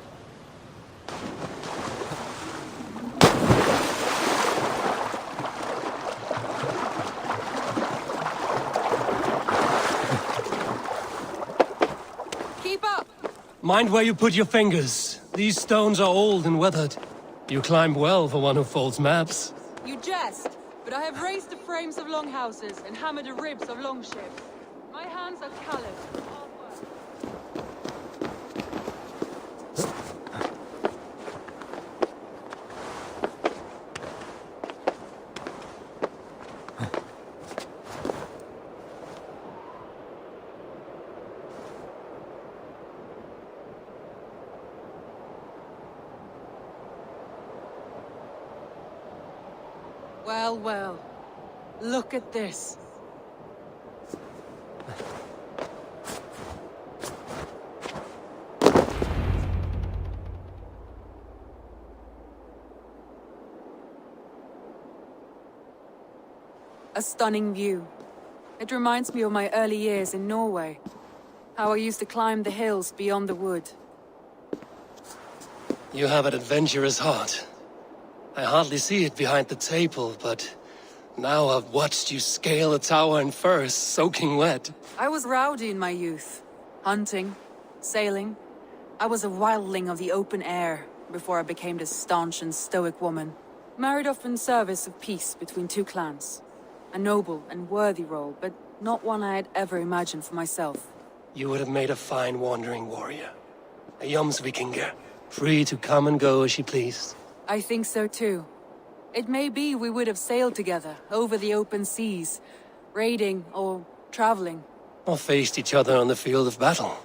Keep up! Mind where you put your fingers. These stones are old and weathered. You climb well for one who folds maps. You jest, but I have raised the frames of longhouses and hammered the ribs of longships. My hands are calloused. Well, well. Look at this. A stunning view. It reminds me of my early years in Norway. How I used to climb the hills beyond the wood. You have an adventurous heart. I hardly see it behind the table, but now I've watched you scale a tower in furs, soaking wet. I was rowdy in my youth. Hunting, sailing. I was a wildling of the open air before I became this staunch and stoic woman. Married off in service of peace between two clans. A noble and worthy role, but not one I had ever imagined for myself. You would have made a fine wandering warrior. A Jomsvikinger, free to come and go as you pleased. I think so too. It may be we would have sailed together, over the open seas, raiding or traveling. Or faced each other on the field of battle.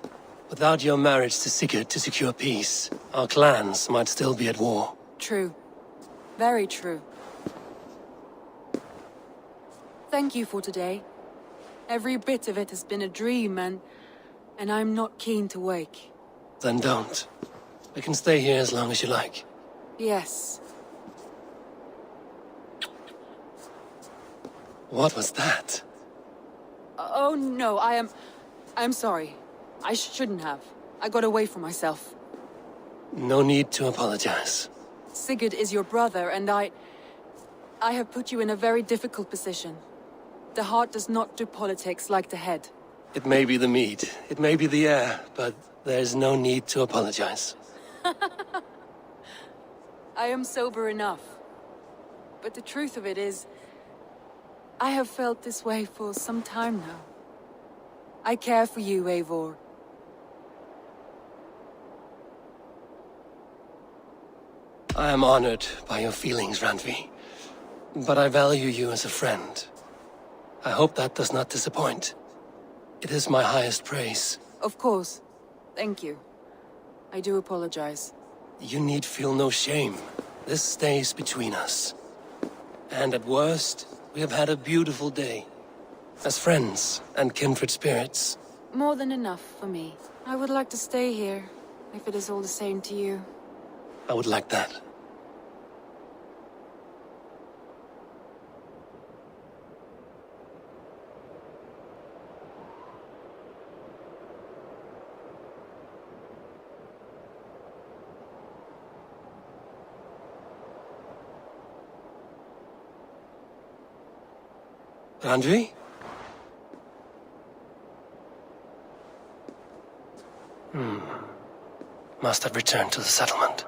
Without your marriage to Sigurd to secure peace, our clans might still be at war. True. Very true. Thank you for today. Every bit of it has been a dream, and I'm not keen to wake. Then don't. We can stay here as long as you like. Yes. What was that? Oh no, I'm sorry. I shouldn't have. I got away from myself. No need to apologize. Sigurd is your brother, and I have put you in a very difficult position. The heart does not do politics like the head. It may be the meat, it may be the air, but there's no need to apologize. I am sober enough. But the truth of it is, I have felt this way for some time now. I care for you, Eivor. I am honored by your feelings, Randvi. But I value you as a friend. I hope that does not disappoint. It is my highest praise. Of course. Thank you. I do apologize. You need feel no shame. This stays between us. And at worst, we have had a beautiful day. As friends and kindred spirits. More than enough for me. I would like to stay here, if it is all the same to you. I would like that. Randvi? Must have returned to the settlement.